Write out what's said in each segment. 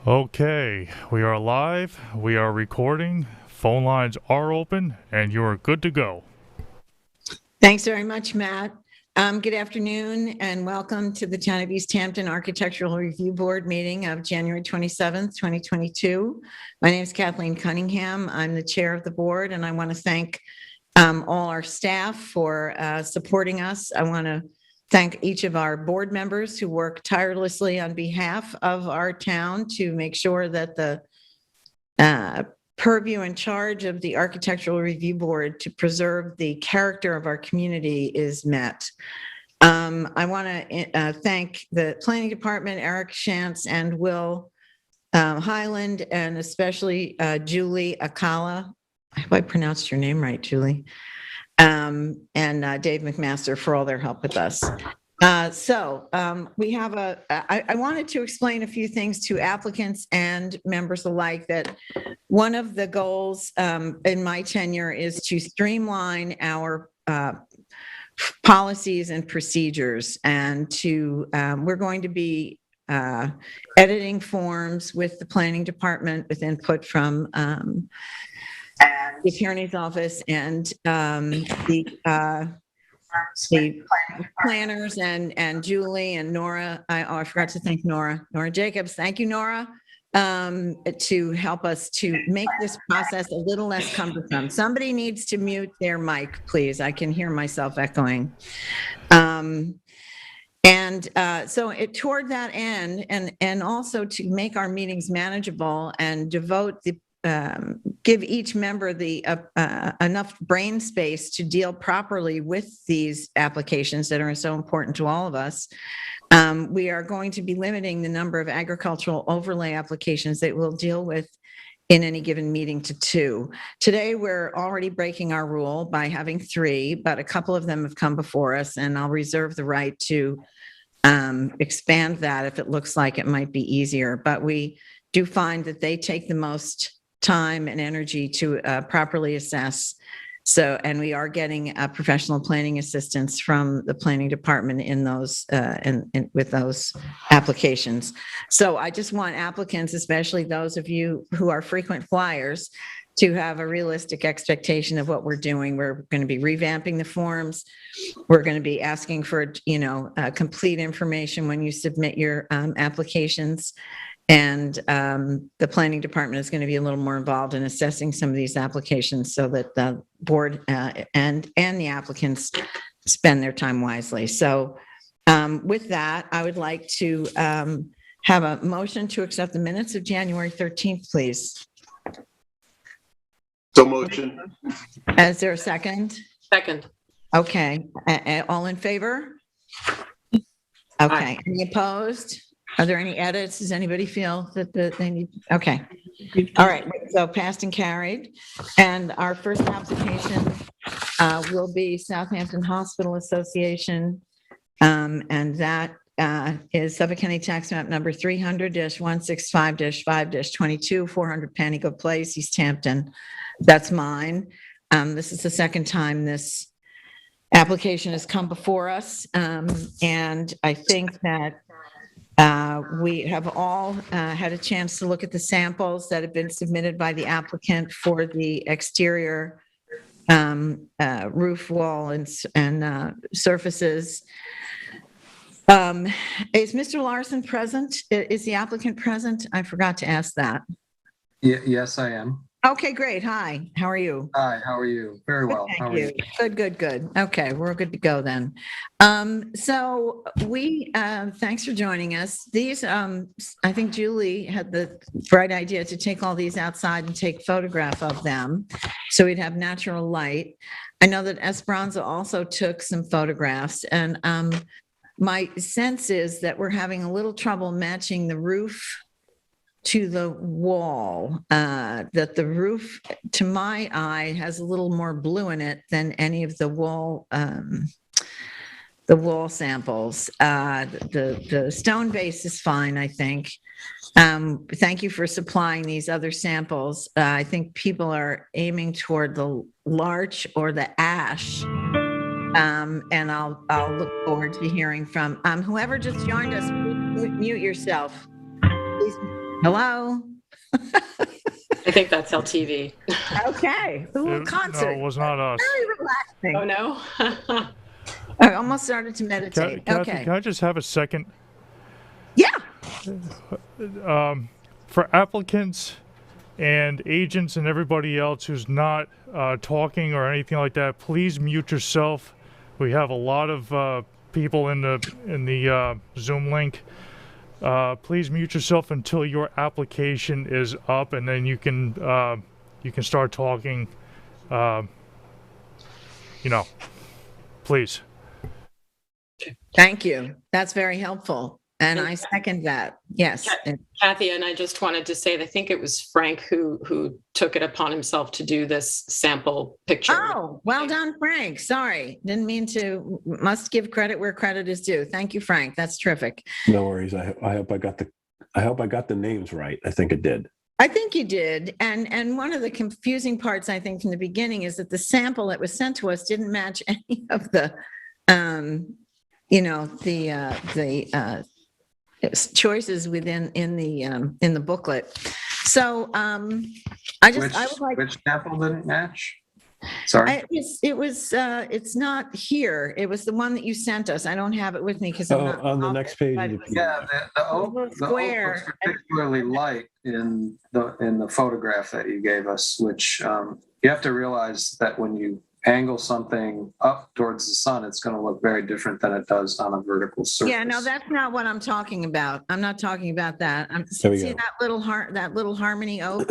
Okay, we are live, we are recording, phone lines are open, and you are good to go. Thanks very much, Matt. Good afternoon and welcome to the Town of East Hampton Architectural Review Board meeting of January 27th, 2022. My name is Kathleen Cunningham. I'm the chair of the board, and I want to thank all our staff for supporting us. I want to thank each of our board members who work tirelessly on behalf of our town to make sure that the purview and charge of the Architectural Review Board to preserve the character of our community is met. I want to thank the Planning Department, Eric Shantz and Will Highland, and especially Julie Akala. I hope I pronounced your name right, Julie. And Dave McMaster for all their help with us. We have I wanted to explain a few things to applicants and members alike, that one of the goals in my tenure is to streamline our policies and procedures, and we're going to be editing forms with the planning department with input from the attorney's office and the planners and Julie and Nora. I forgot to thank Nora Jacobs. Thank you, Nora, to help us to make this process a little less cumbersome. Somebody needs to mute their mic, please. I can hear myself echoing. Toward that end, and also to make our meetings manageable and give each member the enough brain space to deal properly with these applications that are so important to all of us. We are going to be limiting the number of agricultural overlay applications that we'll deal with in any given meeting to 2. Today, we're already breaking our rule by having 3, but a couple of them have come before us, and I'll reserve the right to expand that if it looks like it might be easier. But we do find that they take the most time and energy to properly assess. And we are getting professional planning assistance from the planning department in those with those applications. So I just want applicants, especially those of you who are frequent flyers, to have a realistic expectation of what we're doing. We're going to be revamping the forms. We're going to be asking for, complete information when you submit your applications. And the planning department is going to be a little more involved in assessing some of these applications so that the board and the applicants spend their time wisely. So with that, I would like to have a motion to accept the minutes of January 13th, please. So motion. Is there a second? Second. Okay. All in favor? Okay. Aye. Any opposed? Are there any edits? Does anybody feel that they need? Okay. All right. So passed and carried. And our first application will be Southampton Hospital Association. And that is Suffolk County Tax Map number 300-165-5-22, 400 Panico Place, East Hampton. That's mine. This is the second time this application has come before us. And I think that we have all had a chance to look at the samples that have been submitted by the applicant for the exterior roof wall and surfaces. Is Mr. Larson present? Is the applicant present? I forgot to ask that. Yes, I am. Okay, great. Hi, how are you? Hi, how are you? Very well. How Thank are you. Good. Okay, we're good to go then. So thanks for joining us. These, I think Julie had the bright idea to take all these outside and take photograph of them so we'd have natural light. I know that Esperanza also took some photographs, and my sense is that we're having a little trouble matching the roof to the wall, that the roof, to my eye, has a little more blue in it than any of the wall samples. The stone base is fine, I think. Thank you for supplying these other samples. I think people are aiming toward the larch or the ash. And I'll look forward to hearing from whoever just joined us. Mute yourself. Please Hello? I think that's LTV. Okay, a little concert. No, it was not us. Very relaxing. Oh, no? I almost started to meditate. Kathy, Okay. can I just have a second? Yeah. For applicants and agents and everybody else who's not talking or anything like that, please mute yourself. We have a lot of people in the Zoom link. Please mute yourself until your application is up, and then you can start talking. Please. Thank you. That's very helpful. And I second that. Yes. Kathy, and I just wanted to say, I think it was Frank who took it upon himself to do this sample picture. Oh, well done, Frank. Sorry. Didn't mean to. Must give credit where credit is due. Thank you, Frank. That's terrific. No worries. I hope I got the names right. I think it did. I think you did. And one of the confusing parts, I think, from the beginning is that the sample that was sent to us didn't match any of the choices in the booklet. So I would like. Which sample didn't match? Sorry. It's not here. It was the one that you sent us. I don't have it with me because I'm not on the next page. Yeah, the oak looks particularly light in the photograph that you gave us, which you have to realize that when you angle something up towards the sun, it's going to look very different than it does on a vertical surface. Yeah, no, that's not what I'm talking about. I'm not talking about that. There we See go. that little harmony oak?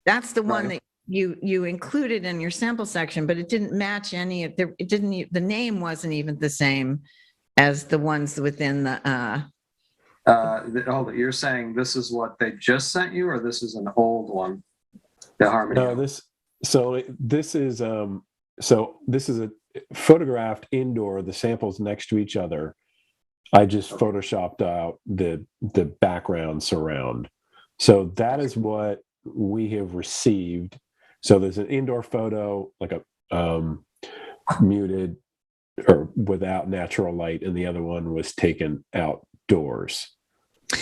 That's the one that you included in your sample section, but it didn't match any of the name wasn't even the same as the ones within the you're saying this is what they just sent you, or this is an old one? The harmony. No, this is a photographed indoor, the samples next to each other. I just photoshopped out the background surround. So that is what we have received. So there's an indoor photo, like a muted or without natural light, and the other one was taken outdoors.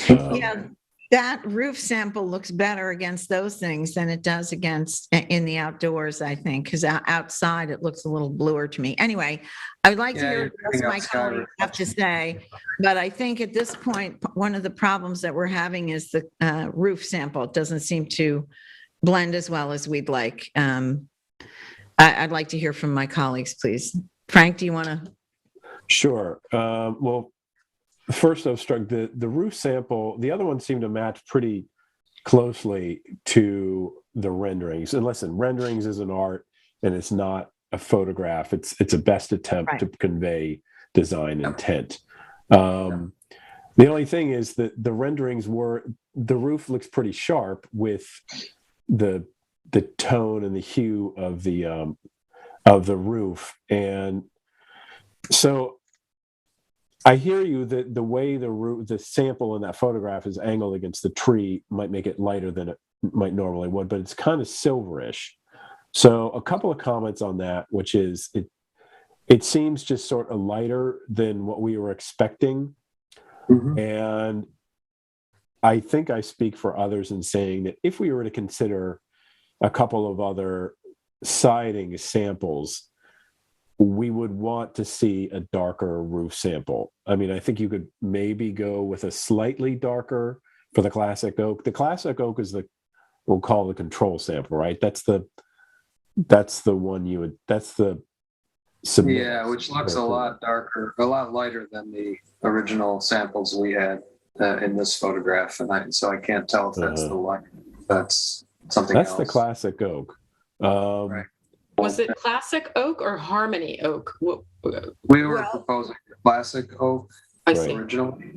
Yeah, that roof sample looks better against those things than it does against in the outdoors, I think, because outside it looks a little bluer to me. Anyway, I would like to hear what my colleagues have to say, but I think at this point, one of the problems that we're having is the roof sample. It doesn't seem to blend as well as we'd like. I'd like to hear from my colleagues, please. Frank, do you want to? Sure. Well, first I was struck the roof sample, the other one seemed to match pretty closely to the renderings. And listen, renderings is an art and it's not a photograph. It's a best attempt to convey design intent. The only thing is that the renderings the roof looks pretty sharp with the tone and the hue of the roof. And so I hear you that the way the sample in that photograph is angled against the tree might make it lighter than it might normally would, but it's kind of silverish. So a couple of comments on that, which is it seems just sort of lighter than what we were expecting. Mm-hmm. And I think I speak for others in saying that if we were to consider a couple of other siding samples, we would want to see a darker roof sample. I mean, I think you could maybe go with a slightly darker for the classic oak. The classic oak is we'll call the control sample, right? That's the one that's the submit. Yeah, which looks a lot darker, a lot lighter than the original samples we had in this photograph. And so I can't tell if that's the one. That's something else. That's the classic oak. Right. Was it classic oak or harmony oak? We were proposing classic oak originally.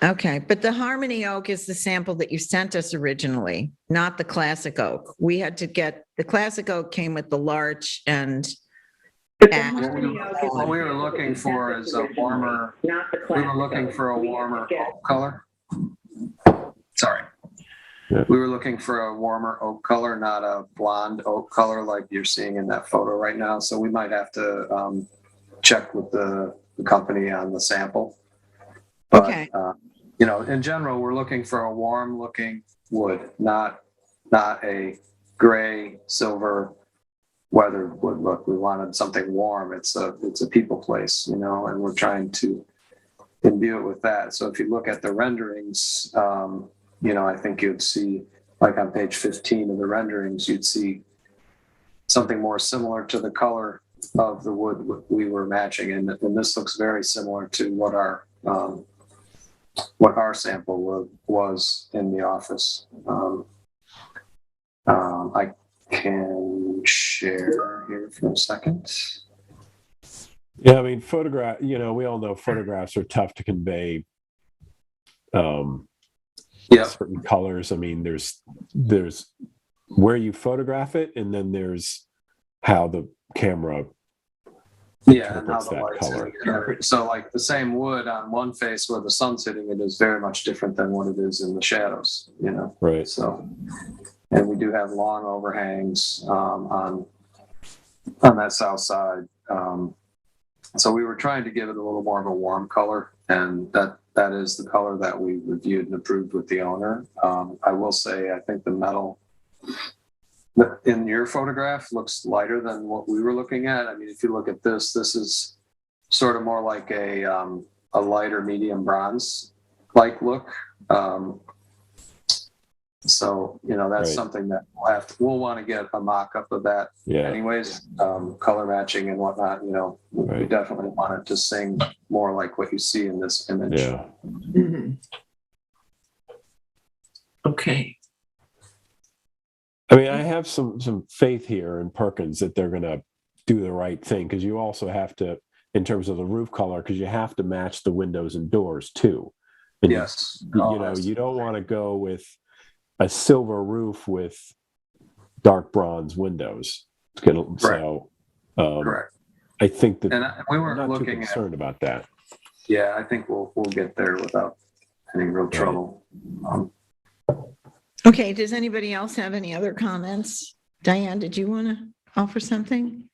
Okay, but the harmony oak is the sample that you sent us originally, not the classic oak. We had to get the classic oak came with the larch and. What we were looking for is a warmer. We were looking for a warmer oak color. Sorry. Yeah. We were looking for a warmer oak color, not a blonde oak color like you're seeing in that photo right now. So we might have to check with the company on the sample. But, okay. in general, we're looking for a warm looking wood, not a gray, silver, weathered wood look. We wanted something warm. It's a people place, and we're trying to imbue it with that. So if you look at the renderings, I think you'd see, like on page 15 of the renderings, you'd see something more similar to the color of the wood we were matching. And this looks very similar to what our sample was in the office. I can share here for a second. Yeah, I mean, photograph. We all know photographs are tough to convey. Certain colors. I mean, there's where you photograph it, and then there's how the camera and how the that lights color. So, like the same wood on one face where the sun's hitting it is very much different than what it is in the shadows. Right. So, and we do have long overhangs on that south side. So we were trying to give it a little more of a warm color, and that is the color that we reviewed and approved with the owner. I will say, I think the metal in your photograph looks lighter than what we were looking at. I mean, if you look at this is sort of more like a lighter medium bronze like look. So, that's right. something that we'll want to get a mock-up of that anyways, color matching and whatnot, Right. We definitely want it to sing more like what you see in this image. Yeah. Mm-hmm. Okay. I mean, I have some faith here in Perkins that they're going to do the right thing, because you also have to, in terms of the roof color, because you have to match the windows and doors too. And Yes. you don't want to go with a silver roof with dark bronze windows. So, Correct. I think that And we I'm weren't not too looking concerned about that. Yeah, I think we'll get there without any real trouble. Okay, does anybody else have any other comments? Diane, did you want to offer something?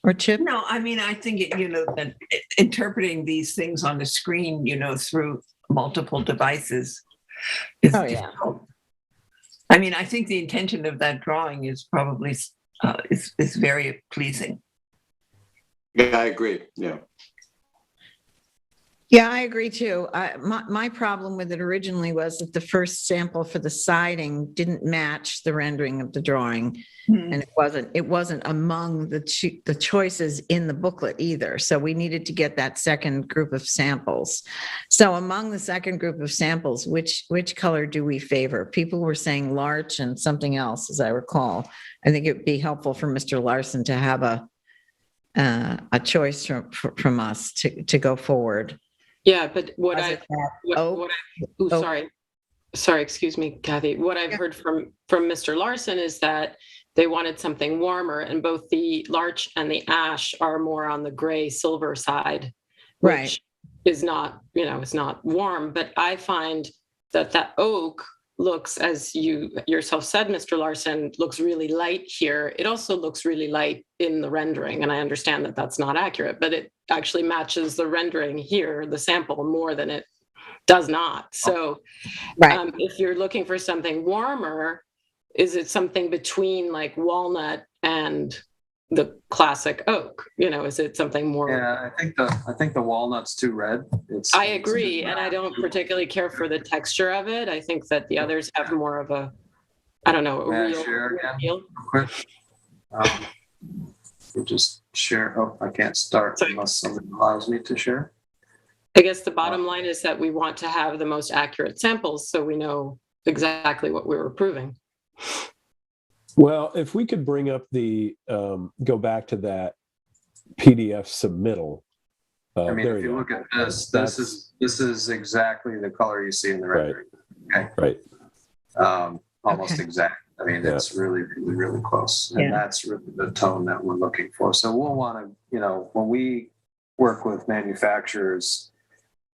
Or Chip? No, I mean, I think, that interpreting these things on the screen, through multiple devices is difficult. I mean, I think the intention of that drawing is probably is very pleasing. Yeah, I agree. Yeah. Yeah, I agree too. My problem with it originally was that the first sample for the siding didn't match the rendering of the drawing, and it wasn't among the choices in the booklet either. So we needed to get that second group of samples. So among the second group of samples, which color do we favor? People were saying larch and something else, as I recall. I think it would be helpful for Mr. Larson to have a choice from us to go forward. Yeah, but sorry, excuse me, Kathy. What I've heard from Mr. Larson is that they wanted something warmer, and both the larch and the ash are more on the gray silver side, which Right. is not, it's not warm. But I find that oak looks, as you yourself said, Mr. Larson, looks really light here. It also looks really light in the rendering, and I understand that that's not accurate, but it actually matches the rendering here, the sample, more than it does not. So Right. if you're looking for something warmer, is it something between like walnut and the classic oak? Is it something more? Yeah, I think the walnut's too red. I agree, and I don't particularly care for the texture of it. I think that the others have more of a, I don't know, a May I real share again? feel. Quick. We'll just share. Oh, I can't start unless somebody allows me to share. I guess the bottom line is that we want to have the most accurate samples so we know exactly what we're approving. Well, if we could bring up go back to that PDF submittal. I mean, if you look at this is exactly the color you see in the rendering. Okay. Right. Almost Okay. exact. I mean, it's really, really, really close. And that's really the tone that we're looking for. So we'll want to, when we work with manufacturers,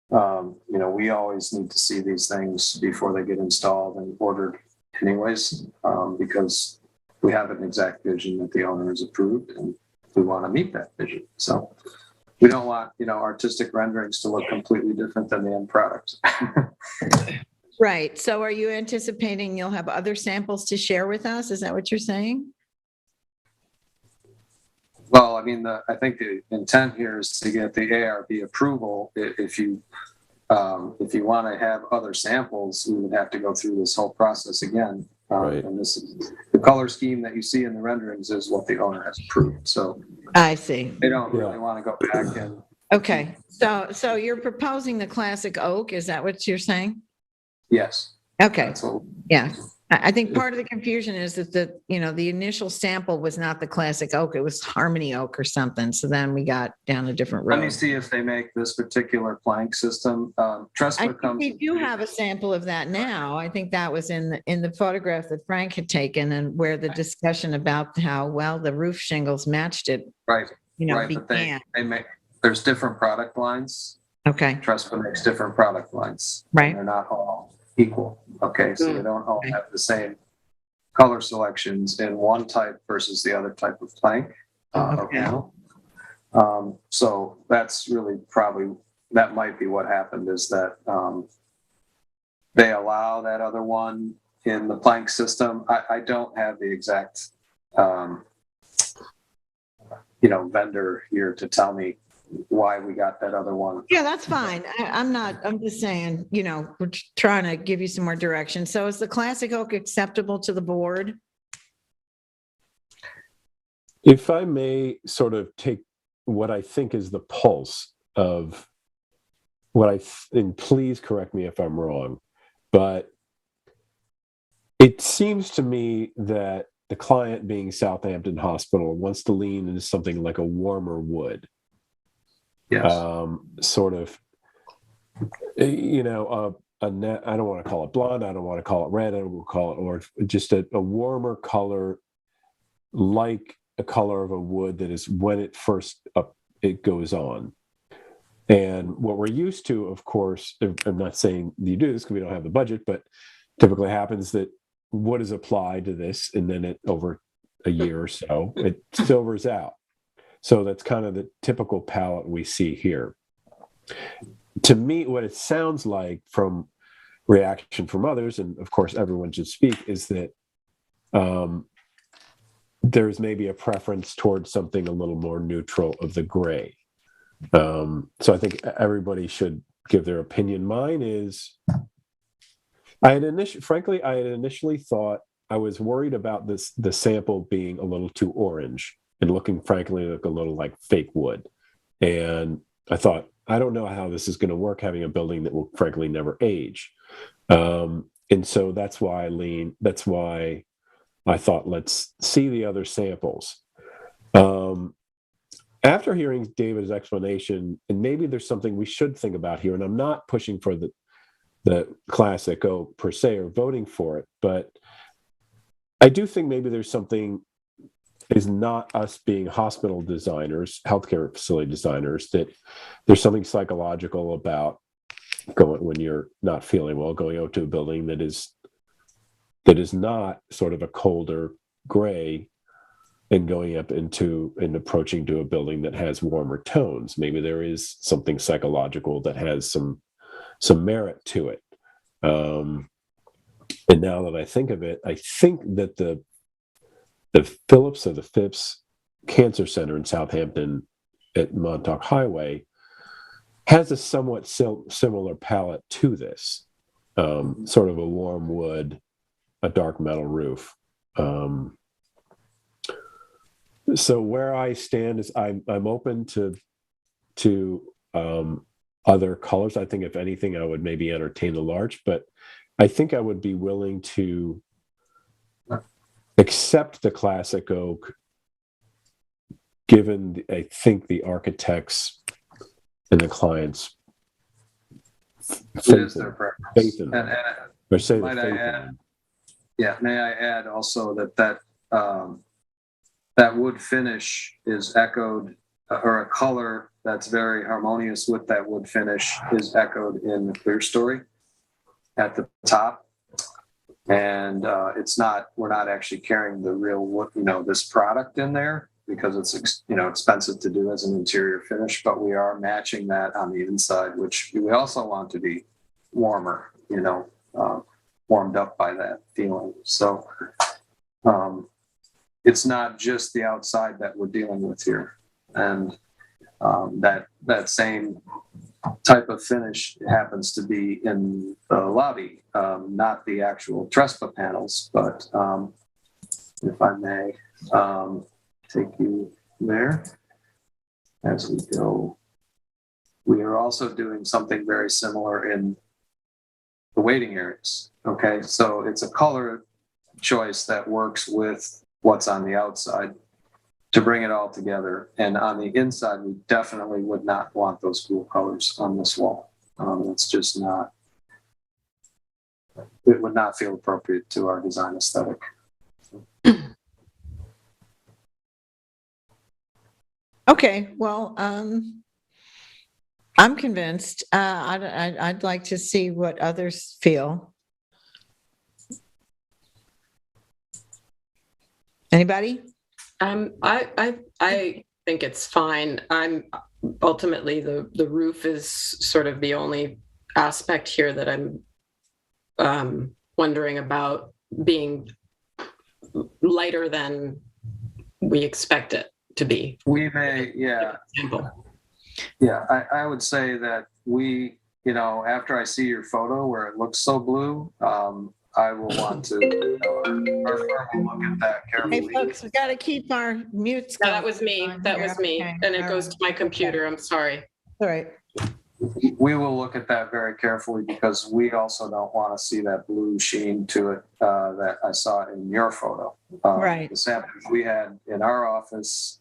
we always need to see these things before they get installed and ordered anyways, because we have an exact vision that the owner has approved and we want to meet that vision. So we don't want, artistic renderings to look completely different than the end product. Right. So are you anticipating you'll have other samples to share with us? Is that what you're saying? Well, I mean, I think the intent here is to get the ARB approval. If you want to have other samples, we would have to go through this whole process again. Right. And this is the color scheme that you see in the renderings is what the owner has approved. So I see. they don't really want to go back and. Okay. So you're proposing the classic oak. Is that what you're saying? Yes. Okay. That's what, Yeah. I think part of the confusion is that the initial sample was not the classic oak. It was Harmony oak or something. So then we got down a different road. let me see if they make this particular plank system. I Tressler think comes. we do have a sample of that now. I think that was in the photograph that Frank had taken, and where the discussion about how well the roof shingles matched it, Right. Right. But began. there's different product lines. Okay. Tressler makes different product lines. Right. They're not all equal. Okay. So they don't all Okay. have the same color selections in one type versus the other type of plank or Okay. panel. So that's really that might be what happened, is that they allow that other one in the plank system. I don't have the exact vendor here to tell me why we got that other one. Yeah, that's fine. I'm just saying, we're trying to give you some more direction. So is the classic oak acceptable to the board? If I may sort of take what I think is the pulse of and please correct me if I'm wrong, but it seems to me that the client, being Southampton Hospital, wants to lean into something like a warmer wood. Yes. Sort of, I don't want to call it blonde, I don't want to call it red, I don't want to call it orange, just a warmer color, like a color of a wood that is when it first it goes on. And what we're used to, of course, I'm not saying you do this because we don't have the budget, but typically happens that wood is applied to this, and then over a year or so, it silvers out. So that's kind of the typical palette we see here. To me, what it sounds like from reaction from others, and of course everyone should speak, is that there's maybe a preference towards something a little more neutral of the gray. So I think everybody should give their opinion. Mine is, I had initially thought, I was worried about the sample being a little too orange and looking, frankly, like a little like fake wood. And I thought, I don't know how this is going to work, having a building that will frankly never age. And so that's why I thought, let's see the other samples. After hearing David's explanation, and maybe there's something we should think about here, and I'm not pushing for the classic oak per se or voting for it, but I do think maybe there's something, is not us being hospital designers, healthcare facility designers, that there's something psychological about when you're not feeling well, going out to a building that is not sort of a colder gray and going up and approaching to a building that has warmer tones. Maybe there is something psychological that has some merit to it. And now that I think of it, I think that the Phillips or the Phipps Cancer Center in Southampton at Montauk Highway has a somewhat similar palette to this, sort of a warm wood, a dark metal roof. So where I stand is I'm open to other colors. I think if anything, I would maybe entertain the large, but I think I would be willing to accept the classic oak, given I think the architects and the clients It is their preference. faith in them. Or say the Might I faith in add- them. Yeah, may I add also that wood finish is echoed, or a color that's very harmonious with that wood finish is echoed in the clear story at the top. And we're not actually carrying the real wood, this product in there. because it's, expensive to do as an interior finish, but we are matching that on the inside, which we also want to be warmer, warmed up by that feeling. So it's not just the outside that we're dealing with here. And that same type of finish happens to be in the lobby, not the actual Trespa panels, but if I may take you there as we go. We are also doing something very similar in the waiting areas. Okay, so it's a color choice that works with what's on the outside to bring it all together. And on the inside, we definitely would not want those cool colors on this wall. It's just not, it would not feel appropriate to our design aesthetic. Okay, well, I'm convinced. I'd like to see what others feel. Anybody? I think it's fine. Ultimately the roof is sort of the only aspect here that I'm wondering about being lighter than we expect it to be. We may, yeah. Yeah, I would say that we, after I see your photo where it looks so blue, I will want to, our firm will look at that carefully. Hey, folks, we got to keep our mutes No, going. that was me. That was me. Okay. And it All goes right. to my computer. I'm sorry. All right. We will look at that very carefully because we also don't want to see that blue sheen to it that I saw in your photo. Right. The samples we had in our office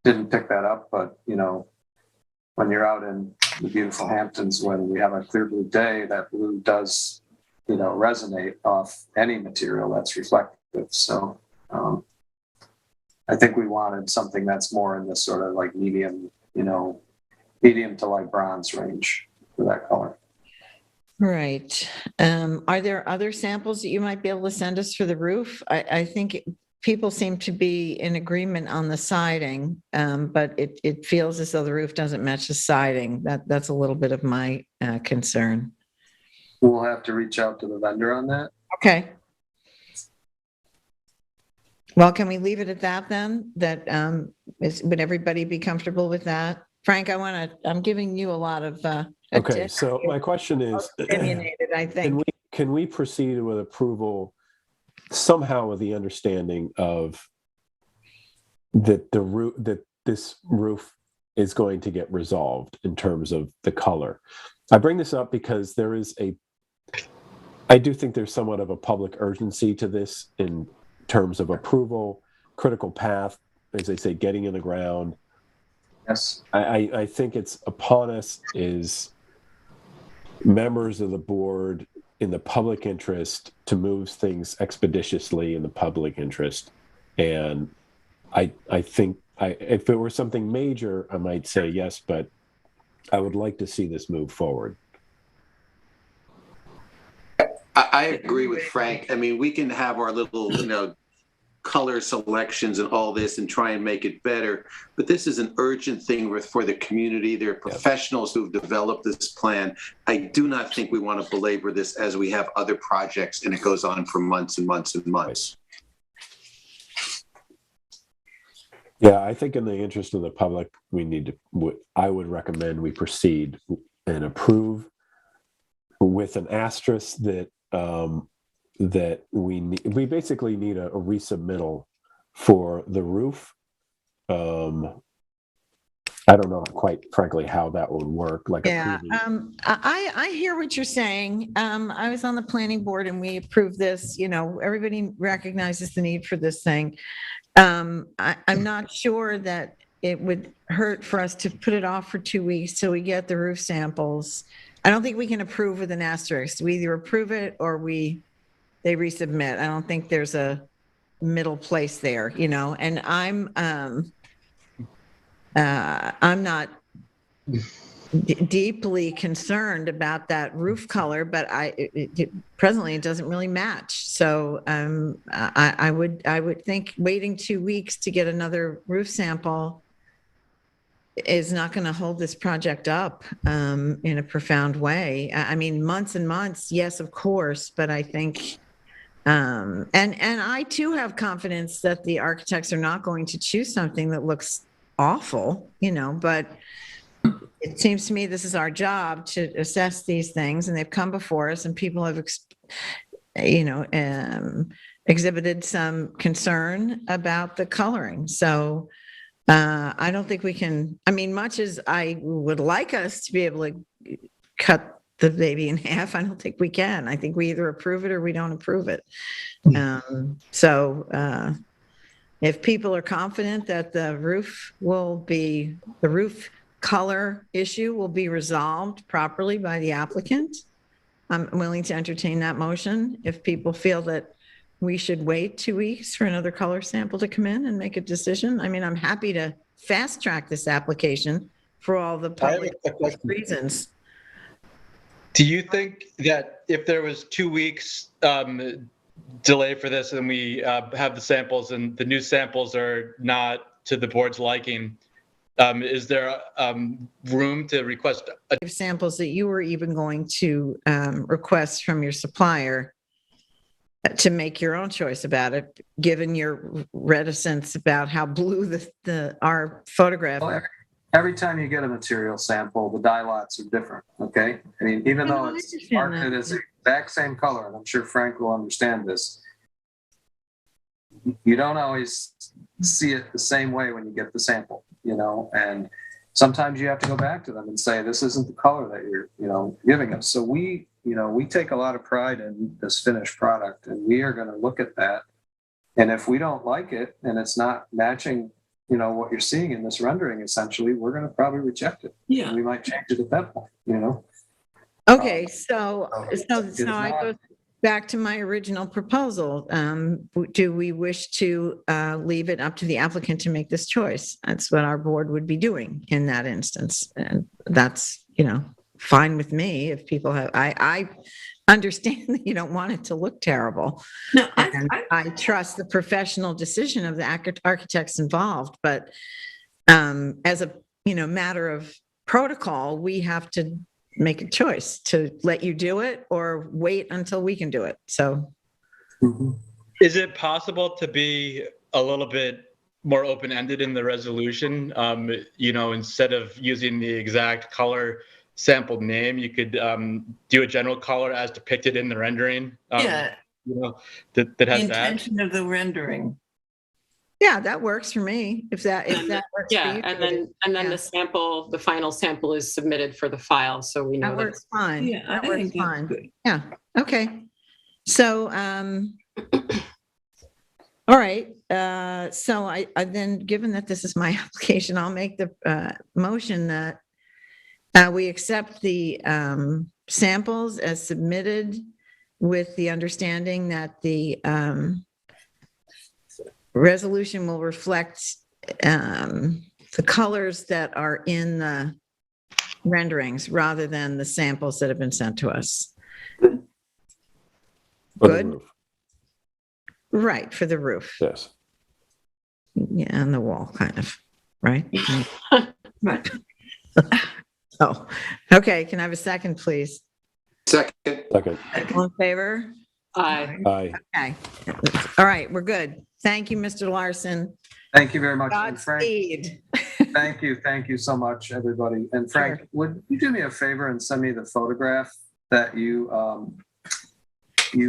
didn't pick that up, but when you're out in the beautiful Hamptons, when we have a clear blue day, that blue does, resonate off any material that's reflective. So I think we wanted something that's more in this sort of like medium to light bronze range for that color. Right. Are there other samples that you might be able to send us for the roof? I think people seem to be in agreement on the siding, but it feels as though the roof doesn't match the siding. That's a little bit of my concern. We'll have to reach out to the vendor on that. Okay. Well, can we leave it at that then? That would everybody be comfortable with that? Frank, I'm giving you a lot of Okay, so my question is, opinionated, I think. can we proceed with approval somehow with the understanding of that this roof is going to get resolved in terms of the color? I bring this up because I do think there's somewhat of a public urgency to this in terms of approval, critical path, as they say, getting in the ground. Yes. I think it's upon us as members of the board in the public interest to move things expeditiously in the public interest. And I think if it were something major, I might say yes, but I would like to see this move forward. I agree with Frank. I mean, we can have our little, color selections and all this and try and make it better. But this is an urgent thing for the community. There are professionals who've developed this plan. I do not think we want to belabor this as we have other projects and it goes on for months and months and months. Yeah, I think in the interest of the public, I would recommend we proceed and approve with an asterisk that that we basically need a resubmittal for the roof. I don't know quite frankly how that would work. I hear what you're saying. I was on the planning board and we approved this. Everybody recognizes the need for this thing. I'm not sure that it would hurt for us to put it off for 2 weeks till we get the roof samples. I don't think we can approve with an asterisk. We either approve it or they resubmit. I don't think there's a middle place there, and I'm not deeply concerned about that roof color, but presently it doesn't really match. So I would think waiting 2 weeks to get another roof sample is not going to hold this project up in a profound way. I mean, months and months, yes, of course, but I think, and I too have confidence that the architects are not going to choose something that looks awful, but it seems to me this is our job to assess these things, and they've come before us, and people have, exhibited some concern about the coloring. So I don't think we can, I mean, much as I would like us to be able to cut the baby in half, I don't think we can. I think we either approve it or we don't approve it. So if people are confident that the roof color issue will be resolved properly by the applicant, I'm willing to entertain that motion. If people feel that we should wait 2 weeks for another color sample to come in and make a decision, I mean, I'm happy to fast track this application for all the public reasons. Do you think that if there was 2 weeks delay for this and we have the samples and the new samples are not to the board's liking, is there room to request samples that you were even going to request from your supplier to make your own choice about it, given your reticence about how blue our photograph? Well, every time you get a material sample, the dye lots are different, okay? I mean, even though it's marketed as the exact same color, and I'm sure Frank will understand this, you don't always see it the same way when you get the sample, and sometimes you have to go back to them and say, this isn't the color that you're, giving us. So we take a lot of pride in this finished product, and we are going to look at that. And if we don't like it and it's not matching, what you're seeing in this rendering, essentially, we're going to probably reject it. Yeah. And we might change it at that point, Okay, so I go back to my original proposal. Do we wish to leave it up to the applicant to make this choice? That's what our board would be doing in that instance. And that's, fine with me if people have, I understand that you don't want it to look terrible. No, I trust the professional decision of the architects involved, but as a, matter of protocol, we have to make a choice to let you do it or wait until we can do it. So Is it possible to be a little bit more open-ended in the resolution? Instead of using the exact color sample name, you could do a general color as depicted in the rendering. That has the intention of the rendering. yeah, that works for me. If that works for you. And then the final sample is submitted for the file, so we know that works fine. Yeah, that I works think that's fine. good. Yeah. Okay. So, all right. So I then, given that this is my application, I'll make the motion that we accept the samples as submitted, with the understanding that the resolution will reflect the colors that are in the renderings rather than the samples that have been sent to us. For the Good. roof. Right, for the roof. Yes. Yeah, and the wall, kind of, right? Right. Oh, okay. Can I have a second, please? Second. Okay. All in favor? Aye. Aye. Okay. All right, we're good. Thank you, Mr. Larson. Thank you very much. And Frank, Godspeed. thank you so much, everybody. And Frank, would you do me a favor and send me the photograph that you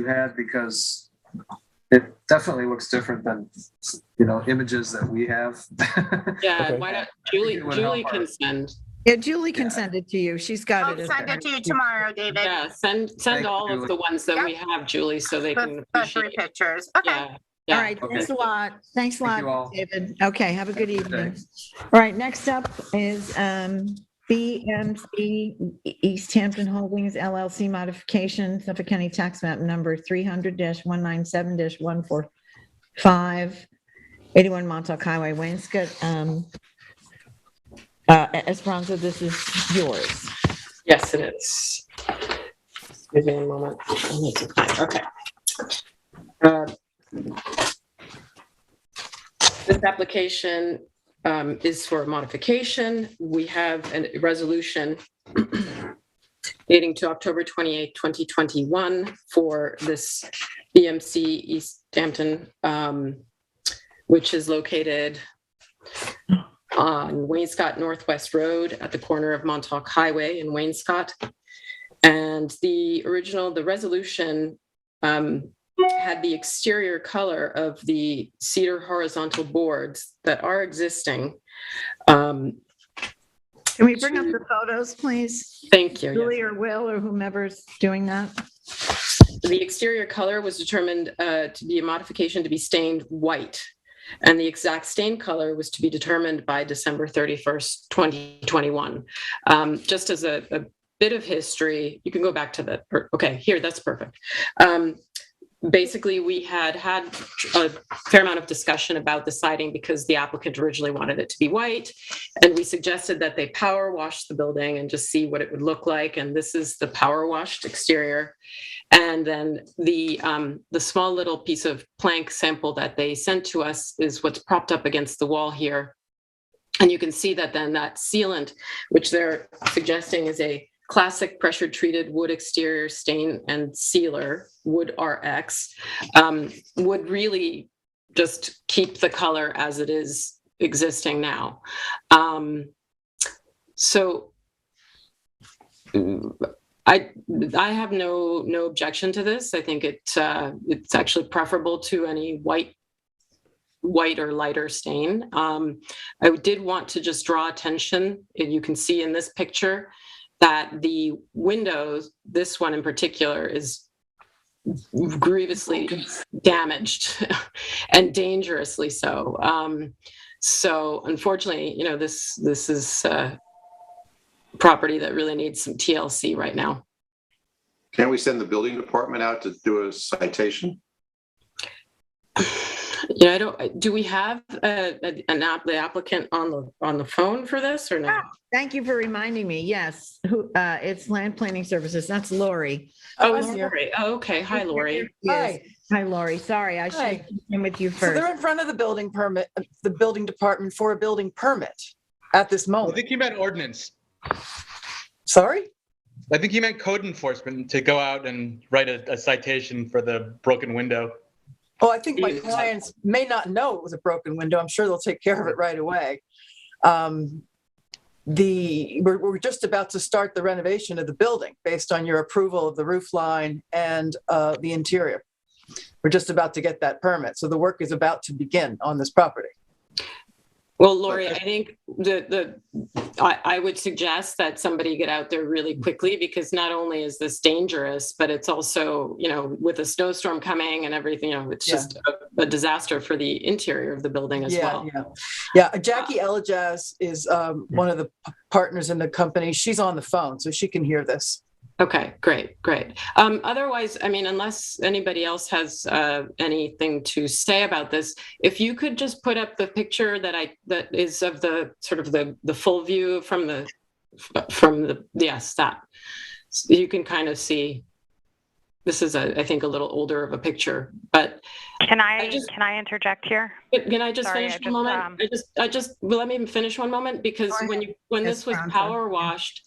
had, because it definitely looks different than images that we have. Yeah, Okay. why not? Julie Julie can send. Yeah, Julie can send it to you. She's got I'll it. send it to you tomorrow, David. Yeah, send Thank all you, of the ones that we have, Julie, so they can The appreciate 3 it. pictures. Okay. Yeah. All Yeah. right, Okay. thanks a lot. Thanks a Thank you lot, all. David. Okay, have a good evening. day. All right, next up is BMC East Hampton Holdings LLC modification, Suffolk County Tax Map number 300-197-145, 81 Montauk Highway, Wainscot. Esperanza, this is yours. Yes, it is. Give me a moment. I need to find. Okay. This application is for modification. We have a resolution dating to October 28, 2021 for this BMC East Hampton, which is located on Wainscot Northwest Road at the corner of Montauk Highway in Wainscot. And the resolution had the exterior color of the cedar horizontal boards that are existing. Can we bring up the photos, please? Thank you. Julie Yes. or Will or whomever's doing that. The exterior color was determined to be a modification to be stained white. And the exact stain color was to be determined by December 31st, 2021. Just as a bit of history, you can go back to that. Okay, here, that's perfect. Basically, we had a fair amount of discussion about the siding because the applicant originally wanted it to be white. And we suggested that they power wash the building and just see what it would look like. And this is the power washed exterior. And then the small little piece of plank sample that they sent to us is what's propped up against the wall here. And you can see that then that sealant, which they're suggesting is a classic pressure treated wood exterior stain and sealer, wood RX, would really just keep the color as it is existing now. So I have no objection to this. I think it's actually preferable to any white or lighter stain. I did want to just draw attention, and you can see in this picture that the windows, this one in particular, is grievously damaged and dangerously so. So unfortunately, this is property that really needs some TLC right now. Can we send the building department out to do a citation? Do we have the applicant on the phone for this or no? Thank you for reminding me. Yes, it's Land Planning Services. That's Lori. Oh, it's Lori. Oh, okay. Hi, Lori. Hi. Hi, Lori. Sorry, I should have been with you So first. they're in front of the building permit, the building department for a building permit at this I moment. think he meant ordinance. Sorry? I think he meant code enforcement to go out and write a citation for the broken window. Well, I think my clients may not know it was a broken window. I'm sure they'll take care of it right away. We're just about to start the renovation of the building based on your approval of the roof line and the interior. We're just about to get that permit. So the work is about to begin on this property. Well, Lori, I think I would suggest that somebody get out there really quickly, because not only is this dangerous, but it's also, with a snowstorm coming and everything, it's just a disaster for the interior of the building as well. Yeah. Jackie Elajaz is one of the partners in the company. She's on the phone, so she can hear this. Okay, great. Otherwise, unless anybody else has anything to say about this, if you could just put up the picture that is of the sort of the full view from the yes, that, so you can kind of see. This is I think a little older of a picture, but can I interject here? Can I just finish one moment? Let me finish one moment, because when this was power washed,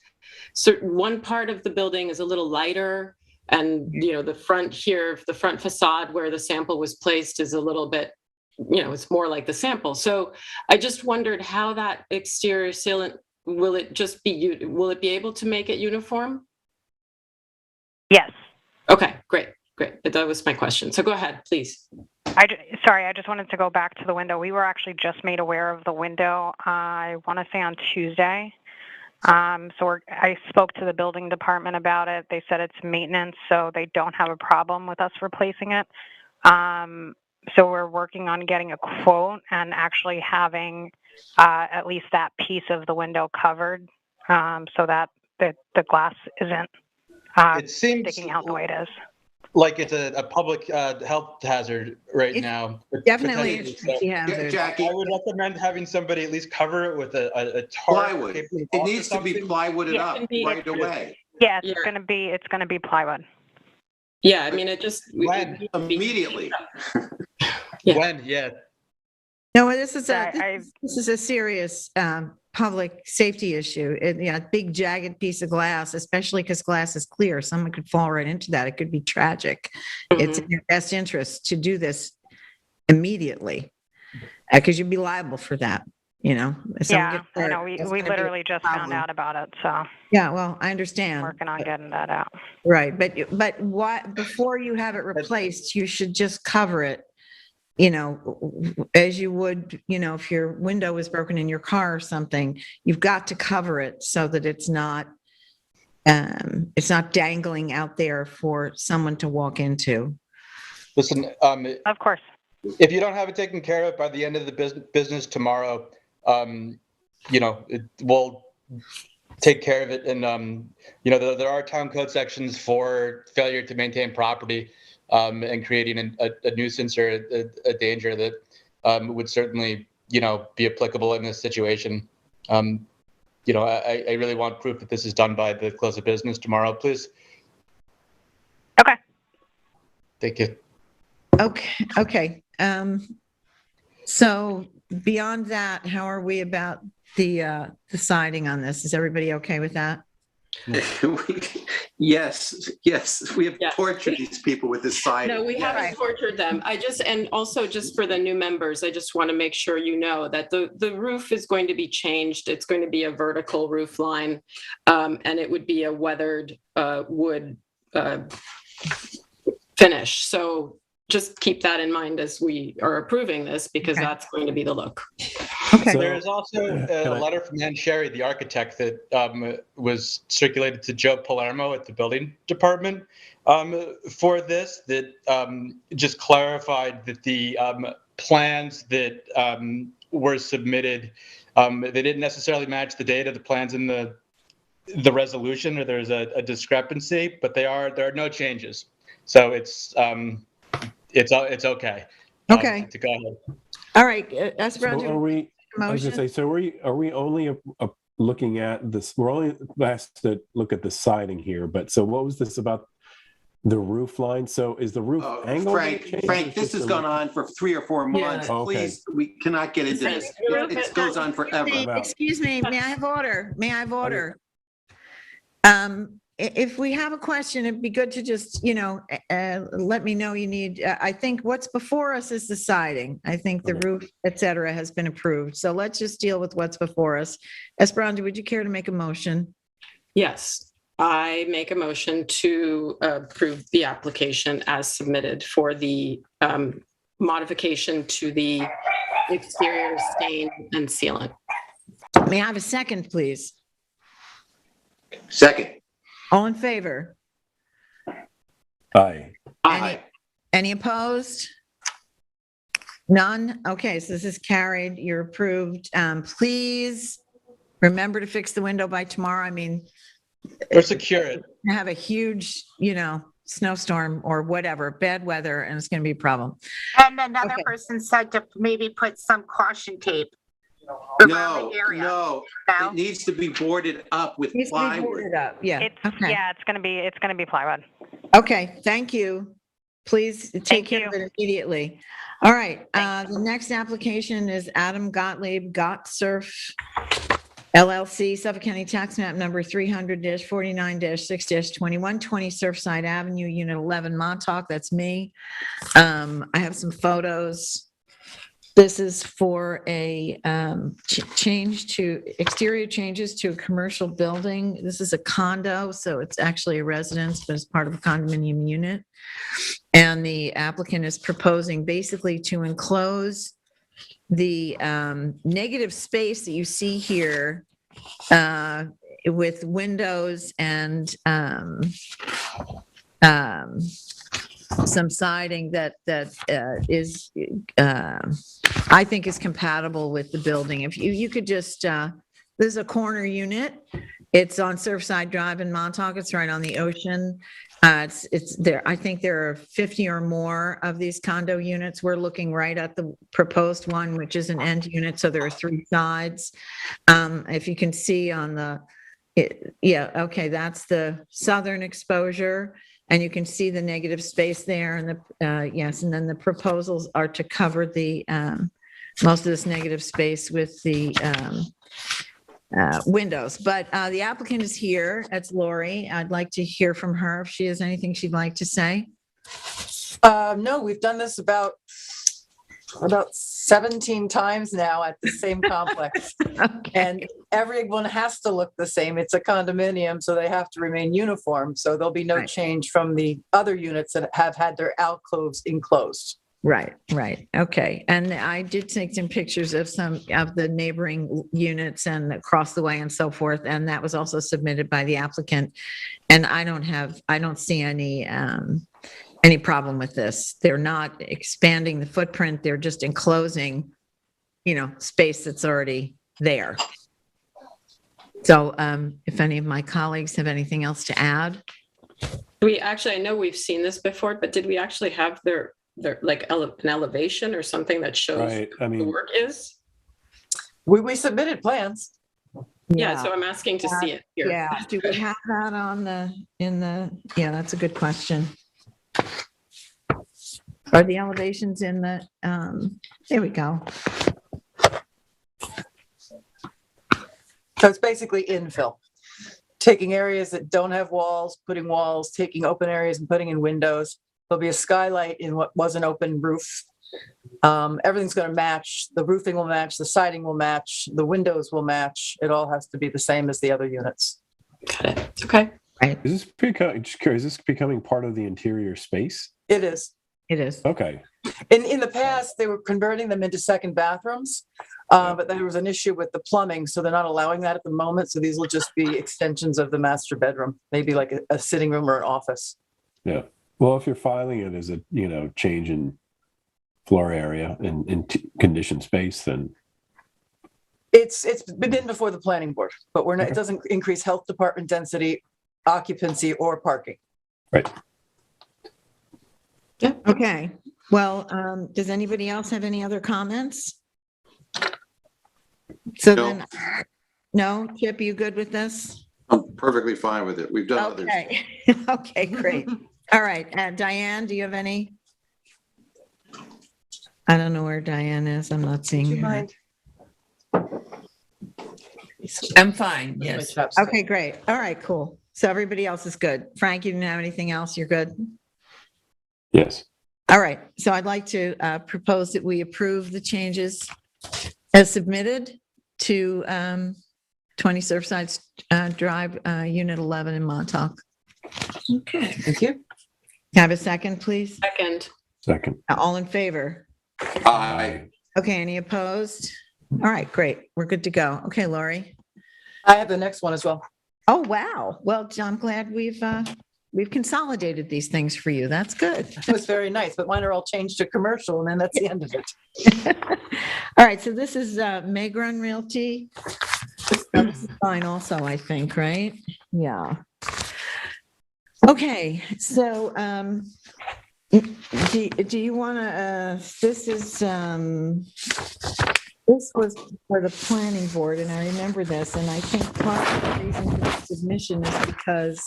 so one part of the building is a little lighter, and the front here, the front facade where the sample was placed is a little bit, it's more like the sample. So I just wondered how that exterior sealant, will it be able to make it uniform? Yes. Okay, great. That was my question. So go ahead, please. Sorry, I just wanted to go back to the window. We were actually just made aware of the window, I want to say on Tuesday. I spoke to the building department about it. They said it's maintenance, so they don't have a problem with us replacing it. So we're working on getting a quote and actually having at least that piece of the window covered, so that the glass isn't sticking out the way it is. like it's a public health hazard right now. Definitely a potentially. tricky So hazard. Jackie, I would recommend having somebody at least cover it with a tarp. plywood. maybe It or needs to be something. plywooded Yeah, up it can be- right away. Yeah, it's Yeah. gonna be plywood. Yeah, I mean, it just. When? Immediately. Yeah. When? Yeah. No, this is I- this is a serious public safety issue. Big jagged piece of glass, especially because glass is clear. Someone could fall right into that. It could be tragic. It's in your best interest to do this immediately because you'd be liable for that. If someone Yeah, gets I hurt, know. We that's gonna be literally a just found problem. out about it, so Yeah, well, I understand. working on getting that out. Right, but what before you have it replaced, you should just cover it, as you would, if your window was broken in your car or something, you've got to cover it so that it's not dangling out there for someone to walk into. Listen, Of course. if you don't have it taken care of by the end of the business tomorrow, we'll take care of it. And, there are town code sections for failure to maintain property and creating a nuisance or a danger that would certainly, be applicable in this situation. I really want proof that this is done by the close of business tomorrow, please. Okay. Thank you. Okay. So beyond that, how are we about the siding on this? Is everybody okay with that? Yes. We have Yeah. tortured these people with this siding. No, we Yes. haven't tortured them. And also just for the new members, I just want to make sure you know that the roof is going to be changed. It's going to be a vertical roof line, and it would be a weathered wood finish. So just keep that in mind as we are approving this, because Okay. that's going to be the look. Okay. So- There is also Can a I- letter from Ann Sherry, the architect, that was circulated to Joe Palermo at the building department for this, that just clarified that the plans that were submitted, they didn't necessarily match the date of the plans in the resolution, or there's a discrepancy, but there are no changes. So it's okay. Okay. To go ahead. All right. So Esperanza, are we? I was going to motion? say, so are we only looking at this? We're only asked to look at the siding here, but so what was this about the roof line? So is the roof angle? Frank, this has gone on for 3 or 4 months. Yeah. Okay. Please, we cannot get into this. It goes on forever. Excuse me, may I have order? If we have a question, it'd be good to just, let me know you need, I think what's before us is the siding. I think the roof, et cetera, has been approved. So let's just deal with what's before us. Esperanza, would you care to make a motion? Yes, I make a motion to approve the application as submitted for the modification to the exterior stain and sealant. May I have a second, please? Second. All in favor? Aye. Aye. Any opposed? None? Okay, so this is carried. You're approved. Please remember to fix the window by tomorrow. I mean, Or secure it. have a huge, snowstorm or whatever, bad weather, and it's going to be a problem. And another Okay. person said to maybe put some caution tape around No, the area. no. No? It needs to be boarded up with Needs to be plywood. boarded up. Yeah. It's Okay. it's gonna be plywood. Okay. Thank you. Please take Thank care of it immediately. All right. The next application is Adam Gottlieb, Gott Surf LLC, Suffolk County Tax Map number 300-49-6-21, 20 Surfside Avenue, Unit 11, Montauk. That's me. I have some photos. This is for a exterior changes to a commercial building. This is a condo, so it's actually a residence, but it's part of a condominium unit. And the applicant is proposing basically to enclose the negative space that you see here with windows and some siding that is I think is compatible with the building. If you could just, this is a corner unit, It's on Surfside Drive in Montauk. It's right on the ocean. It's there. I think there are 50 or more of these condo units. We're looking right at the proposed one, which is an end unit. So there are 3 sides. If you can see on yeah, okay, that's the southern exposure. And you can see the negative space there and yes, and then the proposals are to cover the most of this negative space with the windows. But the applicant is here. It's Lori. I'd like to hear from her if she has anything she'd like to say. No, we've done this about 17 times now at the same complex. Okay. And everyone has to look the same. It's a condominium, so they have to remain uniform. So there'll be no Right. change from the other units that have had their alcoves enclosed. Right. Okay. And I did take some pictures of some of the neighboring units and across the way and so forth. And that was also submitted by the applicant. And I don't see any problem with this. They're not expanding the footprint. They're just enclosing, space that's already there. So if any of my colleagues have anything else to add. I know we've seen this before, but did we actually have their like an elevation or something that shows Right. I the mean, work is? We submitted plans. Yeah, so I'm asking to see it here. Yeah. Do we have that yeah, that's a good question. Are the elevations in the, there we go. So it's basically infill. Taking areas that don't have walls, putting walls, taking open areas and putting in windows. There'll be a skylight in what was an open roof. Everything's going to match. The roofing will match, the siding will match, the windows will match. It all has to be the same as the other units. Got it. Okay. Right. is this just curious, is this becoming part of the interior space? It is. It is. Okay. In the past, they were converting them into second bathrooms, but there was an issue with the plumbing, so they're not allowing that at the moment. So these will just be extensions of the master bedroom, maybe like a sitting room or an office. Yeah. Well, if you're filing it as a, change in floor area and conditioned space, then It's been before the planning board, but we're not, it doesn't increase health department density, occupancy, or parking. right. Yeah. Okay. Well, does anybody else have any other comments? So No. then, no, Chip, you good with this? I'm perfectly fine with it. We've done others. Okay. Okay, great. All right. Diane, do you have any? I don't know where Diane is. I'm not Do seeing you her. mind? I'm fine, yes. Okay, great. All right, cool. So everybody else is good. Frank, you didn't have anything else? You're good? Yes. All right. So I'd like to propose that we approve the changes as submitted to 20 Surfside Drive, Unit 11 in Montauk. Okay, thank you. Can I have a second, please? Second. All in favor? Aye. Okay, any opposed? All right, great. We're good to go. Okay, Lori. I have the next one as well. Oh, wow. Well, I'm glad we've consolidated these things for you. That's good. It was very nice, but mine are all changed to commercial, and then that's the end of it. All right, so this is Megron Realty. This is fine also, I think, right? Yeah. Okay, so do you want to, this was for the planning board, and I remember this, and I think part of the reason for the submission is because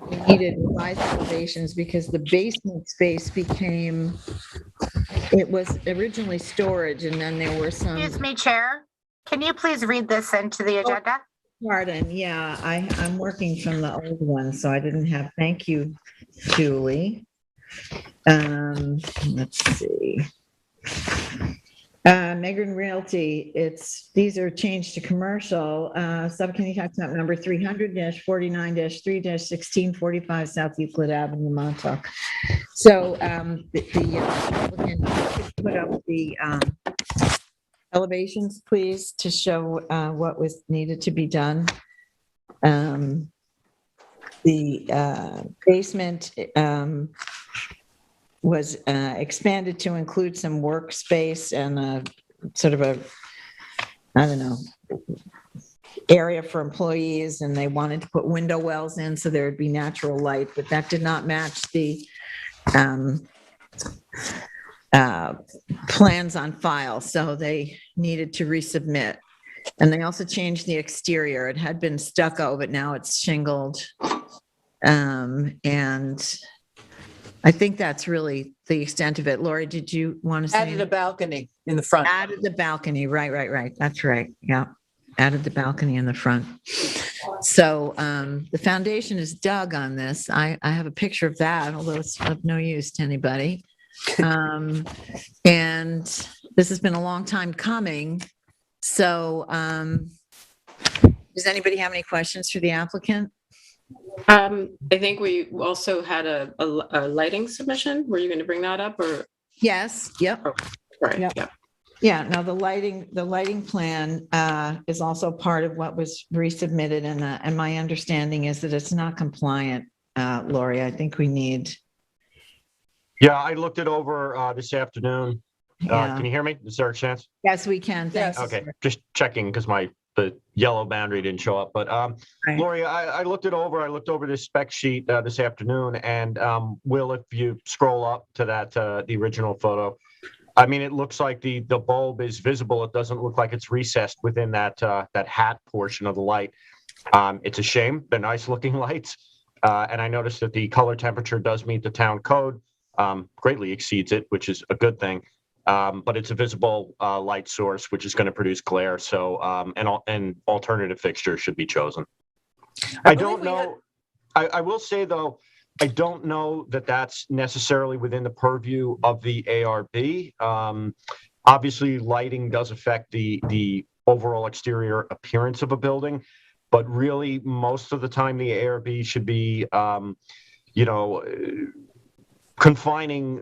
we needed revised elevations because the basement space it was originally storage, and then there were some. Excuse me, Chair. Can you please read this into the agenda? Pardon, yeah, I'm working from the old one, so I didn't have, thank you, Julie. Let's see. Megron Realty, these are changed to commercial, subcommittee tax map number 300-49-3-1645 South Euclid Avenue, Montauk. So the applicant could put up the elevations, please, to show what was needed to be done. The basement was expanded to include some workspace and sort of I don't know, area for employees, and they wanted to put window wells in so there would be natural light, but that did not match the plans on file, so they needed to resubmit. And they also changed the exterior. It had been stucco, but now it's shingled. And I think that's really the extent of it. Lori, did you want to say? Added a balcony in the front. Added the balcony, right. That's right, yeah. Added the balcony in the front. So the foundation is dug on this. I have a picture of that, although it's of no use to anybody. And this has been a long time coming. So does anybody have any questions for the applicant? I think we also had a lighting submission. Were you going to bring that up, or? Yes, yep. Oh, right, Yep. yeah. Yeah, now the lighting plan is also part of what was resubmitted, and my understanding is that it's not compliant, Lori. I think we need. Yeah, I looked it over this afternoon. Yeah. Can you hear me? Is there a chance? Yes, we can. Thanks. Okay, just checking because the yellow boundary didn't show up. But Right. Lori, I looked it over. I looked over this spec sheet this afternoon, and Will, if you scroll up to that the original photo, I mean, it looks like the bulb is visible. It doesn't look like it's recessed within that hat portion of the light. It's a shame. They're nice looking lights, and I noticed that the color temperature does meet the town code. Greatly exceeds it, which is a good thing. But it's a visible light source, which is going to produce glare. So, an alternative fixture should be chosen. I don't know. I will say though, I don't know that that's necessarily within the purview of the ARB. Obviously, lighting does affect the overall exterior appearance of a building, but really most of the time the ARB should be, confining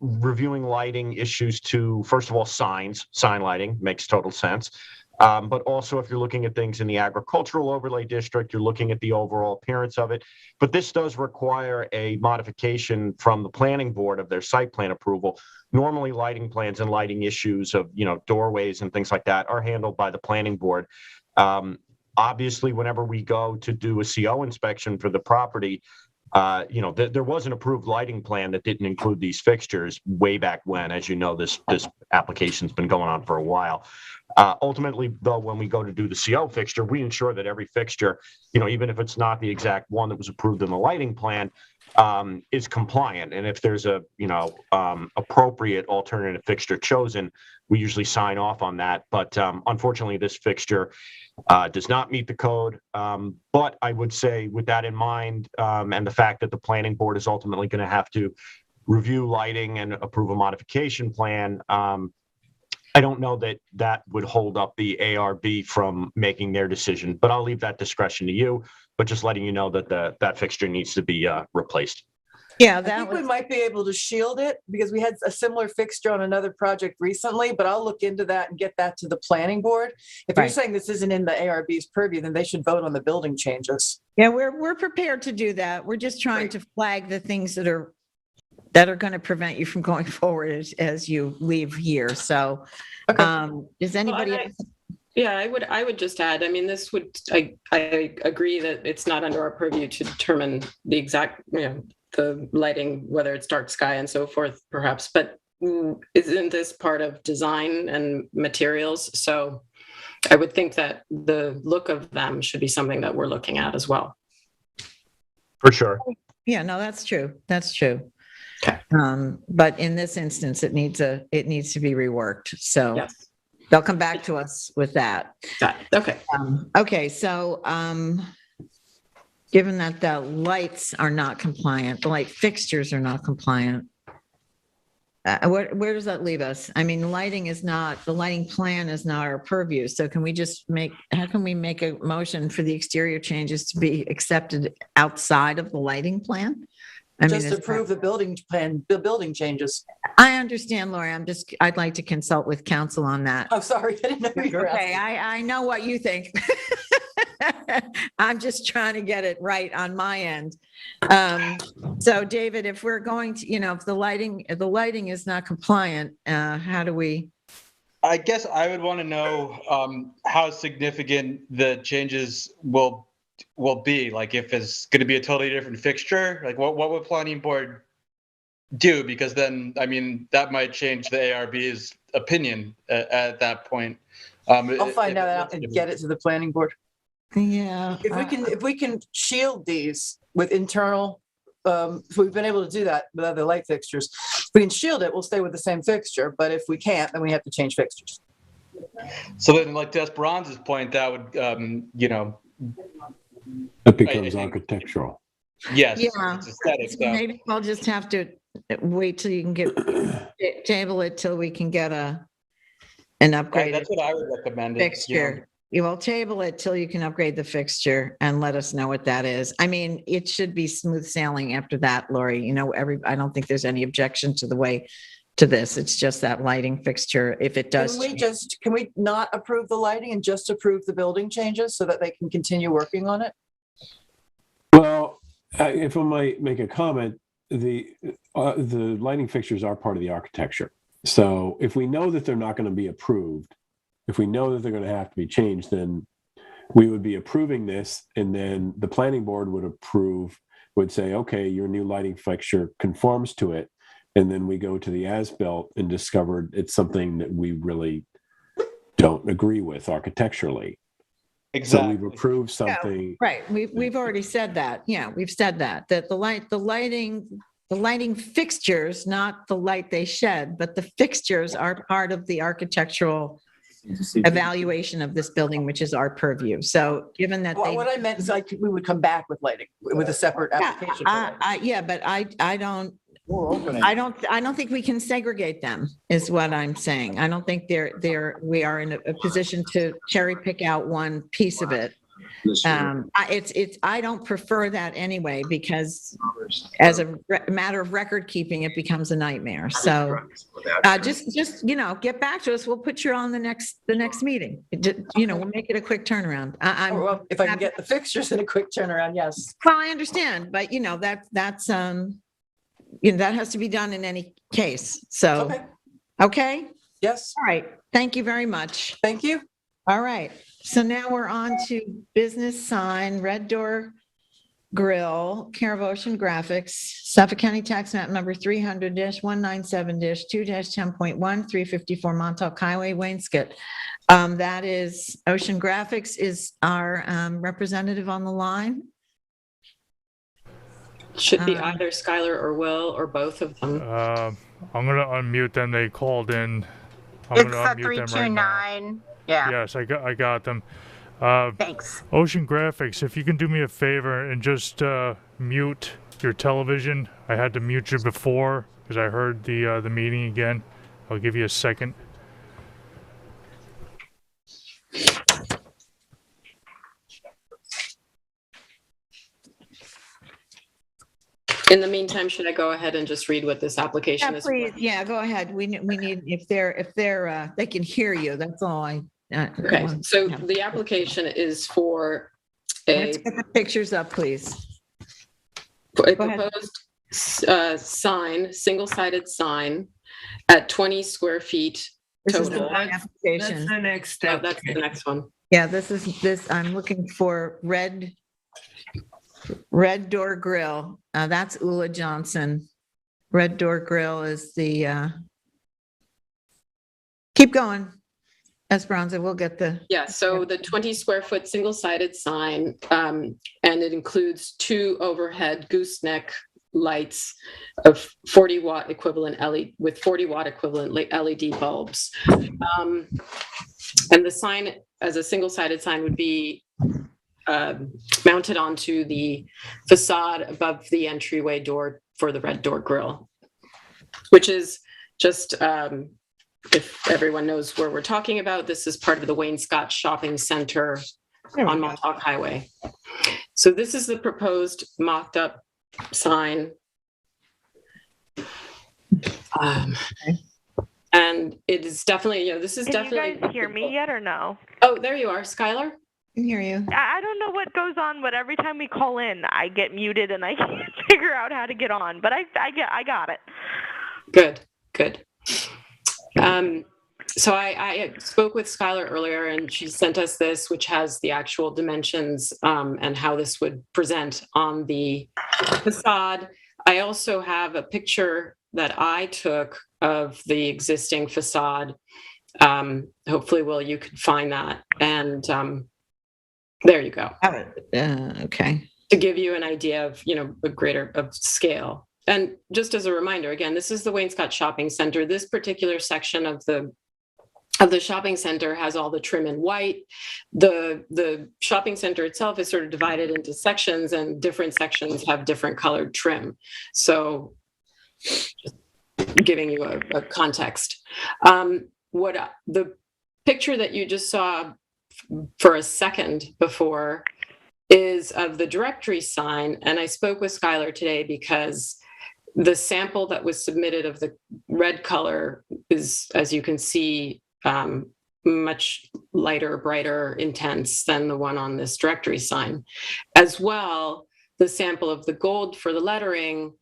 reviewing lighting issues to, first of all, sign lighting makes total sense. But also if you're looking at things in the agricultural overlay district, you're looking at the overall appearance of it. But this does require a modification from the planning board of their site plan approval. Normally lighting plans and lighting issues of, doorways and things like that are handled by the planning board. Obviously, whenever we go to do a CO inspection for the property, there was an approved lighting plan that didn't include these fixtures way back when. As you know, this application's been going on for a while. Ultimately, though, when we go to do the CO fixture, we ensure that every fixture, even if it's not the exact one that was approved in the lighting plan, is compliant. And if there's a, appropriate alternative fixture chosen, we usually sign off on that. But unfortunately, this fixture does not meet the code. But I would say with that in mind, and the fact that the planning board is ultimately going to have to review lighting and approve a modification plan, I don't know that would hold up the ARB from making their decision, but I'll leave that discretion to you, but just letting you know that that fixture needs to be replaced. Yeah, I think we might be able to shield it because we had a similar fixture on another project recently, but I'll look into that and get that to the planning board. If you're saying this isn't in the ARB's purview, then they should vote on the building changes. Yeah, we're prepared to do that. We're just trying to flag the things that are going to prevent you from going forward as you leave here. So, does anybody else? Yeah, I would just add, I mean, I agree that it's not under our purview to determine the exact, the lighting, whether it's dark sky and so forth, perhaps, but isn't this part of design and materials? So I would think that the look of them should be something that we're looking at as well. For sure. Yeah, no, that's true. That's true. Okay. But in this instance, it needs to be reworked. So Yes. They'll come back to us with that. Okay. Okay, so given that the lights are not compliant, the light fixtures are not compliant, where does that leave us? I mean, the lighting plan is not our purview. So how can we make a motion for the exterior changes to be accepted outside of the lighting plan? Just approve the building plan, the building changes. I understand, Lori. I'd like to consult with counsel on that. Oh, sorry. I didn't know you were Okay, asking. I know what you think. I'm just trying to get it right on my end. So David, if we're going to, if the lighting is not compliant, how do we? I guess I would want to know how significant the changes will be. Like if it's going to be a totally different fixture, like what would planning board do? Because then, I mean, that might change the ARB's opinion at that point. I'll find that out and get it to the planning board. Yeah. If we can shield these with internal, if we've been able to do that with other light fixtures, if we can shield it, we'll stay with the same fixture. But if we can't, then we have to change fixtures. So then, like to Esperanza's point, that would, It becomes architectural. Yes. Yeah. It's aesthetic, so. Maybe we'll just have to wait till you can table it till we can get an upgraded That's what I would recommend. fixture. You will table it till you can upgrade the fixture and let us know what that is. I mean, it should be smooth sailing after that, Lori. I don't think there's any objection to the way to this. It's just that lighting fixture. If it does, Can we not approve the lighting and just approve the building changes so that they can continue working on it? Well, if I might make a comment, the lighting fixtures are part of the architecture. So if we know that they're not going to be approved, if we know that they're going to have to be changed, then we would be approving this, and then the planning board would say, okay, your new lighting fixture conforms to it. And then we go to the as-built and discover it's something that we really don't agree with architecturally. Exactly. So we've approved something. Yeah, right. We've already said that. Yeah, we've said that the lighting fixtures, not the light they shed, but the fixtures are part of the architectural evaluation of this building, which is our purview. So given that What I meant is like we would come back with lighting with a separate application. but I don't think we can segregate them, is what I'm saying. I don't think we are in a position to cherry pick out one piece of it. I don't prefer that anyway, because as a matter of record keeping, it becomes a nightmare. So just get back to us. We'll put you on the next meeting. We'll make it a quick turnaround. Well, if I can get the fixtures in a quick turnaround, yes. Well, I understand, but that's that has to be done in any case. So, okay. Yes. All right. Thank you very much. Thank you. All right. So now we're on to business sign, Red Door Grill, care of Ocean Graphics, Suffolk County Tax Map number 300-197-2-10.1, 354 Montauk Highway, Wainscot. That is Ocean Graphics is our representative on the line. Should be either Skylar or Will or both of them. I'm going to unmute them. They called in. It's a 329. Yeah. Yes, I got them. Thanks. Ocean Graphics, if you can do me a favor and just mute your television. I had to mute you before because I heard the meeting again. I'll give you a second. In the meantime, should I go ahead and just read what this application is? Please. Yeah, go ahead. We need if they can hear you. That's all I. Okay, so the application is for Let's get the pictures up, please. A proposed sign, single-sided sign at 20 square feet total. That's the next step. Oh, that's the next one. Yeah, this. I'm looking for Red Door Grill. That's Ula Johnson. Red Door Grill is the. Keep going. Esperanza, we'll get the. Yeah, so the 20 square foot single-sided sign, and it includes 2 overhead gooseneck lights of 40 watt equivalent LED with 40 watt equivalent LED bulbs. And the sign as a single-sided sign would be mounted onto the facade above the entryway door for the Red Door Grill, which is just, if everyone knows where we're talking about, this is part of the Wainscot Shopping Center on Montauk Highway. So this is the proposed mocked up sign. And it is definitely, this is definitely. Can you guys hear me yet or no? Oh, there you are, Skylar. I can hear you. I don't know what goes on, but every time we call in, I get muted and I can't figure out how to get on, but I got it. Good. So I spoke with Skylar earlier, and she sent us this, which has the actual dimensions and how this would present on the facade. I also have a picture that I took of the existing facade. Hopefully, Will, you can find that. And there you go. Okay. To give you an idea of, a greater of scale. And just as a reminder, again, this is the Wainscot Shopping Center. This particular section of the shopping center has all the trim in white. The shopping center itself is sort of divided into sections, and different sections have different colored trim. So just giving you a context. The picture that you just saw for a second before is of the directory sign. And I spoke with Skylar today because the sample that was submitted of the red color is, as you can see, much lighter, brighter, intense than the one on this directory sign. As well, the sample of the gold for the lettering,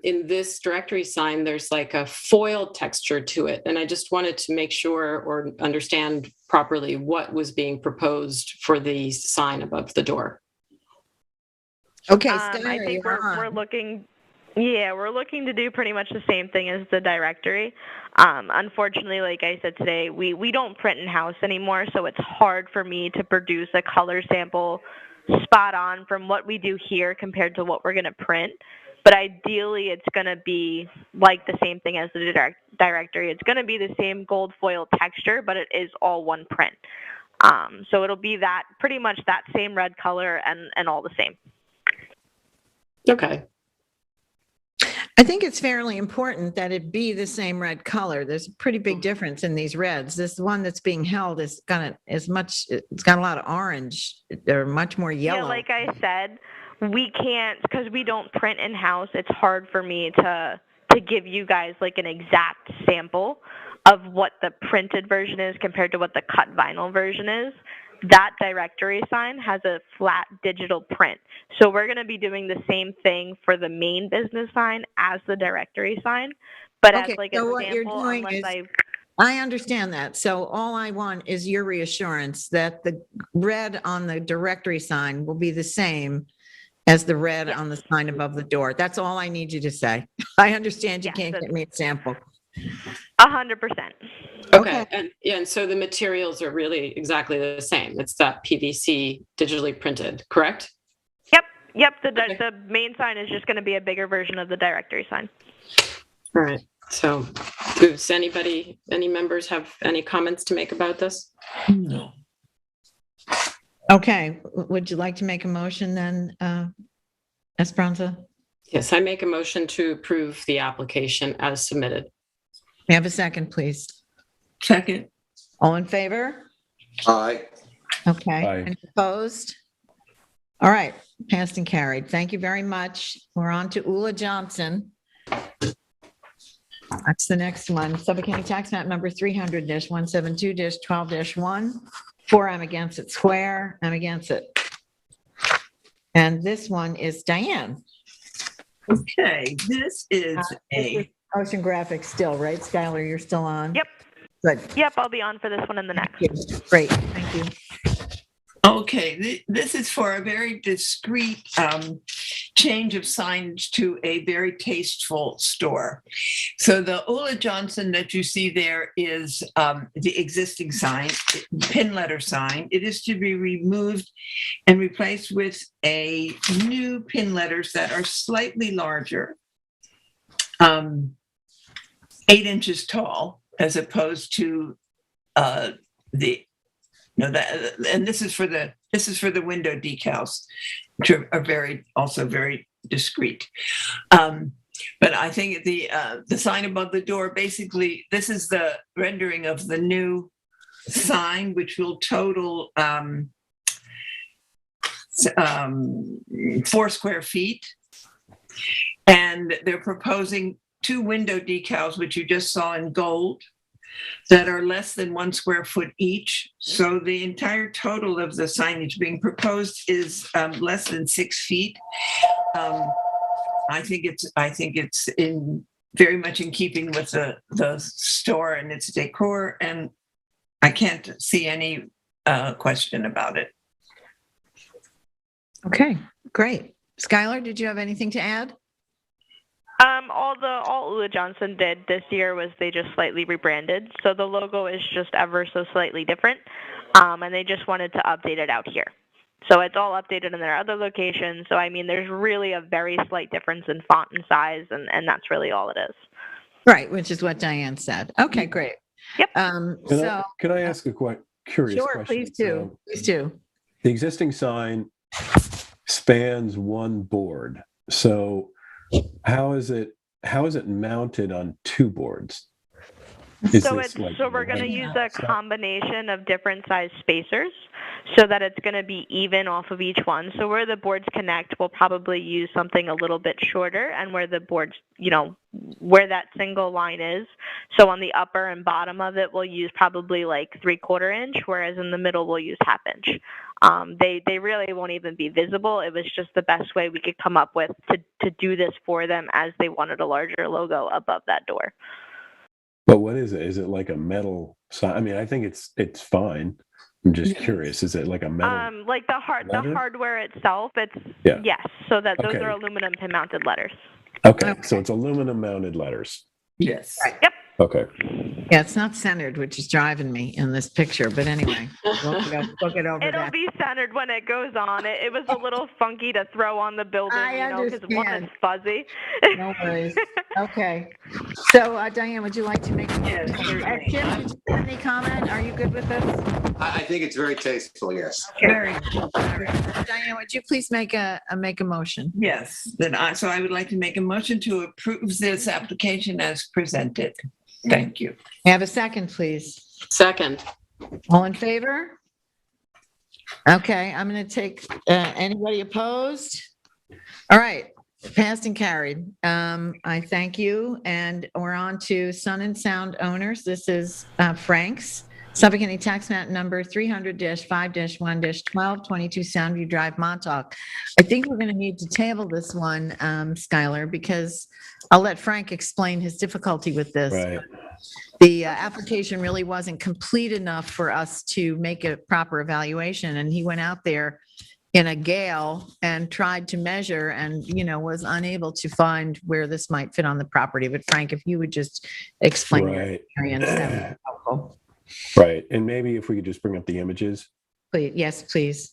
in this directory sign, there's like a foil texture to it. And I just wanted to make sure or understand properly what was being proposed for the sign above the door. Okay, I think we're looking. Yeah, we're looking to do pretty much the same thing as the directory. Unfortunately, like I said today, we don't print in-house anymore, so it's hard for me to produce a color sample spot on from what we do here compared to what we're going to print. But ideally, it's going to be like the same thing as the directory. It's going to be the same gold foil texture, but it is all one print. So it'll be that pretty much that same red color and all the same. Okay. I think it's fairly important that it be the same red color. There's a pretty big difference in these reds. This one that's being held is it's got a lot of orange. They're much more yellow. Yeah, like I said, we can't, because we don't print in-house, it's hard for me to give you guys like an exact sample of what the printed version is compared to what the cut vinyl version is. That directory sign has a flat digital print. So we're going to be doing the same thing for the main business sign as the directory sign. But Okay, as like so a what you're sample, doing is, I understand that. So all I want is your reassurance that the red on the directory sign will be the same as the red on the sign above the door. That's all I need you to say. I understand you can't get me a sample. 100%. Okay. And so the materials are really exactly the same. It's that PVC digitally printed, correct? Yep. The main sign is just going to be a bigger version of the directory sign. All right. So does any members have any comments to make about this? No. Okay. Would you like to make a motion then, Esperanza? Yes, I make a motion to approve the application as submitted. May I have a second, please? Second. All in favor? Aye. Okay. Aye. Any opposed? All right. Passed and carried. Thank you very much. We're on to Ula Johnson. That's the next one. Suffolk County Tax Map number 300-172-12-1. For Amagansett Square, Amagansett. And this one is Diane. Okay, this is a Ocean Graphics still, right? Skylar, you're still on? Yep. Good. Yep, I'll be on for this one and the next. Great. Thank you. Okay, this is for a very discreet change of signage to a very tasteful store. So the Ula Johnson that you see there is the existing sign, pin letter sign. It is to be removed and replaced with a new pin letters that are slightly larger, 8 inches tall, as opposed to and this is for the window decals, which are very discreet. But I think the sign above the door, basically, this is the rendering of the new sign, which will total 4 square feet. And they're proposing 2 window decals, which you just saw in gold, that are less than 1 square foot each. So the entire total of the signage being proposed is less than 6 feet. I think it's in very much in keeping with the store and its decor, and I can't see any question about it. Okay, great. Skylar, did you have anything to add? All Ula Johnson did this year was they just slightly rebranded. So the logo is just ever so slightly different. And they just wanted to update it out here. So it's all updated in their other locations. So, I mean, there's really a very slight difference in font and size, and that's really all it is. Right, which is what Diane said. Okay, great. Yep. Can I ask a quite curious sure, question? please do. Please do. The existing sign spans one board. So how is it mounted on two boards? So we're going to use a combination of different size spacers so that it's going to be even off of each one. So where the boards connect, we'll probably use something a little bit shorter, and where the boards, where that single line is. So on the upper and bottom of it, we'll use probably like 3/4 inch, whereas in the middle, we'll use 1/2 inch. They really won't even be visible. It was just the best way we could come up with to do this for them, as they wanted a larger logo above that door. But what is it? Is it like a metal sign? I mean, I think it's fine. I'm just curious. Is it like a metal? Like the hardware itself. Yeah. Yes. So that those Okay. are aluminum pin mounted letters. Okay, so it's aluminum mounted letters. Yes. Yep. Okay. Yeah, it's not centered, which is driving me in this picture. But anyway, we'll get over It'll that. be centered when it goes on. It was a little funky to throw on the building, because one is fuzzy. No worries. Okay. So, Diane, would you like to make Jim, did you have any comment? Are you good with this? I think it's very tasteful, yes. Very good. Diane, would you please make a motion? Yes. So I would like to make a motion to approve this application as presented. Thank you. Have a second, please. Second. All in favor? Okay, I'm going to take anybody opposed? All right, passed and carried. I thank you, and we're on to Sun and Sound owners. This is Frank's. Suffolk County Tax Map number 300-5-1-12, 22 Soundview Drive, Montauk. I think we're going to need to table this one, Skylar, because I'll let Frank explain his difficulty with this. Right. The application really wasn't complete enough for us to make a proper evaluation, and he went out there in a gale and tried to measure and, was unable to find where this might fit on the property. But Frank, if you would just explain your experience, that would be helpful. Right. And maybe if we could just bring up the images. Please. Yes, please.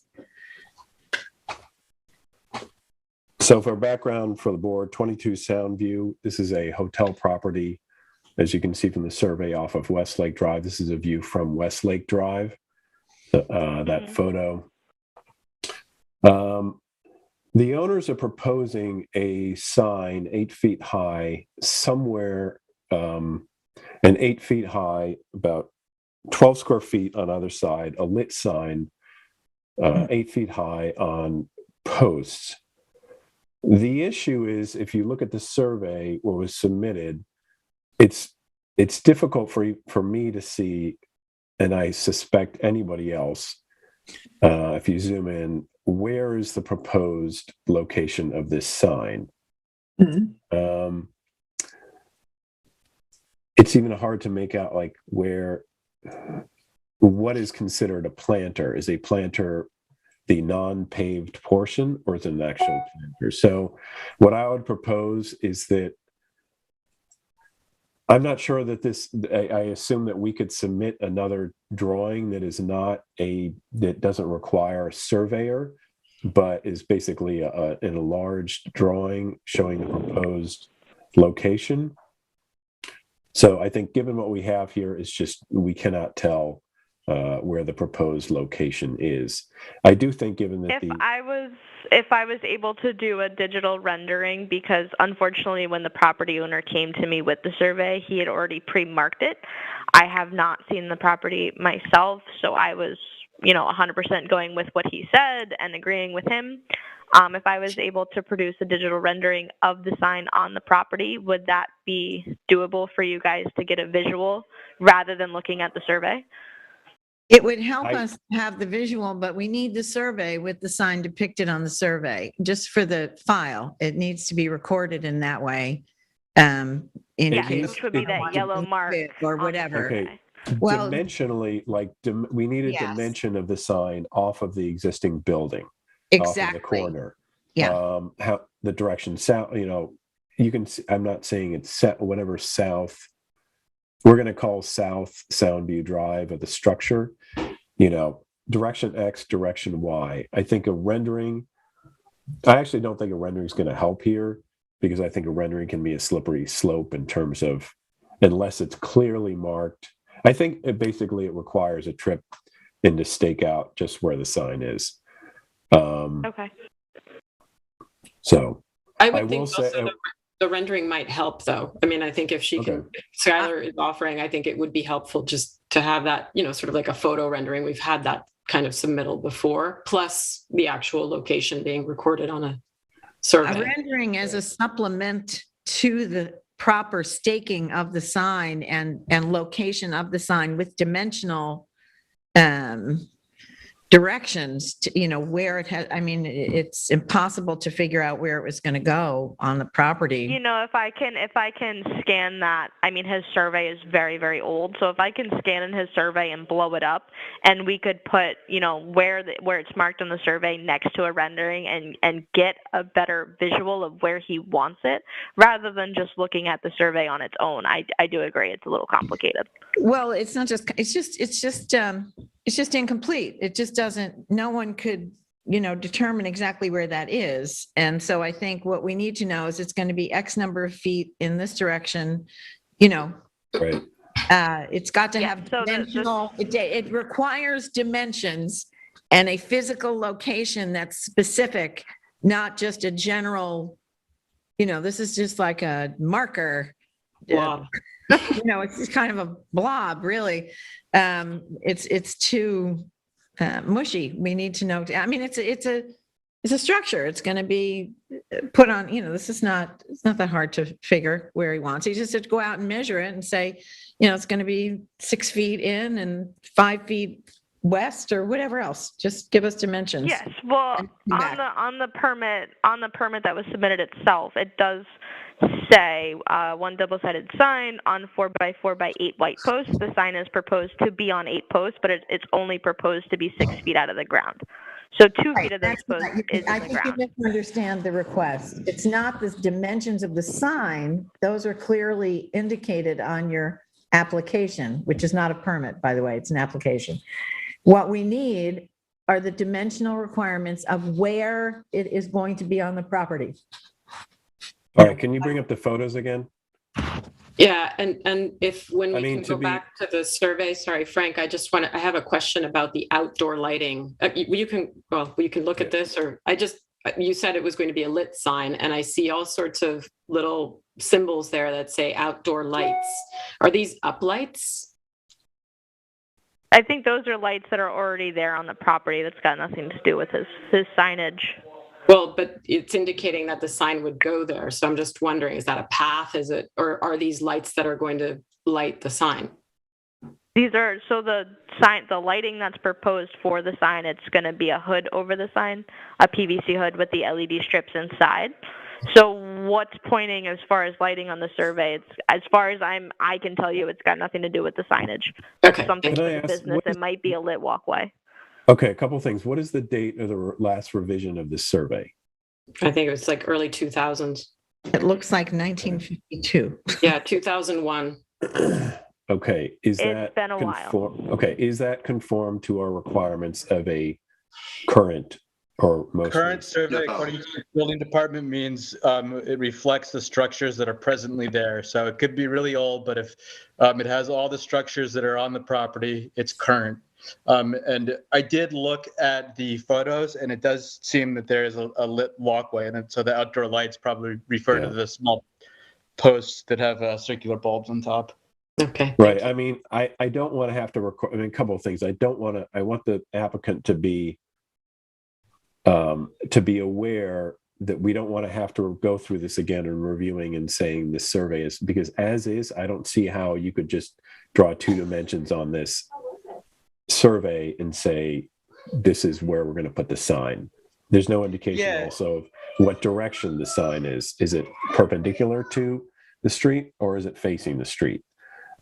So for background for the board, 22 Soundview, this is a hotel property. As you can see from the survey off of Westlake Drive, this is a view from Westlake Drive, that photo. The owners are proposing a sign 8 feet high, somewhere, and 8 feet high, about 12 square feet on either side, a lit sign, 8 feet high on posts. The issue is, if you look at the survey what was submitted, it's difficult for me to see, and I suspect anybody else, if you zoom in, where is the proposed location of this sign? Mm-hmm. It's even hard to make out like what is considered a planter. Is a planter the non-paved portion, or is it an actual planter? So what I would propose is that I'm not sure that I assume that we could submit another drawing that is that doesn't require a surveyor, but is basically in a large drawing showing the proposed location. So I think given what we have here, is just we cannot tell where the proposed location is. I do think, given that if I was able to do a digital rendering, because unfortunately when the property owner came to me with the survey, he had already pre-marked it. I have not seen the property myself, so I was 100% going with what he said and agreeing with him. If I was able to produce a digital rendering of the sign on the property, would that be doable for you guys to get a visual rather than looking at the survey? It would help us have the visual, but we need the survey with the sign depicted on the survey, just for the file. It needs to be recorded in that way. in Yeah, case which would be that yellow mark or on the whatever. Okay. Well, Dimensionally, like we need a Yes. dimension of the sign off of the existing building, off of exactly. the corner. Yeah. How the direction south, you can see, I'm not saying it's set whatever south. We're going to call south Soundview Drive of the structure, direction X, direction Y. I think I actually don't think a rendering is going to help here, because I think a rendering can be a slippery slope in terms of, unless it's clearly marked. I think it requires a trip in to stake out just where the sign is. Okay. So I would think will say, also the rendering might help, though. I mean, I think if she can, Skylar is offering, I think it would be helpful just to have that, sort of like a photo rendering. We've had that kind of submittal before, plus the actual location being recorded on a survey. A rendering as a supplement to the proper staking of the sign and location of the sign with dimensional directions to, where it has, it's impossible to figure out where it was going to go on the property. If I can scan that, his survey is very, very old. So if I can scan in his survey and blow it up, and we could put, where it's marked on the survey next to a rendering and get a better visual of where he wants it, rather than just looking at the survey on its own. I do agree. It's a little complicated. Well, it's just incomplete. It just doesn't, no one could, determine exactly where that is. And so I think what we need to know is it's going to be X number of feet in this direction, Right. It's got to have dimensional, it requires dimensions and a physical location that's specific, not just a general, this is just like a marker. Blob. It's just kind of a blob, really. It's too mushy. We need to know. It's a structure. It's going to be put on. It's not that hard to figure where he wants. He just has to go out and measure it and say, it's going to be 6 feet in and 5 feet west or whatever else. Just give us dimensions. Yes. Well, on the permit that was submitted itself, it does say one double-sided sign on 4x4x8 white posts. The sign is proposed to be on 8 posts, but it's only proposed to be 6 feet out of the ground. So 2 feet of those posts is in the ground. I think you misunderstand the request. It's not the dimensions of the sign. Those are clearly indicated on your application, which is not a permit, by the way. It's an application. What we need are the dimensional requirements of where it is going to be on the property. All right, can you bring up the photos again? Yeah, and when we can go back to the survey, sorry, Frank, I have a question about the outdoor lighting. You can look at this, or you said it was going to be a lit sign, and I see all sorts of little symbols there that say outdoor lights. Are these up lights? I think those are lights that are already there on the property. That's got nothing to do with his signage. Well, but it's indicating that the sign would go there. So I'm just wondering, is that a path? Or are these lights that are going to light the sign? The lighting that's proposed for the sign, it's going to be a hood over the sign, a PVC hood with the LED strips inside. So what's pointing as far as lighting on the survey, it's, as far as I can tell you, it's got nothing to do with the signage. It's something for the business. It might be a lit walkway. Okay, a couple of things. What is the date of the last revision of this survey? I think it was like early 2000s. It looks like 1952. Yeah, 2001. Okay, is that it's been a while. Okay, is that conform to our requirements of a current or most current survey? According to the building department, means it reflects the structures that are presently there. So it could be really old, but if it has all the structures that are on the property, it's current. And I did look at the photos, and it does seem that there is a lit walkway, and so the outdoor lights probably refer to the small posts that have circular bulbs on top. Okay. Right. I mean, I don't want to have to record. I mean, a couple of things. I want the applicant to be aware that we don't want to have to go through this again and reviewing and saying this survey is, because as is, I don't see how you could just draw 2 dimensions on this survey and say this is where we're going to put the sign. There's no indication also of what direction the sign is. Is it perpendicular to the street or is it facing the street?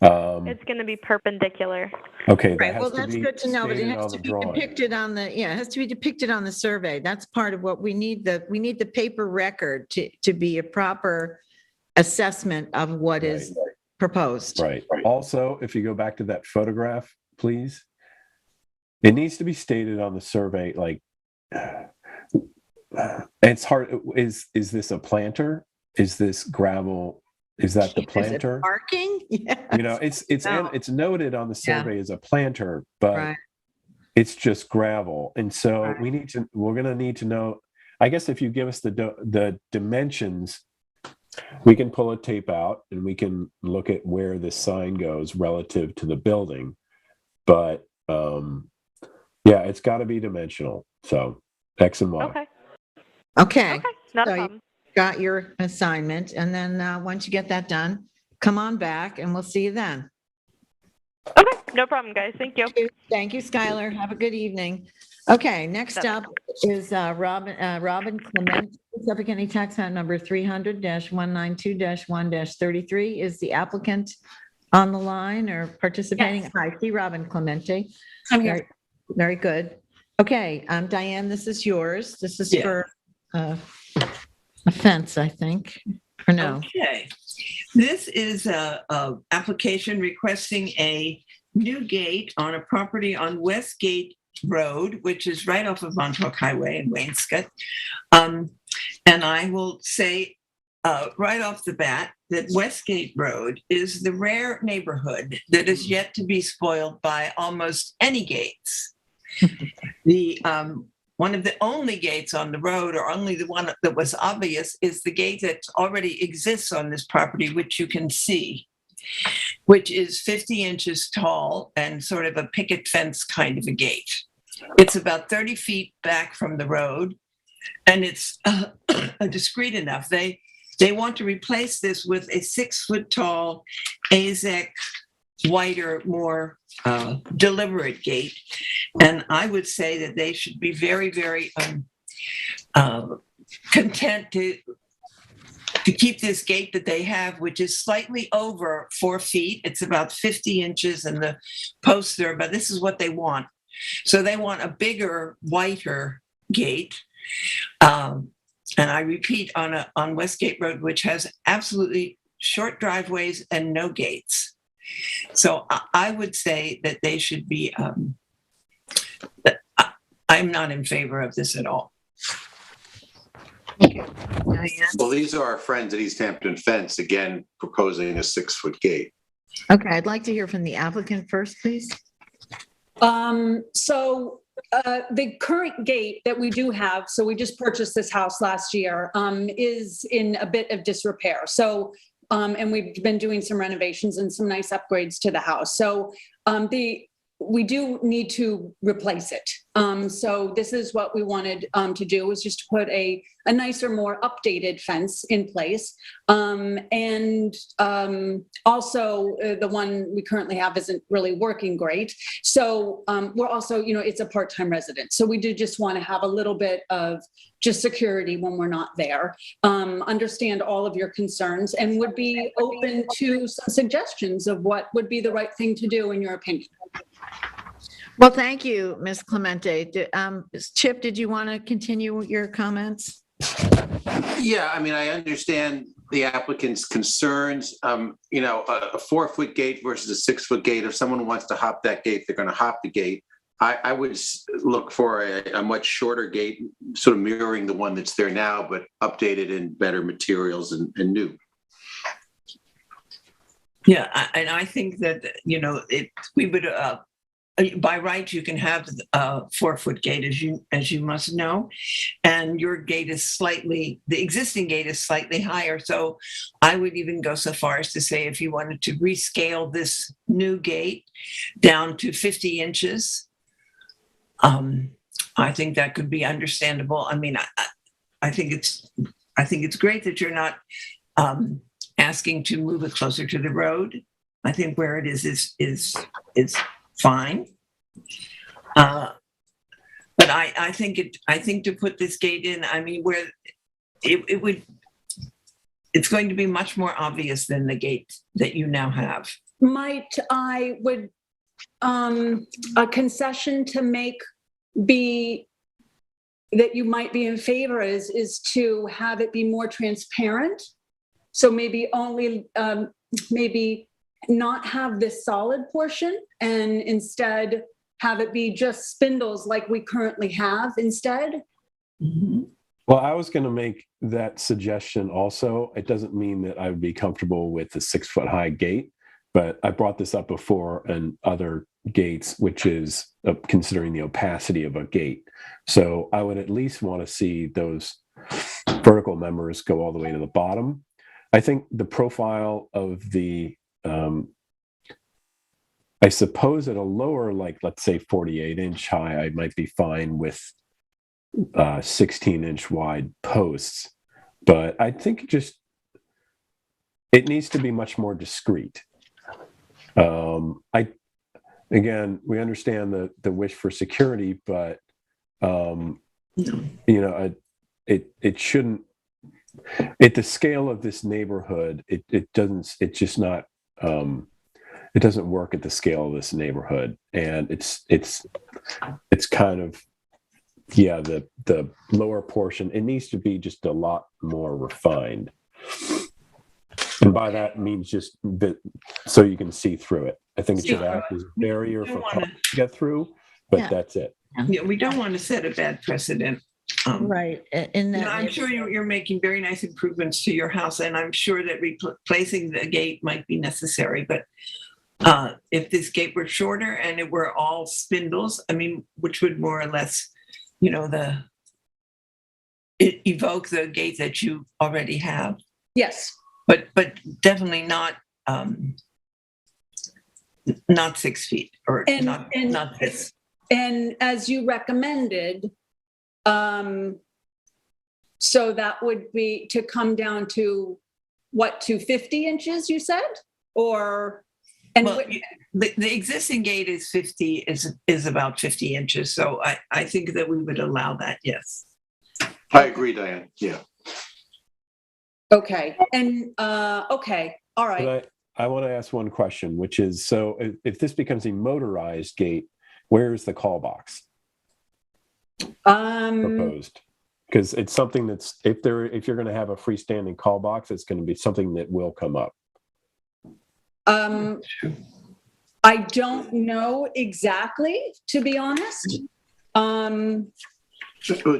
It's going to be perpendicular. Okay, Right, well, that's good to know, but it stated has on to the be drawing. depicted on the, yeah, it has to be depicted on the survey. That's part of what we need, we need the paper record to be a proper assessment of what is proposed. Right. Also, if you go back to that photograph, please, it needs to be stated on the survey, like, it's hard, is this a planter? Is this gravel? Is that the planter? Is it parking? Yes. You know, it's noted on the Yeah. survey as a planter, but Right. it's just gravel. And so Right. we're going to need to know, I guess if you give us the dimensions, we can pull a tape out and we can look at where this sign goes relative to the building. But yeah, it's got to be dimensional. So X and Y. Okay. Okay. Okay. Not a So you problem. got your assignment, and then once you get that done, come on back and we'll see you then. Okay. No problem, guys. Thank you. Thank you, Skylar. Have a good evening. Okay, next up is Robin Clement, Suffolk County Tax Map number 300-192-1-33. Is the applicant on the line or participating? Yes. I see Robin Clemente. I'm here. Very, very good. Okay, Diane, this is yours. This is for a fence, I think, or no? Okay. This is a application requesting a new gate on a property on Westgate Road, which is right off of Montauk Highway in Wainscot. And I will say right off the bat that Westgate Road is the rare neighborhood that is yet to be spoiled by almost any gates. The one of the only gates on the road, or only the one that was obvious, is the gate that already exists on this property, which you can see, which is 50 inches tall and sort of a picket fence kind of a gate. It's about 30 feet back from the road, and it's discreet enough. They want to replace this with a 6-foot tall AZEC, wider, more deliberate gate. And I would say that they should be very, very content to keep this gate that they have, which is slightly over 4 feet. It's about 50 inches, and the posts are, but this is what they want. So they want a bigger, whiter gate. And I repeat, on Westgate Road, which has absolutely short driveways and no gates. So I would say that they should be, I'm not in favor of this at all. Well, these are our friends at East Hampton Fence, again, proposing a 6-foot gate. Okay, I'd like to hear from the applicant first, please. The current gate that we do have, so we just purchased this house last year, is in a bit of disrepair. So, and we've been doing some renovations and some nice upgrades to the house. So we do need to replace it. So this is what we wanted to do, was just to put a nicer, more updated fence in place. And also the one we currently have isn't really working great. So we're also, it's a part-time resident. So we do just want to have a little bit of just security when we're not there. Understand all of your concerns and would be open to some suggestions of what would be the right thing to do in your opinion. Well, thank you, Ms. Clemente. Chip, did you want to continue your comments? Yeah, I mean, I understand the applicant's concerns. A 4-foot gate versus a 6-foot gate. If someone wants to hop that gate, they're going to hop the gate. I would look for a much shorter gate, sort of mirroring the one that's there now, but updated in better materials and new. Yeah, and I think that, we would, by right, you can have a 4-foot gate, as you must know, and your gate is the existing gate is slightly higher. So I would even go so far as to say, if you wanted to rescale this new gate down to 50 inches, I think that could be understandable. I mean, I think it's great that you're not asking to move it closer to the road. I think where it is fine. But I think to put this gate in, I mean, where it would, it's going to be much more obvious than the gate that you now have. Would a concession to make be that you might be in favor is to have it be more transparent. So maybe only, maybe not have this solid portion and instead have it be just spindles like we currently have instead. Mm-hmm. Well, I was going to make that suggestion also. It doesn't mean that I would be comfortable with the 6-foot high gate, but I brought this up before in other gates, which is considering the opacity of a gate. So I would at least want to see those vertical members go all the way to the bottom. I think the profile of the, I suppose at a lower, like let's say 48-inch high, I might be fine with 16-inch wide posts, but I think just it needs to be much more discreet. Again, we understand the wish for security, but it shouldn't. At the scale of this neighborhood, it doesn't work at the scale of this neighborhood, and it's kind of. Yeah, the lower portion, it needs to be just a lot more refined. And by that means just so you can see through it. I think it should act as a barrier for cars to get through, but that's it. Yeah, we don't want to set a bad precedent. Right. In that, I'm sure you're making very nice improvements to your house, and I'm sure that replacing the gate might be necessary. But if this gate were shorter and it were all spindles, I mean, which would more or less evoke the gate that you already have. Yes. But definitely not 6 feet or not this. And as you recommended, so that would be to come down to what, to 50 inches, you said? Or the existing gate is 50 is about 50 inches. So I think that we would allow that. Yes. I agree, Diane. Yeah. Okay. And okay. All right. But I want to ask one question, which is, so if this becomes a motorized gate, where's the call box proposed? Because it's something that's, if you're going to have a freestanding call box, it's going to be something that will come up. I don't know exactly, to be honest. It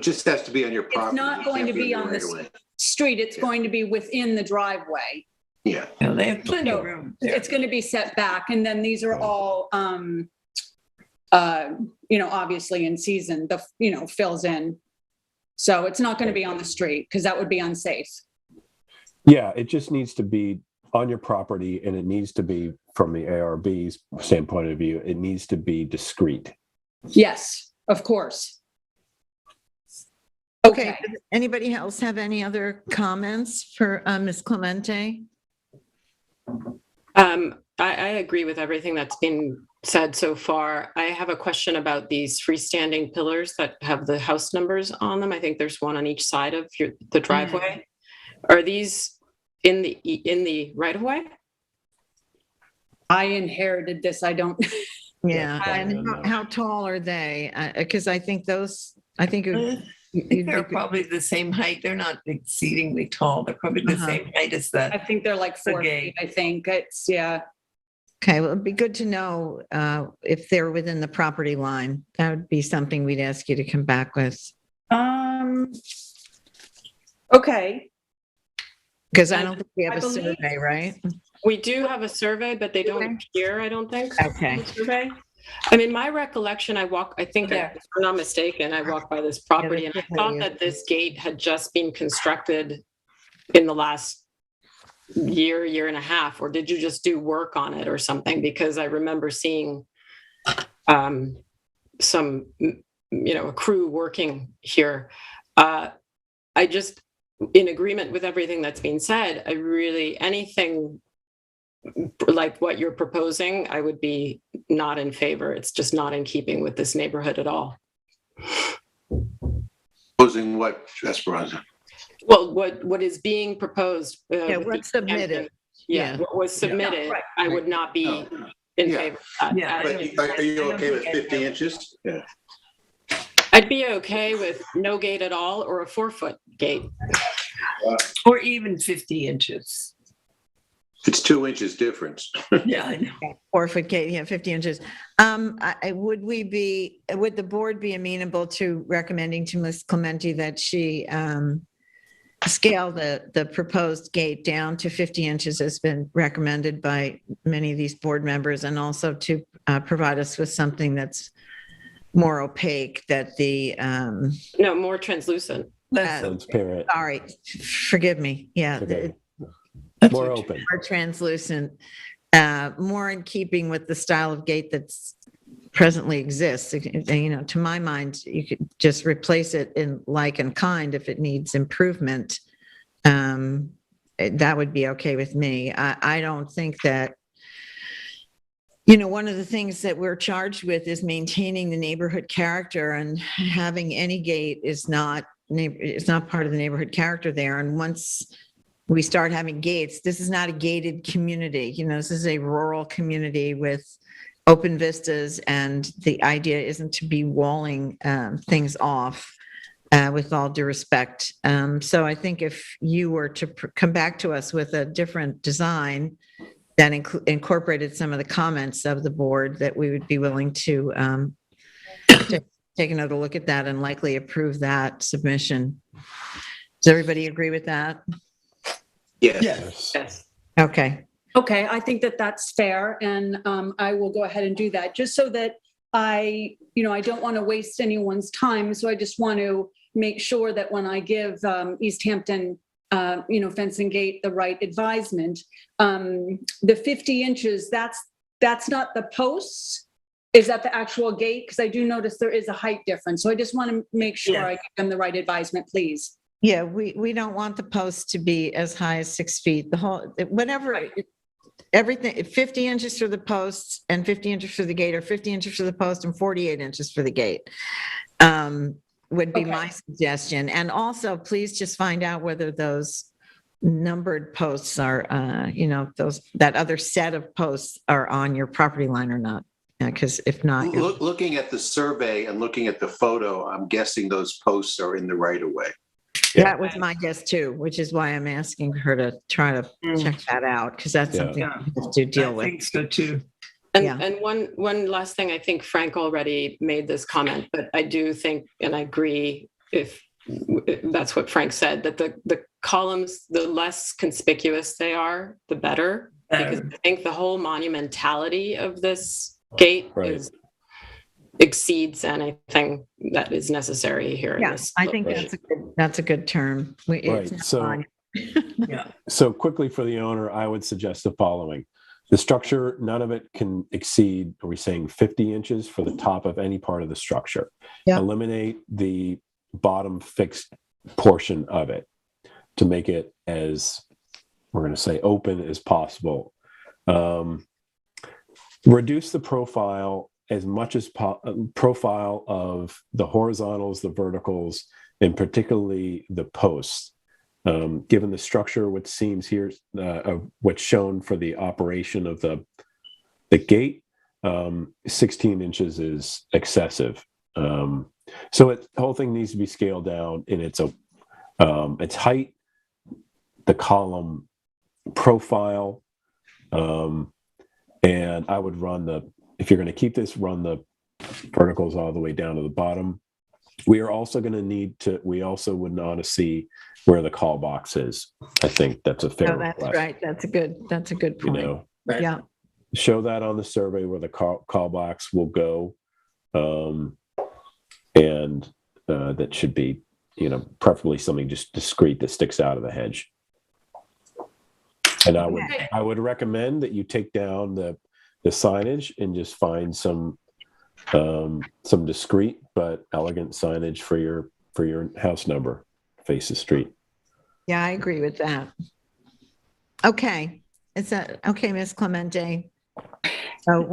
just has to be on your property. It's not going to be on the street. It's going to be within the driveway. Yeah. They have plenty of room. It's going to be set back, and then these are all, obviously in season, fills in. So it's not going to be on the street because that would be unsafe. Yeah, it just needs to be on your property, and it needs to be, from the ARB's standpoint of view, it needs to be discreet. Yes, of course. Okay. Does anybody else have any other comments for Ms. Clemente? I agree with everything that's been said so far. I have a question about these freestanding pillars that have the house numbers on them. I think there's one on each side of the driveway. Are these in the right of way? I inherited this. I don't. Yeah. And how tall are they? Because I think they're probably the same height. They're not exceedingly tall. They're probably the same height as I think they're like 4 feet. I think it's, yeah. Okay, well, it'd be good to know if they're within the property line. That would be something we'd ask you to come back with. Okay. Because I don't think we have a survey, right? We do have a survey, but they don't appear, I don't think. Okay. Survey. I mean, my recollection, if I'm not mistaken, I walked by this property and I thought that this gate had just been constructed in the last year and a half, or did you just do work on it or something? Because I remember seeing some, a crew working here. I just, in agreement with everything that's been said, anything like what you're proposing, I would be not in favor. It's just not in keeping with this neighborhood at all. Proposing what, Esperanza? Well, what is being proposed? Yeah, with what's the submitted. intention- Yeah, Yeah. what was submitted, right. I would not be in Yeah. favor of that. Yeah, I don't- But are you I don't okay with think 50 inches? Yeah. I'd be okay with no gate at all or a 4-foot gate. Or even 50 inches. It's 2 inches difference. Yeah, I know. 4-foot gate, yeah, 50 inches. Would the board be amenable to recommending to Ms. Clementi that she scale the proposed gate down to 50 inches has been recommended by many of these board members, and also to provide us with something that's more opaque, that the, No, more translucent. Transparent. sorry, forgive me, yeah. Okay. the- More open. More translucent, more in keeping with the style of gate that's presently exists. You know, to my mind, you could just replace it in like and kind if it needs improvement. That would be okay with me. I don't think that, you know, one of the things that we're charged with is maintaining the neighborhood character, and having any gate is not part of the neighborhood character there. And once we start having gates, this is not a gated community. You know, this is a rural community with open vistas, and the idea isn't to be walling things off, with all due respect. So I think if you were to come back to us with a different design that incorporated some of the comments of the board, that we would be willing to take another look at that and likely approve that submission. Does everybody agree with that? Yes. Yes. Okay. Okay, I think that that's fair, and I will go ahead and do that, just so that I don't want to waste anyone's time. So I just want to make sure that when I give East Hampton, Fence and Gate the right advisement, the 50 inches, that's not the posts. Is that the actual gate? Because I do notice there is a height difference. So I just want to make sure I give them the right advisement, please. Yeah, we don't want the posts to be as high as 6 feet. The whole, whatever, everything, 50 inches for the posts and 50 inches for the gate, or 50 inches for the post and 48 inches for the gate, would be my suggestion. And also, please just find out whether those numbered posts are, that other set of posts are on your property line or not. Because if not, Looking at the survey and looking at the photo, I'm guessing those posts are in the right of way. that was my guess too, which is why I'm asking her to try to check that out, because that's something we have to deal with. I think so too. And one last thing, I think Frank already made this comment, but I do think, and I agree, if that's what Frank said, that the columns, the less conspicuous they are, the better. Because I think the whole monumentality of this gate exceeds anything that is necessary here. Yeah, in this I think location. that's a good term. So quickly for the owner, I would suggest the following. The structure, none of it can exceed, are we saying 50 inches for the top of any part of the structure? Yeah. Eliminate the bottom fixed portion of it to make it as, we're going to say, open as possible. Reduce the profile as much as profile of the horizontals, the verticals, and particularly the posts. Given the structure, what seems here, of what's shown for the operation of the gate, 16 inches is excessive. So the whole thing needs to be scaled down in its height, the column profile, and I would if you're going to keep this, run the verticals all the way down to the bottom. We are also going to we also would want to see where the call box is. I think that's a fair that's request. right. That's a good point. Yeah. Show that on the survey where the call box will go. And that should be, preferably something just discreet that sticks out of the hedge. And I would recommend that you take down the signage and just find some discreet but elegant signage for your house number, face the street. Yeah, I agree with that. Okay. Okay, Ms. Clemente? So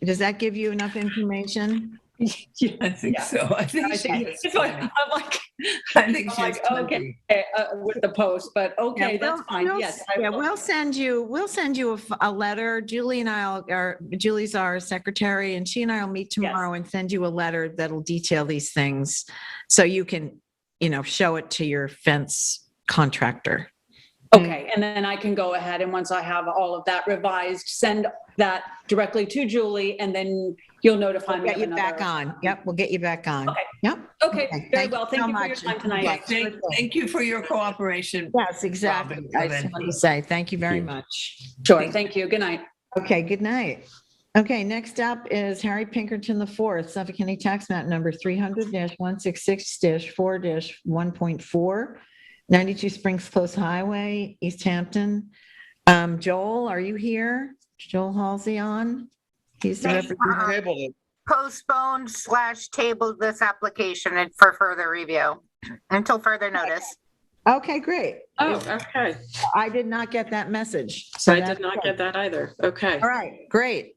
does that give you enough information? Yeah, I think so. I think I she think is it's like, funny. I'm like, I think I'm she's like, funny. okay, with the post, but okay, Yeah, that's fine. we'll- Yes. Yeah, we'll send you a letter. Julie and Julie's our secretary, and she and I will meet tomorrow and send you a letter that'll detail these things. So you can, show it to your fence contractor. Okay, and then I can go ahead and once I have all of that revised, send that directly to Julie and then you'll notify me Get of you back another. on. Yep, we'll get you back on. Okay. Yep. Okay, very well. Thank so you for your much. time tonight. Okay, thank you for your cooperation. Yes, exactly. Robin, I just wanted to say thank you very much. Sure, thank you. Good night. Okay, good night. Okay, next up is Harry Pinkerton IV, Suffolk County Tax Map number 300-166-4-1.4, 92 Springs Close Highway, East Hampton. Joel, are you here? Joel Halsey on? He's the representative. Postponed/tabled this application for further review until further notice. Okay, great. Oh, okay. I did not get that message. I did not get that either. Okay. All right, great.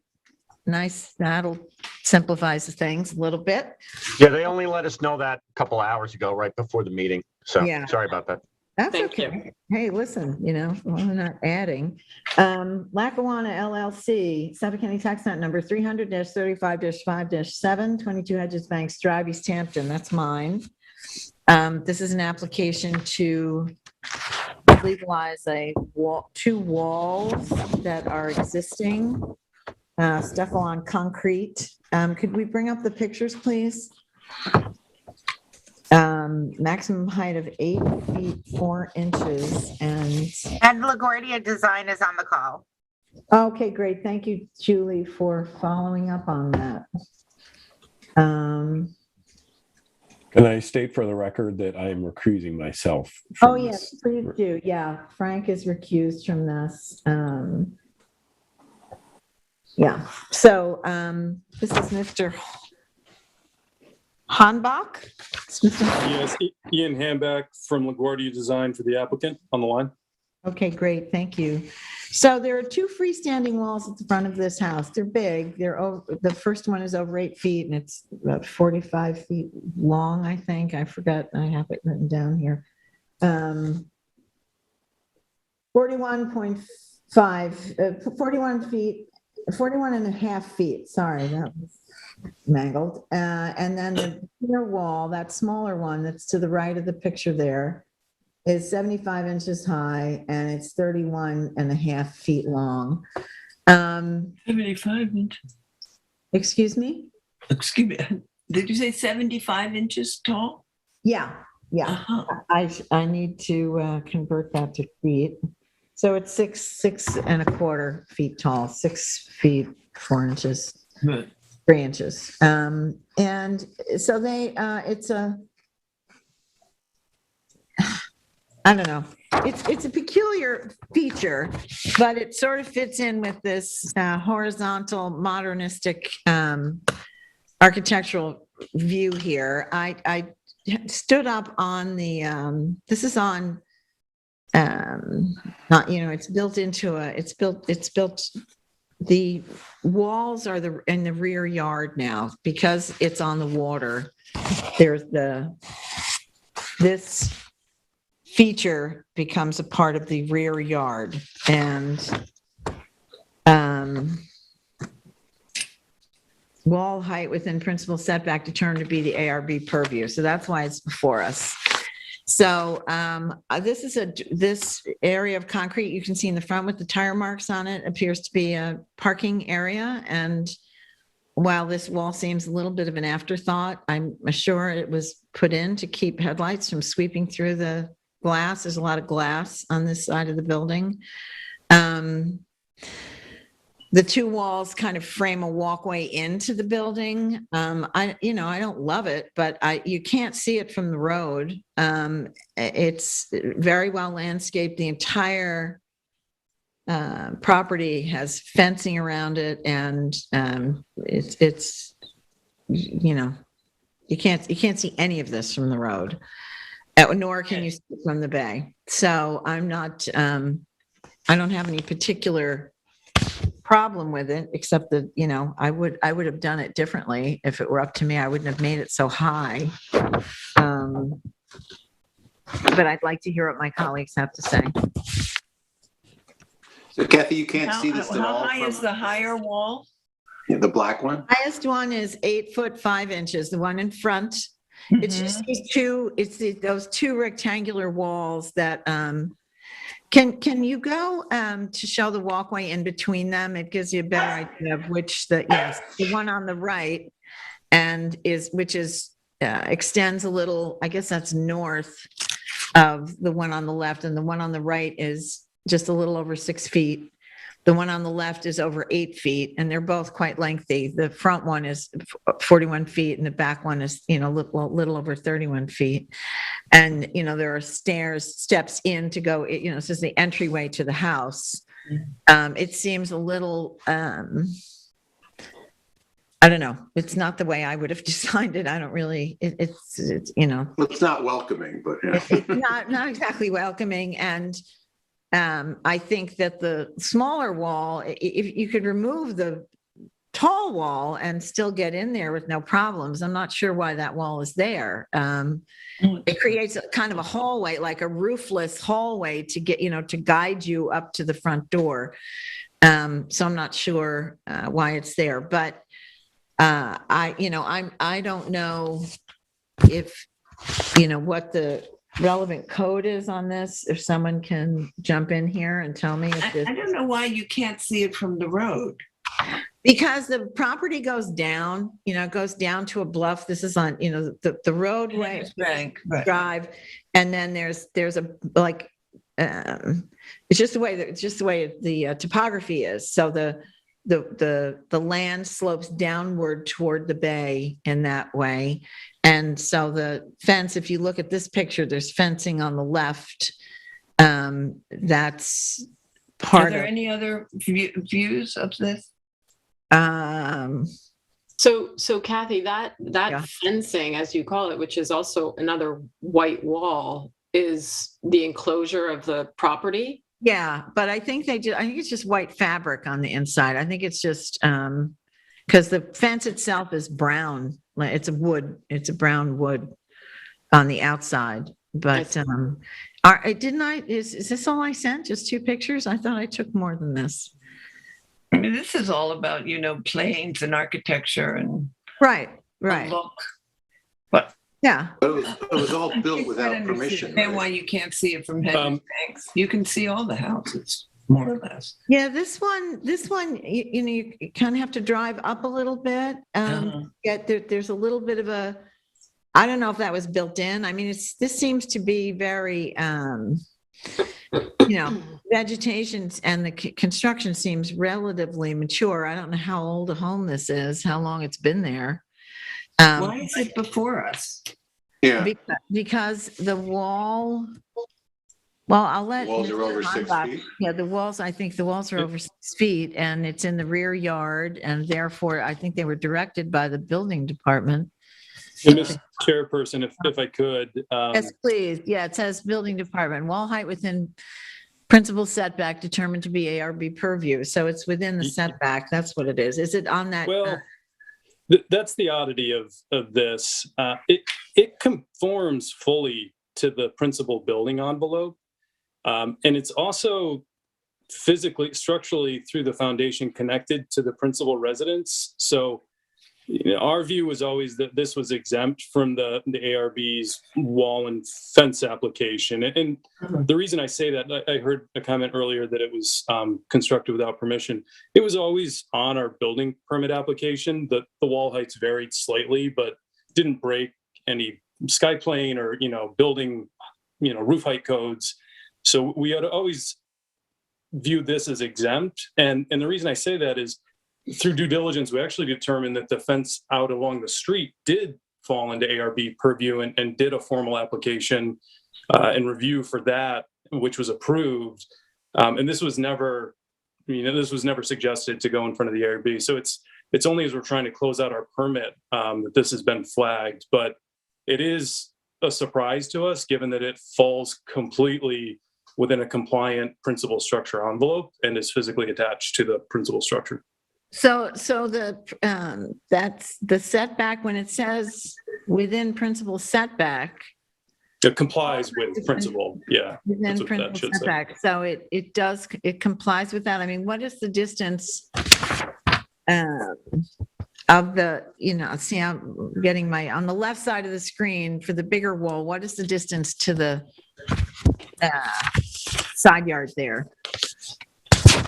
Nice. That'll simplifies the things a little bit. Yeah, they only let us know that a couple hours ago, right before the meeting. So Yeah. sorry about that. That's Thank okay. Hey, listen, we're not adding. Lackawanna LLC, Suffolk County Tax Map number 300-35-5-7, 22 Hedges Banks Drive, East Hampton. That's mine. This is an application to legalize two walls that are existing, Steffel concrete. Could we bring up the pictures, please? Maximum height of 8 feet 4 inches and LaGuardia Design is on the call. okay, great. Thank you, Julie, for following up on that. Can I state for the record that I am recusing myself? Oh, yes, please do. Yeah, Frank is recused from this. Yeah, so this is Mr. Hanbach? Yes, Ian Hanbach from LaGuardia Design for the applicant on the line. Okay, great, thank you. So there are two freestanding walls at the front of this house. They're big. The first one is over 8 feet and it's about 45 feet long, I think. I forgot, I have it written down here. 41 and a half feet. Sorry, that was mangled. And then the rear wall, that smaller one that's to the right of the picture there, is 75 inches high and it's 31 and a half feet long. 75 inches. Excuse me? Excuse me. Did you say 75 inches tall? Yeah. I need to convert that to feet. So it's 6 and a quarter feet tall, 6 feet 4 inches, 3 inches. And so it's I don't know. It's a peculiar feature, but it sort of fits in with this horizontal modernistic architectural view here. I stood up on the this is on not it's built into it's built the walls are in the rear yard now because it's on the water. There's this feature becomes a part of the rear yard and wall height within principal setback determined to be the ARB purview. So that's why it's before us. So this area of concrete you can see in the front with the tire marks on it appears to be a parking area. And while this wall seems a little bit of an afterthought, I'm sure it was put in to keep headlights from sweeping through the glass. There's a lot of glass on this side of the building. The two walls kind of frame a walkway into the building. I don't love it, but you can't see it from the road. It's very well landscaped. The entire property has fencing around it, and it's you can't see any of this from the road, nor can you see it from the bay. So I'm not. I don't have any particular problem with it, except that, I would have done it differently. If it were up to me, I wouldn't have made it so high. But I'd like to hear what my colleagues have to say. So Kathy, you can't see this at all. How high is the higher wall? Yeah, the black one? Highest one is 8'5", the one in front. It's just those two rectangular walls that, can you go to show the walkway in between them? It gives you a better idea of the one on the right extends a little, I guess that's north of the one on the left, and the one on the right is just a little over 6 feet. The one on the left is over 8 feet, and they're both quite lengthy. The front one is 41 feet, and the back one is, little over 31 feet. And, there are steps in to go, this is the entryway to the house. It seems a little, I don't know. It's not the way I would have designed it. I don't really, it's It's not welcoming, but yeah. It's not exactly welcoming. And I think that the smaller wall, if you could remove the tall wall and still get in there with no problems, I'm not sure why that wall is there. It creates a kind of a hallway, like a roofless hallway to get, to guide you up to the front door. So I'm not sure why it's there, but I don't know if, what the relevant code is on this. If someone can jump in here and tell me if this. I don't know why you can't see it from the road. Because the property goes down, it goes down to a bluff. This is on, the roadway drive. And then there's a, like, it's just the way the topography is. So the land slopes downward toward the bay in that way. And so the fence, if you look at this picture, there's fencing on the left. That's part of. Are there any other views of this? So Kathy, that fencing, as you call it, which is also another white wall, is the enclosure of the property. Yeah, but I think I think it's just white fabric on the inside. I think it's just because the fence itself is brown. It's a brown wood on the outside. But is this all I sent? Just 2 pictures? I thought I took more than this. I mean, this is all about, planes and architecture and right. Look. But yeah, it was all built without permission. And why you can't see it from Henry Banks? You can see all the houses, more or less. Yeah, this one, you kind of have to drive up a little bit. There's a little bit of a, I don't know if that was built in. I mean, this seems to be very, vegetation and the construction seems relatively mature. I don't know how old a home this is, how long it's been there. Why is it before us? Yeah. Because the wall, I'll let. Walls are over 6 feet. Yeah, I think the walls are over 6 feet, and it's in the rear yard, and therefore I think they were directed by the building department. Ms. Chairperson, if I could. Yes, please. Yeah, it says building department, wall height within principal setback determined to be ARB purview. So it's within the setback. That's what it is. Is it on that? Well, that's the oddity of this. It conforms fully to the principal building envelope. And it's also physically, structurally through the foundation connected to the principal residence. So our view was always that this was exempt from the ARB's wall and fence application. And the reason I say that, I heard a comment earlier that it was constructed without permission. It was always on our building permit application that the wall heights varied slightly, but didn't break any sky plane or, building, roof height codes. So we had always viewed this as exempt. And the reason I say that is, through due diligence, we actually determined that the fence out along the street did fall into ARB purview and did a formal application and review for that, which was approved. And this was never, suggested to go in front of the ARB. So it's only as we're trying to close out our permit that this has been flagged. But it is a surprise to us, given that it falls completely within a compliant principal structure envelope and is physically attached to the principal structure. So that's the setback when it says within principal setback. It complies with principal, yeah. Within That's what that principal should say. setback. So it complies with that. I mean, what is the distance of the, see, I'm getting on the left side of the screen for the bigger wall, what is the distance to the side yard there?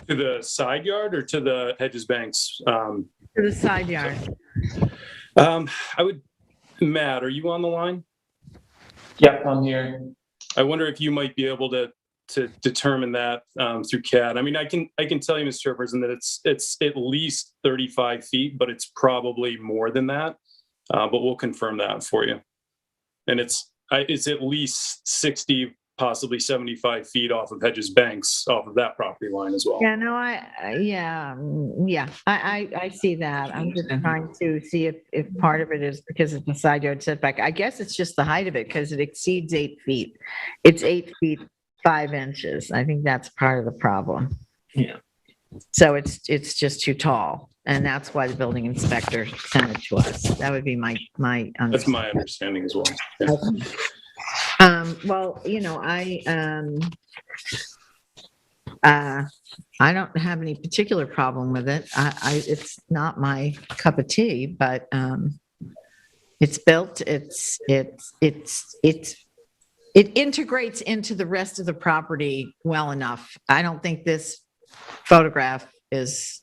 To the side yard or to the hedges banks? To the side yard. Matt, are you on the line? Yep, I'm here. I wonder if you might be able to determine that through CAD. I mean, I can tell you, Mr. Chairperson, that it's at least 35 feet, but it's probably more than that. But we'll confirm that for you. And it's at least 60, possibly 75 feet off of Hedges Banks, off of that property line as well. Yeah, no, I see that. I'm just trying to see if part of it is because it's a side yard setback. I guess it's just the height of it because it exceeds 8 feet. It's 8 feet 5 inches. I think that's part of the problem. Yeah. So it's just too tall, and that's why the building inspector sent it to us. That would be my That's my understanding as well. Yeah. Okay. Well, I don't have any particular problem with it. It's not my cup of tea, but it's built. It integrates into the rest of the property well enough. I don't think this photograph is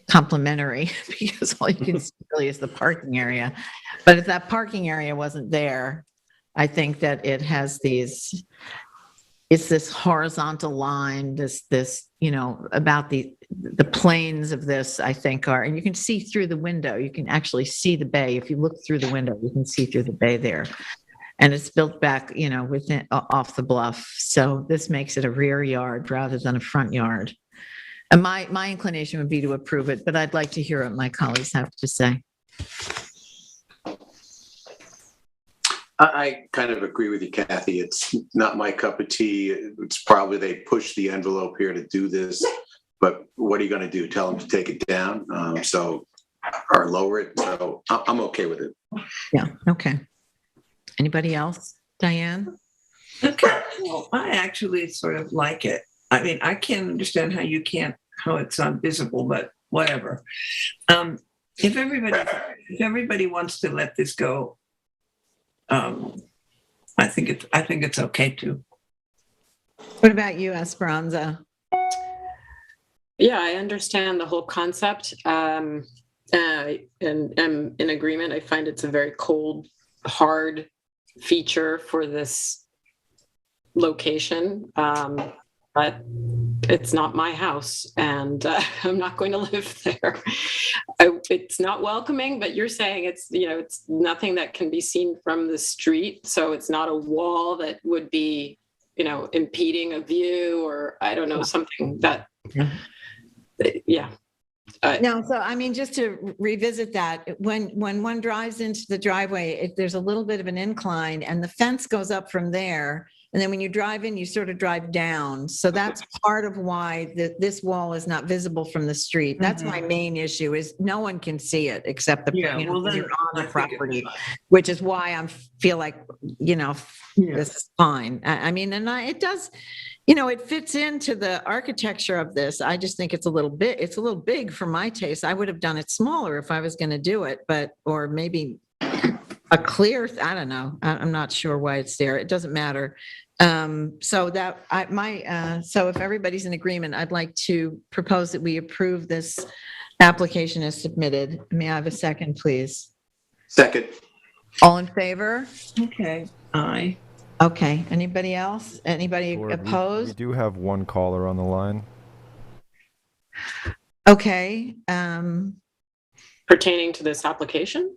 complimentary because all you can see really is the parking area. But if that parking area wasn't there, I think that it has it's this horizontal line, this, about the planes of this, I think and you can see through the window. You can actually see the bay. If you look through the window, you can see through the bay there. And it's built back, within off the bluff. So this makes it a rear yard rather than a front yard. And my inclination would be to approve it, but I'd like to hear what my colleagues have to say. I kind of agree with you, Kathy. It's not my cup of tea. It's probably they push the envelope here to do this, but what are you going to do? Tell them to take it down, or lower it. So I'm okay with it. Yeah. Okay. Anybody else? Diane? Okay. Well, I actually sort of like it. I mean, I can't understand how it's not visible, but whatever. If everybody wants to let this go, I think it's okay too. What about you, Esperanza? Yeah, I understand the whole concept, and I'm in agreement. I find it's a very cold, hard feature for this location, but it's not my house, and I'm not going to live there. It's not welcoming, but you're saying it's nothing that can be seen from the street, so it's not a wall that would be impeding a view, or I don't know, something that No, so I mean, just to revisit that, when one drives into the driveway, there's a little bit of an incline, and the fence goes up from there. And then when you drive in, you sort of drive down. So that's part of why this wall is not visible from the street. That's my main issue, is no one can see it except you're on the property, which is why I feel like, this is fine. I mean, and it does, it fits into the architecture of this. I just think it's a little big for my taste. I would have done it smaller if I was going to do it, or maybe a clear, I don't know. I'm not sure why it's there. It doesn't matter. So if everybody's in agreement, I'd like to propose that we approve this application as submitted. May I have a second, please? Second. All in favor? Okay. Aye. Okay. Anybody else? Anybody opposed? We do have one caller on the line. Okay. Pertaining to this application?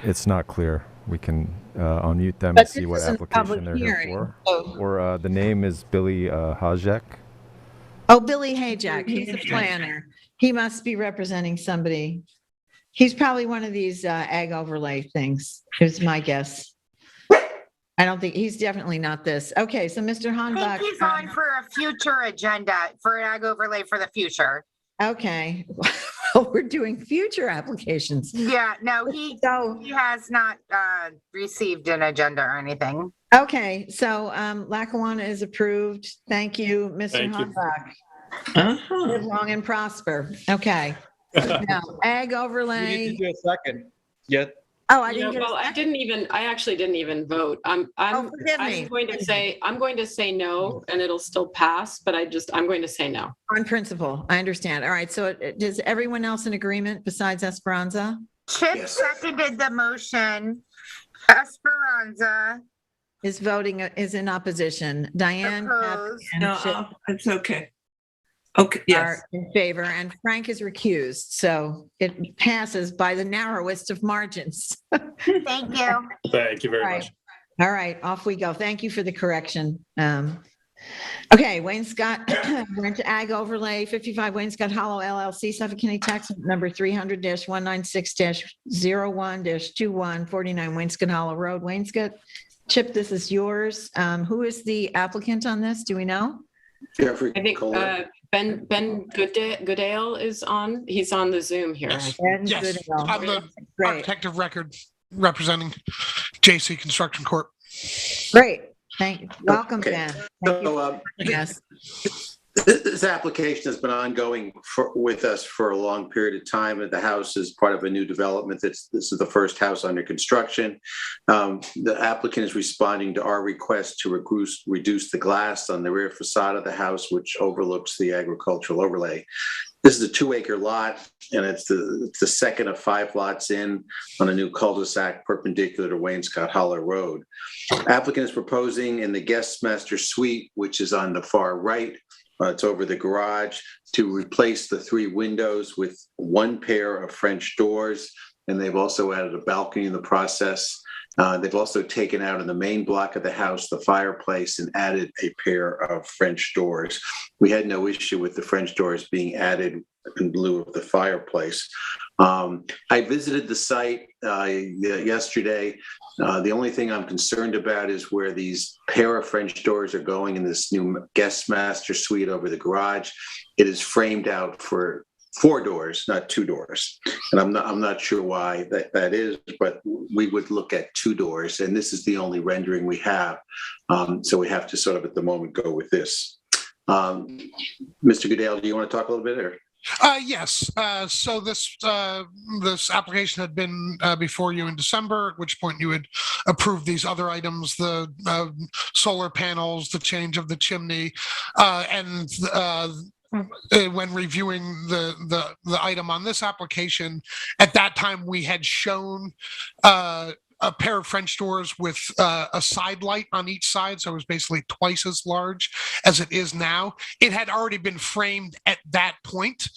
It's not clear. We can unmute them and see what application they're here for. Or the name is Billy Hajek. Oh, Billy Hajek. He's a planner. He must be representing somebody. He's probably one of these ag overlay things, is my guess. I don't think, he's definitely not this. Okay, so Mr. I think Hanbach. he's on for a future agenda, for an ag overlay for the future. Okay, well, we're doing future applications. Yeah, no, he has not received an agenda or anything. Okay, so Lackawanna is approved. Thank you, Mr. Thank you. Hanbach. Live long and prosper. Okay. Now, ag You overlay. need to do a second. Yet. Oh, I didn't Yeah, get a well, I actually didn't even vote. I'm forgive me. going to say no, and it'll still pass, but I'm going to say no. On principle, I understand. All right, so does everyone else in agreement besides Esperanza? Chip seconded the motion. Esperanza Is voting, is in opposition. Diane? opposed. and No, Chip it's okay. Okay, yes. Are in favor, and Frank is recused, so it passes by the narrowest of margins. Thank you. Thank you very Right. much. All right, off we go. Thank you for the correction. Okay, Wainscot, we're into ag overlay, 55 Wainscot Hollow LLC, Suffolk County Tax number 300-196-01-21, 49 Wainscot Hollow Road, Wainscot. Chip, this is yours. Who is the applicant on this? Do we know? Jeffrey I think Kohler. Ben Goodale is on. He's on the Zoom here. Ben Yes, Goodale. I'm the Great. architect of record representing JC Construction Corp. Great. Thank you. Welcome, Okay. Ben. Thank you. So, Yes. this application has been ongoing with us for a long period of time. And the house is part of a new development. This is the first house under construction. The applicant is responding to our request to reduce the glass on the rear facade of the house, which overlooks the agricultural overlay. This is a 2-acre lot, and it's the second of 5 lots in on a new cul-de-sac perpendicular to Wainscot Hollow Road. Applicant is proposing in the guest master suite, which is on the far right, it's over the garage, to replace the 3 windows with 1 pair of French doors, and they've also added a balcony in the process. They've also taken out in the main block of the house the fireplace and added a pair of French doors. We had no issue with the French doors being added in lieu of the fireplace. I visited the site yesterday. The only thing I'm concerned about is where these pair of French doors are going in this new guest master suite over the garage. It is framed out for 4 doors, not 2 doors. And I'm not sure why that is, but we would look at 2 doors, and this is the only rendering we have. So we have to sort of at the moment go with this. Mr. Goodale, do you want to talk a little bit or? Yes. So this application had been before you in December, at which point you had approved these other items, the solar panels, the change of the chimney, and when reviewing the item on this application, at that time we had shown a pair of French doors with a side light on each side, so it was basically twice as large as it is now. It had already been framed at that point.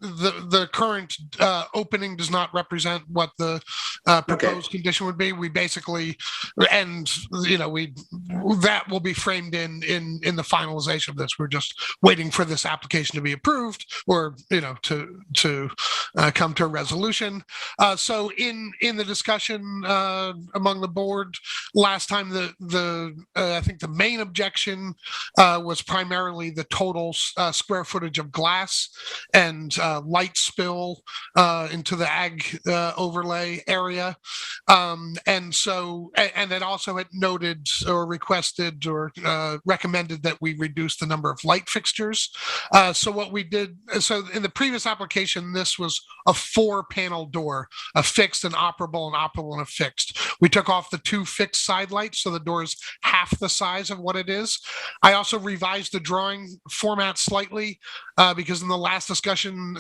The current opening does not represent what the proposed condition would be. We basically, and that will be framed in the finalization of this. We're just waiting for this application to be approved, or to come to a resolution. So in the discussion among the board last time, I think the main objection was primarily the total square footage of glass and light spill into the ag overlay area. And it also had noted or requested or recommended that we reduce the number of light fixtures. So what we did, so in the previous application, this was a 4-panel door, a fixed, an operable, and a fixed. We took off the 2 fixed side lights, so the door is half the size of what it is. I also revised the drawing format slightly because in the last discussion,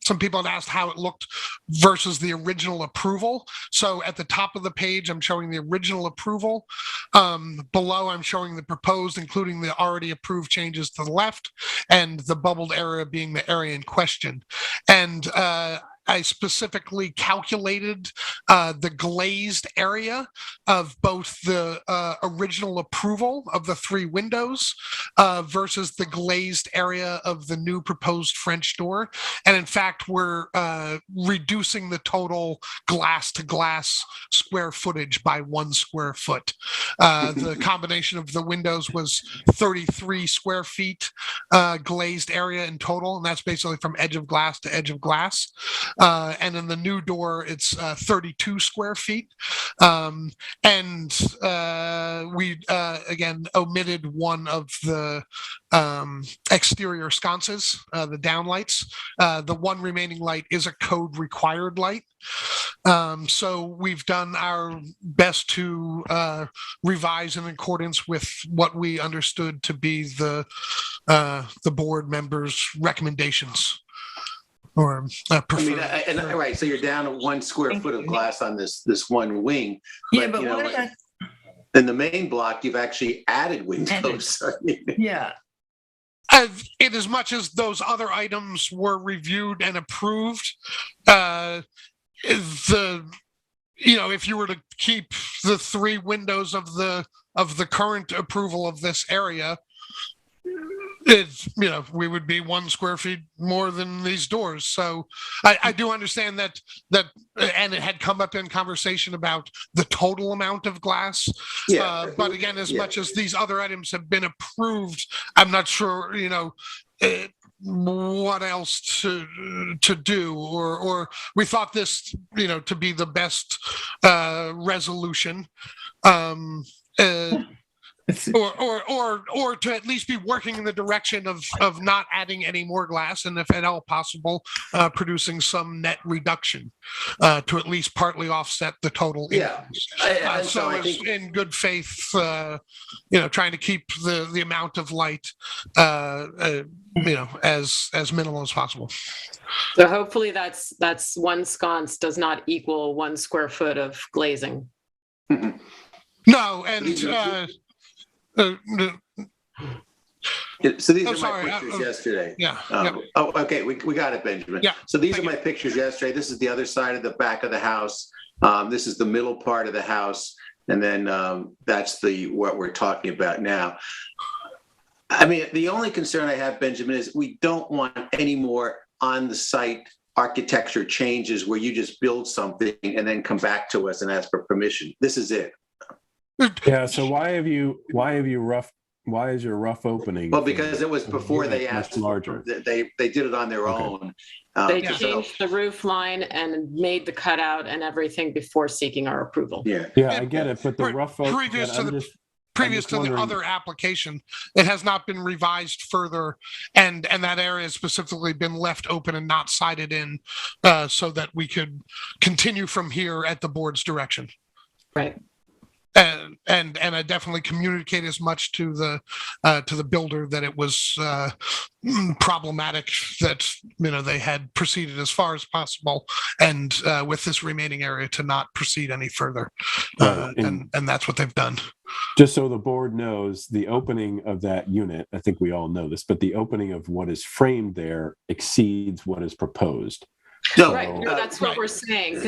some people had asked how it looked versus the original approval. So at the top of the page, I'm showing the original approval. Below, I'm showing the proposed, including the already approved changes to the left, and the bubbled area being the area in question. And I specifically calculated the glazed area of both the original approval of the 3 windows versus the glazed area of the new proposed French door. And in fact, we're reducing the total glass to glass square footage by 1 square foot. The combination of the windows was 33 square feet glazed area in total, and that's basically from edge of glass to edge of glass. And in the new door, it's 32 square feet. And we, again, omitted one of the exterior sconces, the downlights. The one remaining light is a code required light. So we've done our best to revise in accordance with what we understood to be the board members' recommendations. Or preferred. Right, so you're down to 1 square foot of glass on this one wing. Yeah, but what about in the main block, you've actually added windows. Yeah. In as much as those other items were reviewed and approved, if you were to keep the 3 windows of the current approval of this area, it's, we would be 1 square feet more than these doors. So I do understand that, and it had come up in conversation about the total amount of glass. But again, as much as these other items have been approved, I'm not sure, what else to do, or we thought this, to be the best resolution. Or to at least be working in the direction of not adding any more glass, and if at all possible, producing some net reduction to at least partly offset the total increase. So I think in good faith, trying to keep the amount of light, as minimal as possible. So hopefully that's 1 sconce does not equal 1 square foot of glazing. No, and. So these are my pictures yesterday. Okay, we got it, Benjamin. So these are my pictures yesterday. This is the other side of the back of the house. This is the middle part of the house, and then that's what we're talking about now. I mean, the only concern I have, Benjamin, is we don't want any more on the site architecture changes where you just build something and then come back to us and ask for permission. This is it. Yeah. So why is your rough opening? Well, because it was before they asked. Larger. They did it on their own. They changed the roof line and made the cutout and everything before seeking our approval. Yeah, I get it, but the rough opening. Previous to the other application, it has not been revised further, and that area has specifically been left open and not sided in, so that we could continue from here at the board's direction. Right. And I definitely communicate as much to the builder that it was problematic that they had proceeded as far as possible, and with this remaining area to not proceed any further, and that's what they've done. Just so the board knows, the opening of that unit, I think we all know this, but the opening of what is framed there exceeds what is proposed. No, that's what we're saying.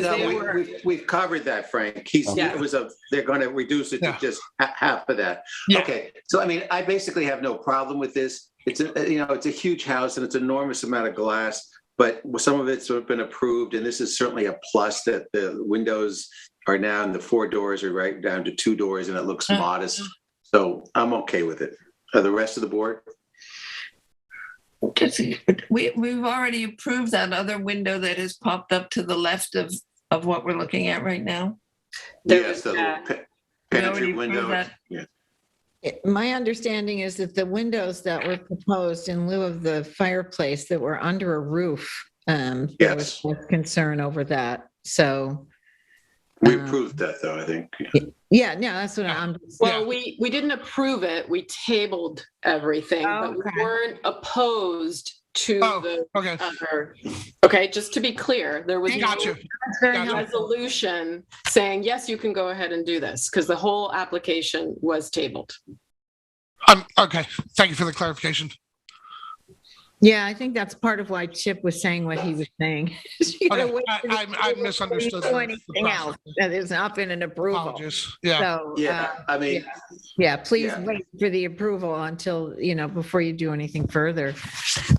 We've covered that, Frank. They're going to reduce it to just half of that. Okay, so I mean, I basically have no problem with this. It's a huge house and it's an enormous amount of glass, but some of it's been approved, and this is certainly a plus that the windows are now, and the 4 doors are right down to 2 doors, and it looks modest. So I'm okay with it. The rest of the board? We've already approved that other window that has popped up to the left of what we're looking at right now. Yes, the little pantry window. My understanding is that the windows that were proposed in lieu of the fireplace that were under a roof, there was concern over that. So we approved that, though, I think. That's what I'm. Well, we didn't approve it. We tabled everything, but we weren't opposed to the other. Okay, just to be clear, there was no resolution saying yes, you can go ahead and do this, because the whole application was tabled. Okay, thank you for the clarification. Yeah, I think that's part of why Chip was saying what he was saying. You gotta Okay, wait for the I approval misunderstood before the anything process. else that has not been an approval. Apologies. Yeah. So, Yeah, I mean, yeah, please yeah. wait for the approval until, before you do anything further.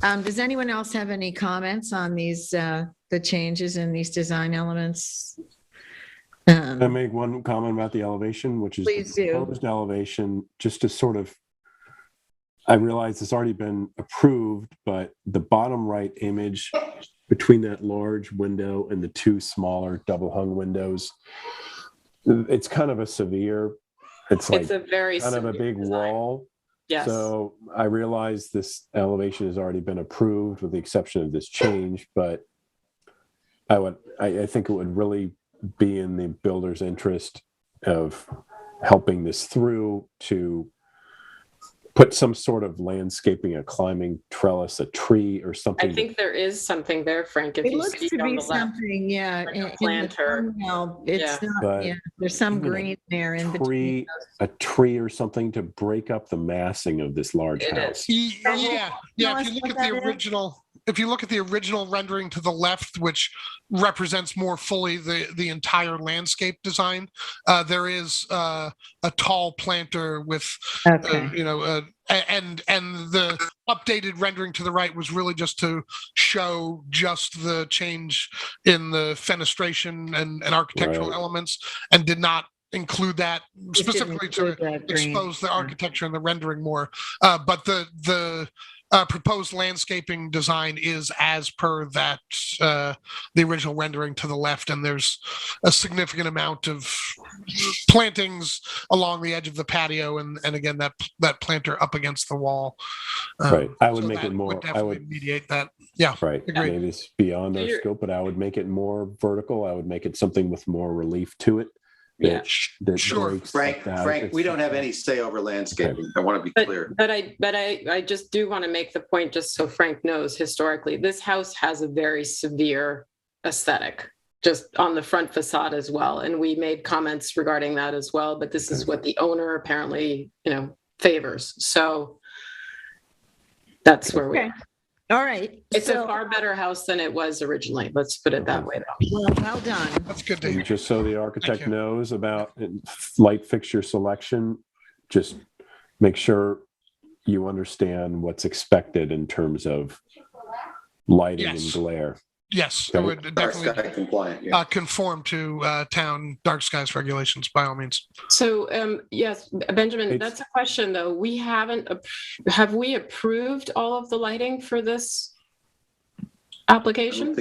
Does anyone else have any comments on these, the changes in these design elements? Can I make one comment about the elevation, which is Please the do. proposed elevation, just to sort of, I realize it's already been approved, but the bottom right image between that large window and the two smaller double hung windows, it's kind of a severe, it's like a very kind of a big design. wall. Yes. So I realize this elevation has already been approved with the exception of this change, but I think it would really be in the builder's interest of helping this through to put some sort of landscaping, a climbing trellis, a tree or something. I think there is something there, Frank. If It you looks see to on be the left, something, yeah. like a in the planter. thumbnail, it's Yeah. not, But yeah, there's some even a green there in between. tree, a tree or something to break up the massing of this large It house. Yeah. Tell If us you look what at that the is. original, rendering to the left, which represents more fully the entire landscape design, there is a tall planter with, Okay. and the updated rendering to the right was really just to show just the change in the fenestration and architectural Right. elements, and did not include that Just didn't specifically to include that green. expose the architecture and the rendering more. But the proposed landscaping design is as per that, the original rendering to the left, and there's a significant amount of plantings along the edge of the patio, and again that planter up against the wall. Right. I would so make that it more, would definitely mediate that. Yeah. right. Agreed. Maybe it's beyond So our you're- scope, but I would make it more vertical. I would make it something with more relief to it. Yeah. That Sure. breaks Frank, up the house. Frank, we don't have any say over landscaping. I want to be clear. But I just do want to make the point, just so Frank knows, historically, this house has a very severe aesthetic, just on the front facade as well. And we made comments regarding that as well, but this is what the owner apparently, favors. So that's where we Okay. are. All right. It's a So, far better house than it was originally. Let's put it that way, though. well done. That's good to And hear. just so the architect you. knows about light fixture selection, just make sure you understand what's expected in terms of lighting and Yes. glare. Yes, it Okay. would Dark sky definitely compliant. Yeah. conform to town dark skies regulations by all means. So, yes, Benjamin, It's- that's a question, though. We haven't, have we approved all of the lighting for this application?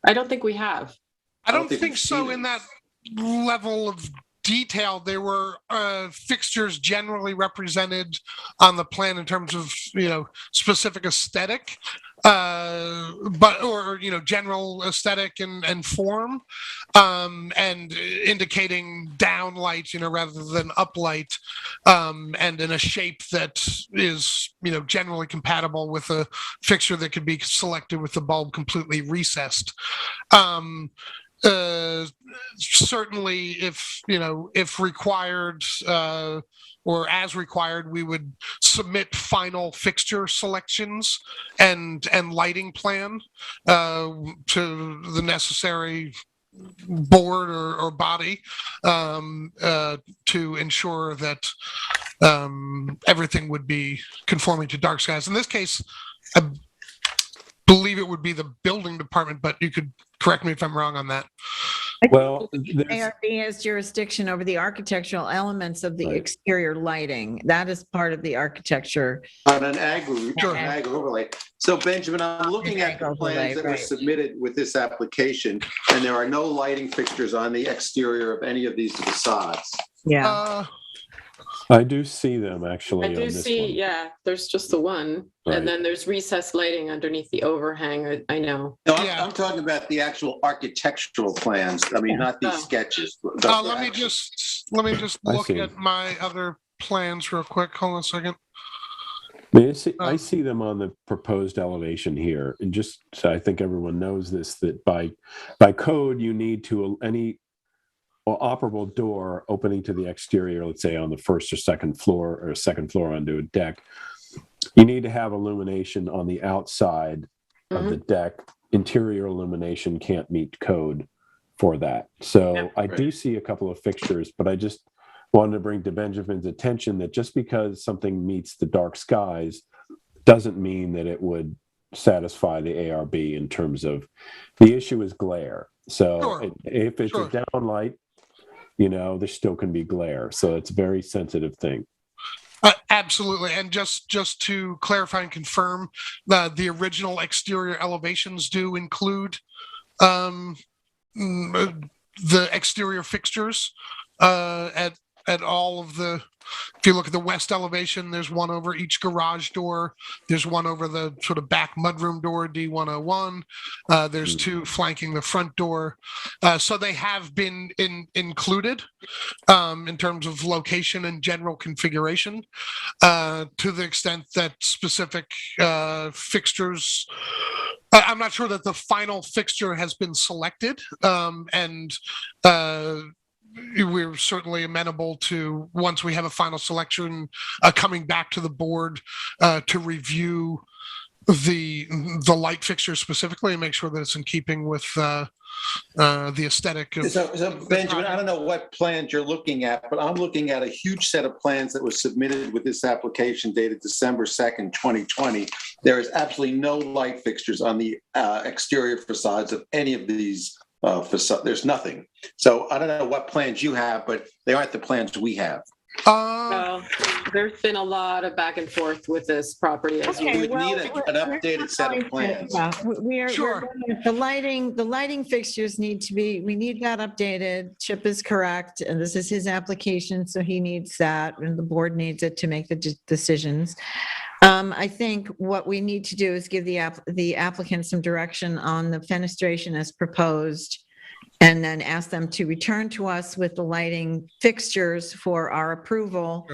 I don't think we have. I don't think think we've so seen in it. that level of detail. There were fixtures generally represented on the plan in terms of specific aesthetic, or general aesthetic and form, and indicating downlight rather than uplight, and in a shape that is generally compatible with a fixture that could be selected with the bulb completely recessed. Certainly if required, or as required, we would submit final fixture selections and lighting plan to the necessary board or body to ensure that everything would be conforming to dark skies. In this case, I believe it would be the building department, but you could correct me if I'm wrong on that. Well, ARB has jurisdiction over the architectural elements of the exterior lighting. That is part of the architecture. On an ag overlay. So Benjamin, I'm looking at the plans that were submitted with this application, and there are no lighting fixtures on the exterior of any of these facades. Yeah. I do see them actually. I do on this see, one. yeah, there's just the one. Right. And then there's recessed lighting underneath the overhang, I know. No, I'm talking about the actual architectural plans. I mean, not these sketches. Let me just I look see. at my other plans real quick. Hold on a second. I see them on the proposed elevation here, and just so I think everyone knows this, that by code you need to any operable door opening to the exterior, let's say on the first or second floor onto a deck, you need to have illumination on the outside of the deck. Interior illumination can't meet code for that. So I do see a couple of fixtures, but I just wanted to bring to Benjamin's attention that just because something meets the dark skies doesn't mean that it would satisfy the ARB in terms of the issue is glare. So if it's a downlight, there still can be glare. So it's a very sensitive thing. Absolutely. And just to clarify and confirm, the original exterior elevations do include the exterior fixtures at all of the, if you look at the west elevation, there's one over each garage door. There's one over the sort of back mudroom door, D101. There's two flanking the front door. So they have been included in terms of location and general configuration, to the extent that specific fixtures, I'm not sure that the final fixture has been selected, and we're certainly amenable to, once we have a final selection, coming back to the board to review the light fixture specifically and make sure that it's in keeping with the aesthetic of. So Benjamin, I don't know what plans you're looking at, but I'm looking at a huge set of plans that was submitted with this application dated December 2nd, 2020. There is absolutely no light fixtures on the exterior facades of any of these facade. There's nothing. So I don't know what plans you have, but they aren't the plans we have. There's been a lot of back and forth with this property. We would need an updated set of plans. The lighting fixtures we need that updated. Chip is correct, and this is his application, so he needs that, and the board needs it to make the decisions. I think what we need to do is give the applicant some direction on the fenestration as proposed, and then ask them to return to us with the lighting fixtures for our approval.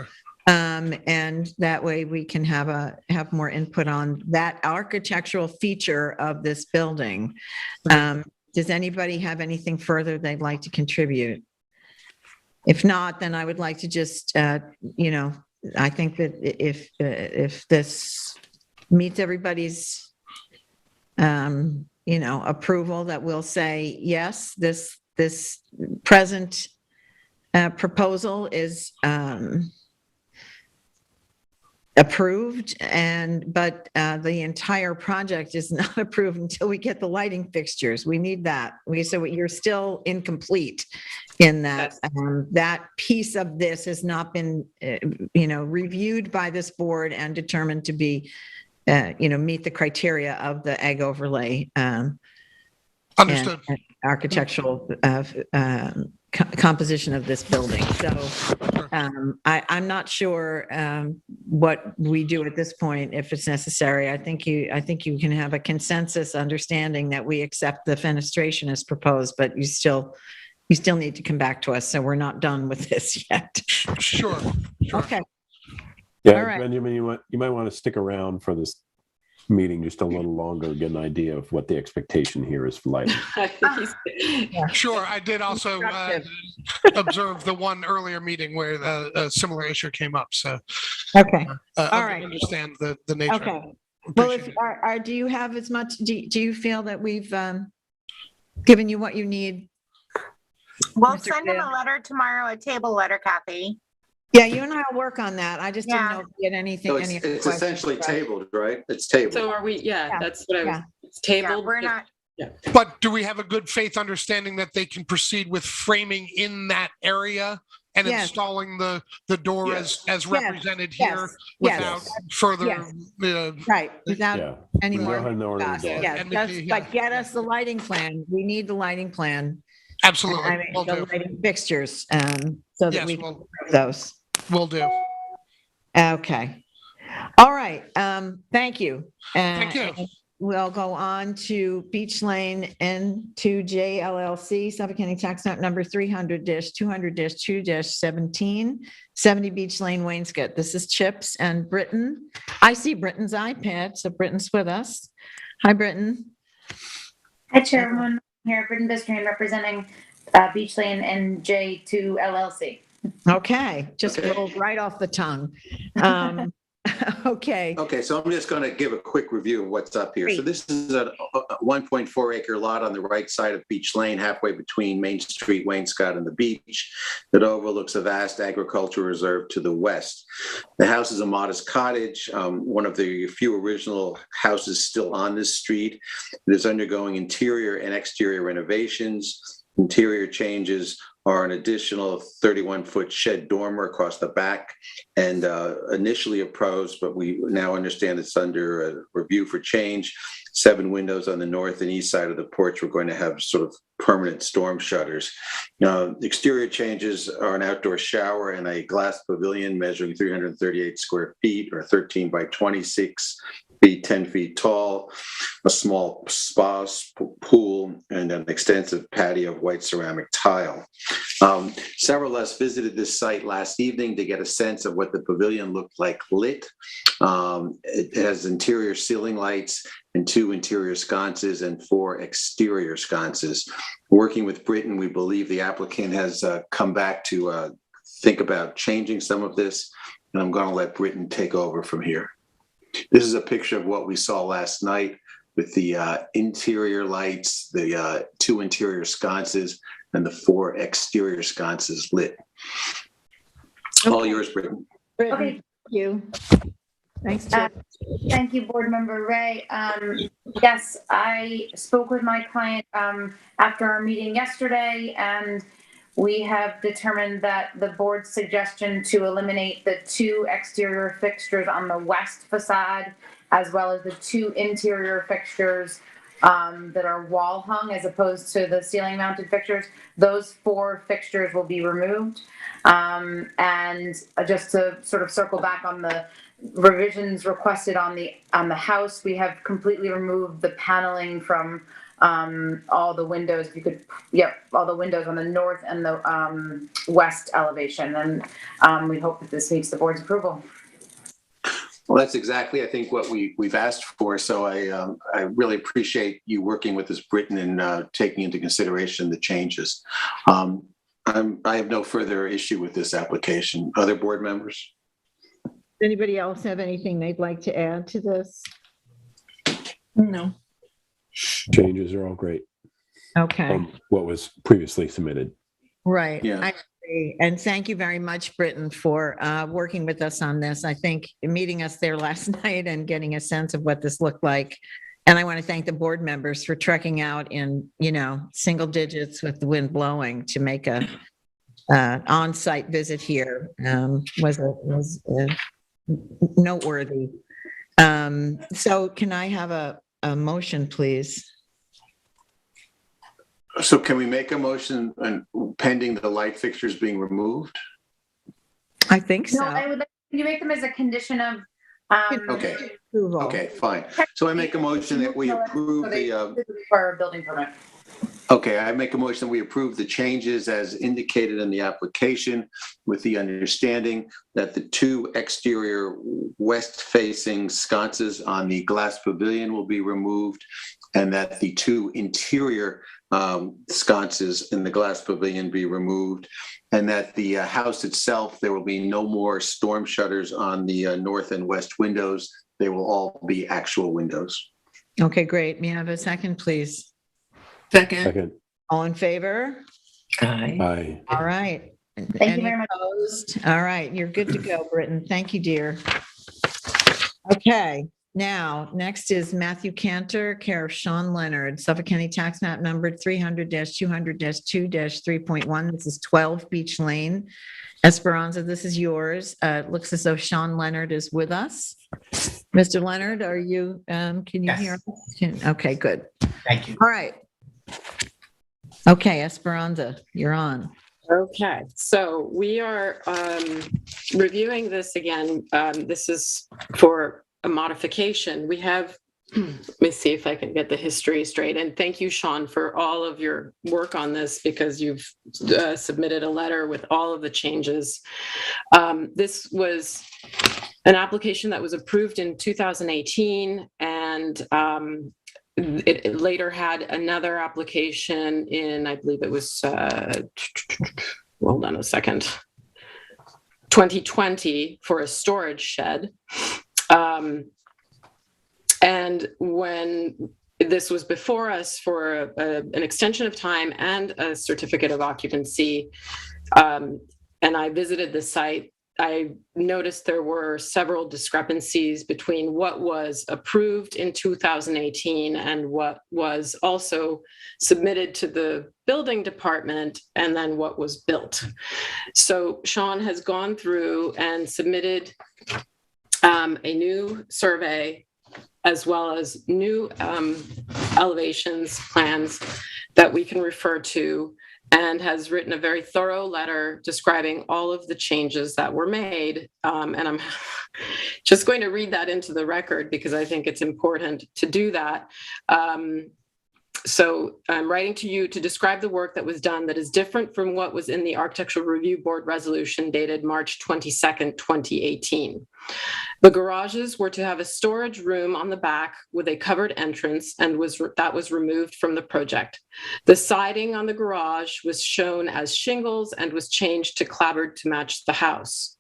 And that way we can have more input on that architectural feature of this building. Does anybody have anything further they'd like to contribute? If not, then I would like to just, I think that if this meets everybody's, approval, that we'll say, yes, this present proposal is approved, but the entire project is not approved until we get the lighting fixtures. We need that. So you're still incomplete in that. That piece of this has not been, reviewed by this board and determined to be, meet the criteria of the egg overlay. Understood. And architectural composition of this building. So I'm not sure what we do at this point if it's necessary. I think you can have a consensus understanding that we accept the fenestration as proposed, but you still need to come back to us. So we're not done with this yet. Sure. Okay. Yeah, all right. Benjamin, you might want to stick around for this meeting just a little longer, get an idea of what the expectation here is for lighting. Sure. I did also observe the one earlier meeting where a similar issue came up. So okay, all right. Understand the nature. Okay. Well, do you have as much? Do you feel that we've given you what you need? We'll send him a letter tomorrow, a table letter, Kathy. Yeah, you and I will work on that. I just didn't know if you had anything. So it's essentially tabled, right? It's tabled. So are we? Yeah, that's what I was. It's tabled. We're not. Yeah. But do we have a good faith understanding that they can proceed with framing in that area and installing the door as represented here without further without any more? But get us the lighting plan. We need the lighting plan. Absolutely. The lighting fixtures, so that we can approve those. Will do. Okay. All right. Thank you. Thank you. We'll go on to Beach Lane N2J LLC, Suffolk County Tax Note number 300-200-2-17, 70 Beach Lane, Wainscot. This is Chips and Britton. I see Britton's iPad, so Britton's with us. Hi, Britton. Hi, Chairwoman. Here, Britton Bistrian, representing Beach Lane N2J LLC. Okay, just rolled right off the tongue. Okay. Okay, so I'm just going to give a quick review of what's up here. So this is a 1.4 acre lot on the right side of Beach Lane, halfway between Main Street, Wainscot, and the beach. That overlooks a vast agricultural reserve to the west. The house is a modest cottage, one of the few original houses still on this street. It is undergoing interior and exterior renovations. Interior changes are an additional 31-foot shed dormer across the back, and initially opposed, but we now understand it's under review for change. 7 windows on the north and east side of the porch. We're going to have sort of permanent storm shutters. Exterior changes are an outdoor shower and a glass pavilion measuring 338 square feet or 13 by 26 feet, 10 feet tall, a small spa pool, and an extensive patio of white ceramic tile. Several of us visited this site last evening to get a sense of what the pavilion looked like lit. It has interior ceiling lights and 2 interior sconces and 4 exterior sconces. Working with Britton, we believe the applicant has come back to think about changing some of this, and I'm going to let Britton take over from here. This is a picture of what we saw last night with the interior lights, the 2 interior sconces, and the 4 exterior sconces lit. Okay. All yours, Britton. Okay, thank you. Thanks, Chip. Thank you, Board Member Ray. Yes, I spoke with my client after our meeting yesterday, and we have determined that the board's suggestion to eliminate the 2 exterior fixtures on the west facade, as well as the 2 interior fixtures that are wall hung as opposed to the ceiling mounted fixtures, those 4 fixtures will be removed. And just to sort of circle back on the revisions requested on the house, we have completely removed the paneling from all the windows. If you could, all the windows on the north and the west elevation, and we hope that this meets the board's approval. Well, that's exactly, I think, what we've asked for. So I really appreciate you working with us, Britton, and taking into consideration the changes. I have no further issue with this application. Other board members? Anybody else have anything they'd like to add to this? No. Changes are all great. Okay. From what was previously submitted. Right. Yeah. I agree. And thank you very much, Britton, for working with us on this. I think meeting us there last night and getting a sense of what this looked like. And I want to thank the board members for trekking out in, single digits with the wind blowing to make a on-site visit here. Was noteworthy. So can I have a motion, please? So can we make a motion pending the light fixtures being removed? I think so. No, I would like you make them as a condition of Okay. approval. Okay, fine. So I make a motion that we approve for a building permit. Okay, I make a motion that we approve the changes as indicated in the application, with the understanding that the 2 exterior west-facing sconces on the glass pavilion will be removed, and that the 2 interior sconces in the glass pavilion be removed, and that the house itself, there will be no more storm shutters on the north and west windows. They will all be actual windows. Okay, great. May I have a second, please? Second. All in favor? Aye. Aye. All right. Thank you very much. Opposed? All right, you're good to go, Britton. Thank you, dear. Okay, now, next is Matthew Cantor, care of Sean Leonard, Suffolk County Tax Map number 300-200-2-3.1. This is 12 Beach Lane. Esperanza, this is yours. It looks as though Sean Leonard is with us. Mr. Leonard, are you, can you hear us? Okay, good. Thank you. All right. Okay, Esperanza, you're on. Okay, so we are reviewing this again. This is for a modification. We have, let me see if I can get the history straight. And thank you, Sean, for all of your work on this, because you've submitted a letter with all of the changes. This was an application that was approved in 2018, and it later had another application in, I believe it was, hold on a second. 2020 for a storage shed. And when this was before us for an extension of time and a certificate of occupancy, and I visited the site, I noticed there were several discrepancies between what was approved in 2018 and what was also submitted to the building department and then what was built. So Sean has gone through and submitted a new survey as well as new elevations plans that we can refer to, and has written a very thorough letter describing all of the changes that were made. And I'm just going to read that into the record because I think it's important to do that. So I'm writing to you to describe the work that was done that is different from what was in the Architectural Review Board resolution dated March 22nd, 2018. The garages were to have a storage room on the back with a covered entrance, and that was removed from the project. The siding on the garage was shown as shingles and was changed to clapboard to match the house.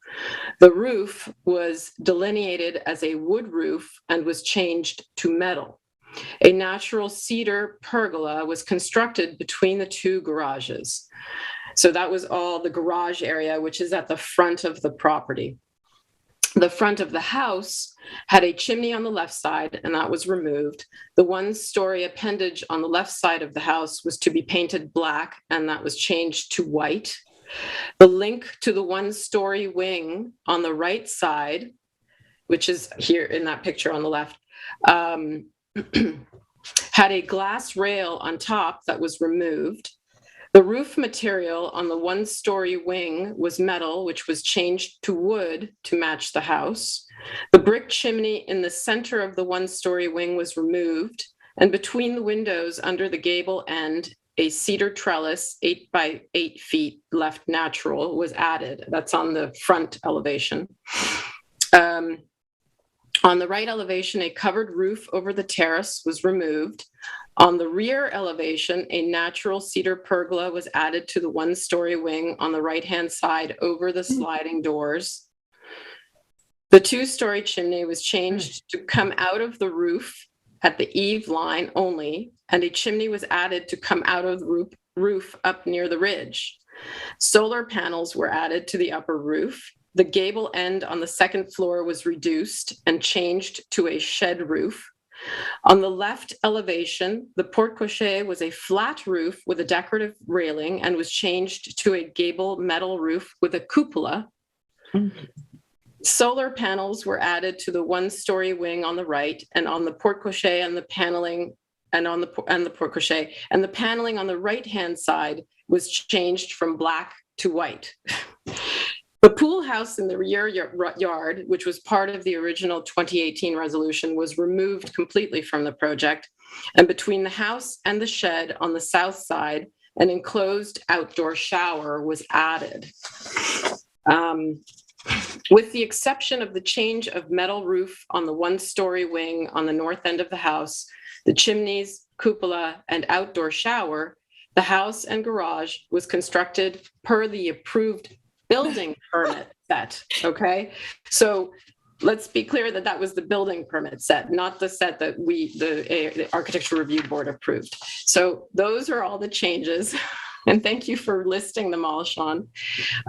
The roof was delineated as a wood roof and was changed to metal. A natural cedar pergola was constructed between the two garages. So that was all the garage area, which is at the front of the property. The front of the house had a chimney on the left side, and that was removed. The one-story appendage on the left side of the house was to be painted black, and that was changed to white. The link to the one-story wing on the right side, which is here in that picture on the left, had a glass rail on top that was removed. The roof material on the one-story wing was metal, which was changed to wood to match the house. The brick chimney in the center of the one-story wing was removed, and between the windows under the gable end, a cedar trellis 8 by 8 feet left natural was added. That's on the front elevation. On the right elevation, a covered roof over the terrace was removed. On the rear elevation, a natural cedar pergola was added to the one-story wing on the right-hand side over the sliding doors. The two-story chimney was changed to come out of the roof at the eave line only, and a chimney was added to come out of the roof up near the ridge. Solar panels were added to the upper roof. The gable end on the second floor was reduced and changed to a shed roof. On the left elevation, the porte-cochere was a flat roof with a decorative railing and was changed to a gable metal roof with a cupola. Solar panels were added to the one-story wing on the right, and on the porte-cochere and the paneling and on the porte-cochere, and the paneling on the right-hand side was changed from black to white. The pool house in the rear yard, which was part of the original 2018 resolution, was removed completely from the project. And between the house and the shed on the south side, an enclosed outdoor shower was added. With the exception of the change of metal roof on the one-story wing on the north end of the house, the chimneys, cupola, and outdoor shower, the house and garage was constructed per the approved building permit set, okay? So let's be clear that that was the building permit set, not the set that the Architectural Review Board approved. So those are all the changes. And thank you for listing them all, Sean.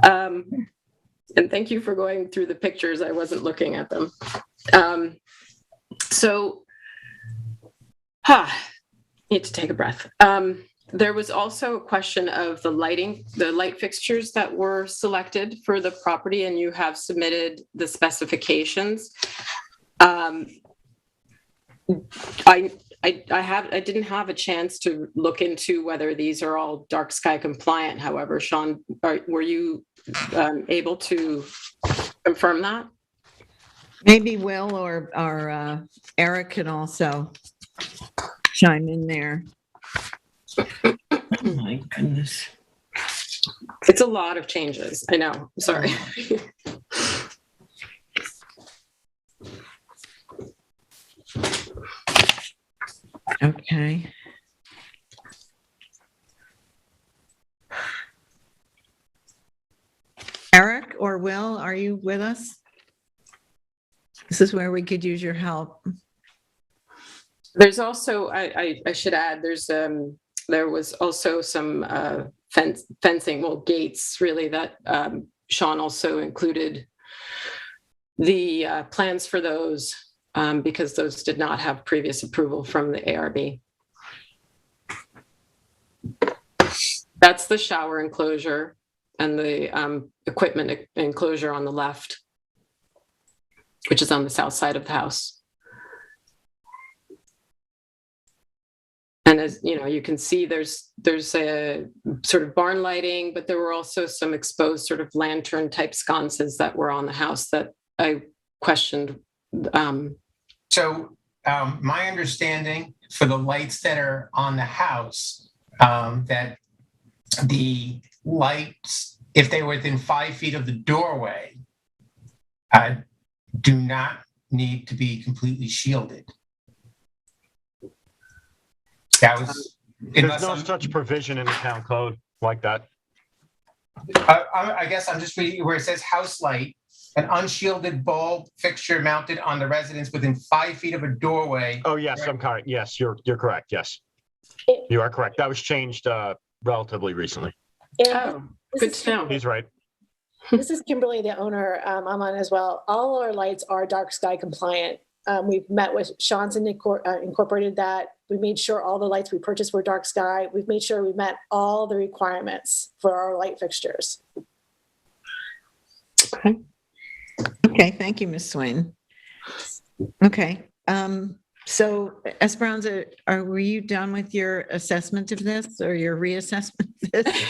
And thank you for going through the pictures. I wasn't looking at them. Need to take a breath. There was also a question of the lighting, the light fixtures that were selected for the property, and you have submitted the specifications. I didn't have a chance to look into whether these are all dark sky compliant. However, Sean, were you able to confirm that? Maybe Will or Eric can also chime in there. Oh my goodness. It's a lot of changes. I know. Sorry. Okay. Eric or Will, are you with us? This is where we could use your help. There's also, I should add, there was also some fencing, well, gates really, that Sean also included the plans for those because those did not have previous approval from the ARB. That's the shower enclosure and the equipment enclosure on the left, which is on the south side of the house. And as you know, you can see there's a sort of barn lighting, but there were also some exposed sort of lantern type sconces that were on the house that I questioned. So my understanding for the lights that are on the house, that the lights, if they were within 5 feet of the doorway, do not need to be completely shielded. That was. There's no such provision in the town code like that. I guess I'm just reading where it says house light, an unshielded bulb fixture mounted on the residence within 5 feet of a doorway. Oh yes, I'm correct. Yes, you're correct. Yes, you are correct. That was changed relatively recently. Oh, good to know. He's right. This is Kimberly, the owner. I'm on as well. All our lights are dark sky compliant. We've met with Sean's and incorporated that. We made sure all the lights we purchased were dark sky. We've made sure we met all the requirements for our light fixtures. Okay, thank you, Ms. Swain. Okay, so Esperanza, were you done with your assessment of this or your reassessment of this?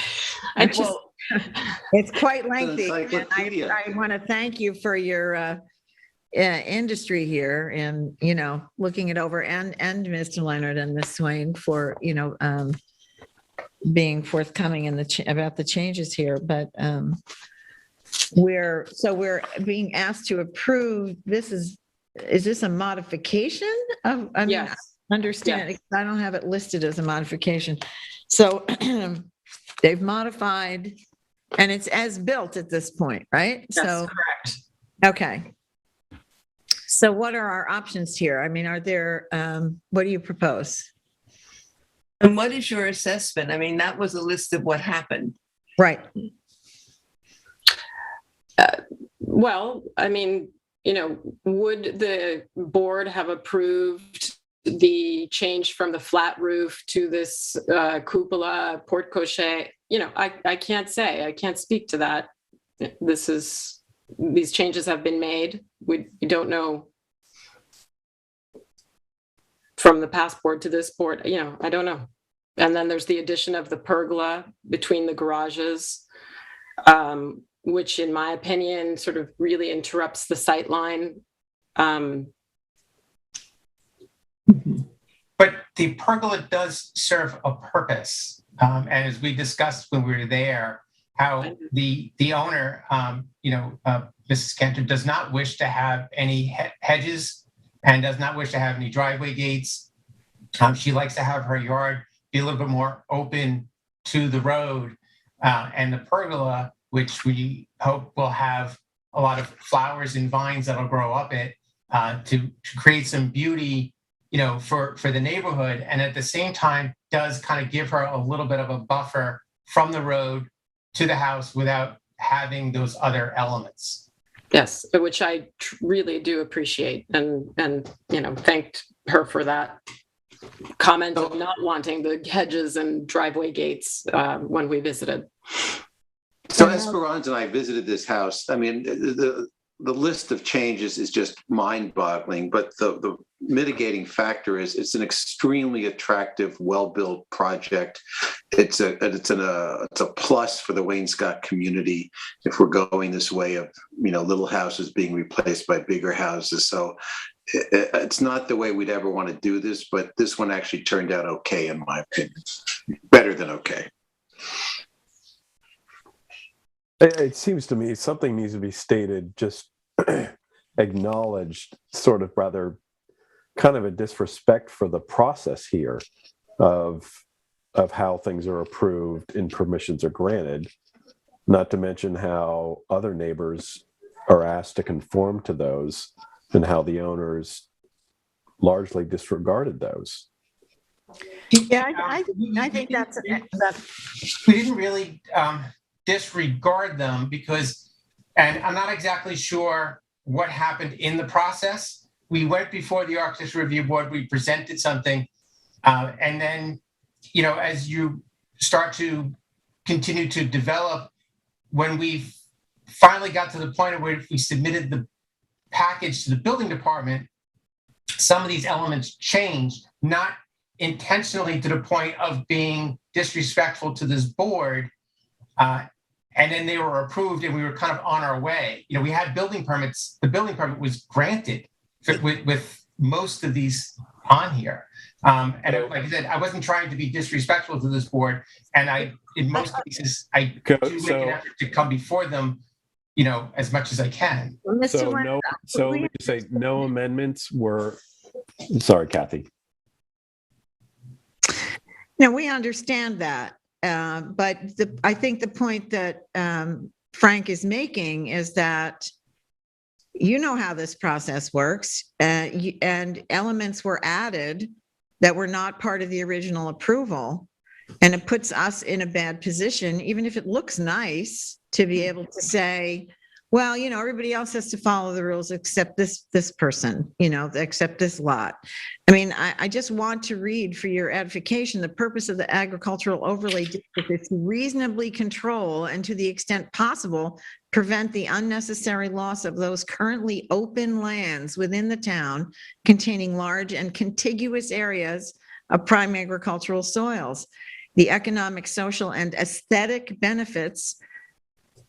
It's quite lengthy. And I want to thank you for your industry here and, looking it over, and Mr. Leonard and Ms. Swain for, being forthcoming in about the changes here. But we're being asked to approve. Is this a modification of? Yes. Understand? Yes. I don't have it listed as a modification. So they've modified, and it's as built at this point, right? That's correct. Okay. So what are our options here? I mean, are there, what do you propose? And what is your assessment? I mean, that was a list of what happened. Right. Well, I mean, would the board have approved the change from the flat roof to this cupola porte cochere? I can't say. I can't speak to that. These changes have been made. We don't know from the past board to this board. I don't know. And then there's the addition of the pergola between the garages, which in my opinion sort of really interrupts the sight line. But the pergola does serve a purpose. And as we discussed when we were there, how the owner, Mrs. Kenter, does not wish to have any hedges and does not wish to have any driveway gates. She likes to have her yard be a little bit more open to the road. And the pergola, which we hope will have a lot of flowers and vines that'll grow up it to create some beauty, for the neighborhood. And at the same time, does kind of give her a little bit of a buffer from the road to the house without having those other elements. Yes, which I really do appreciate, and thanked her for that comment of not wanting the hedges and driveway gates when we visited. So Esperanza and I visited this house. I mean, the list of changes is just mind-boggling, but the mitigating factor is it's an extremely attractive, well-built project. It's a plus for the Wainscot community if we're going this way of little houses being replaced by bigger houses. So it's not the way we'd ever want to do this, but this one actually turned out okay in my opinion, better than okay. It seems to me something needs to be stated, just acknowledged, sort of rather kind of a disrespect for the process here of how things are approved and permissions are granted. Not to mention how other neighbors are asked to conform to those and how the owners largely disregarded those. Yeah, I think that's we didn't really disregard them because, and I'm not exactly sure what happened in the process. We went before the Architecture Review Board, we presented something, and then, you know, as you start to continue to develop, when we finally got to the point where we submitted the package to the building department, some of these elements changed, not intentionally to the point of being disrespectful to this board. And then they were approved and we were kind of on our way. You know, we had building permits. The building permit was granted with most of these on here. And like I said, I wasn't trying to be disrespectful to this board. And in most cases, I do make an effort to come before them, you know, as much as I can. So let me just say no amendments were, sorry, Kathy. No, we understand that. But I think the point that Frank is making is that you know how this process works, and elements were added that were not part of the original approval. And it puts us in a bad position, even if it looks nice, to be able to say, well, you know, everybody else has to follow the rules except this person, you know, except this lot. I mean, I just want to read for your edification, the purpose of the agricultural overlay district is to reasonably control and to the extent possible, prevent the unnecessary loss of those currently open lands within the town containing large and contiguous areas of prime agricultural soils. The economic, social, and aesthetic benefits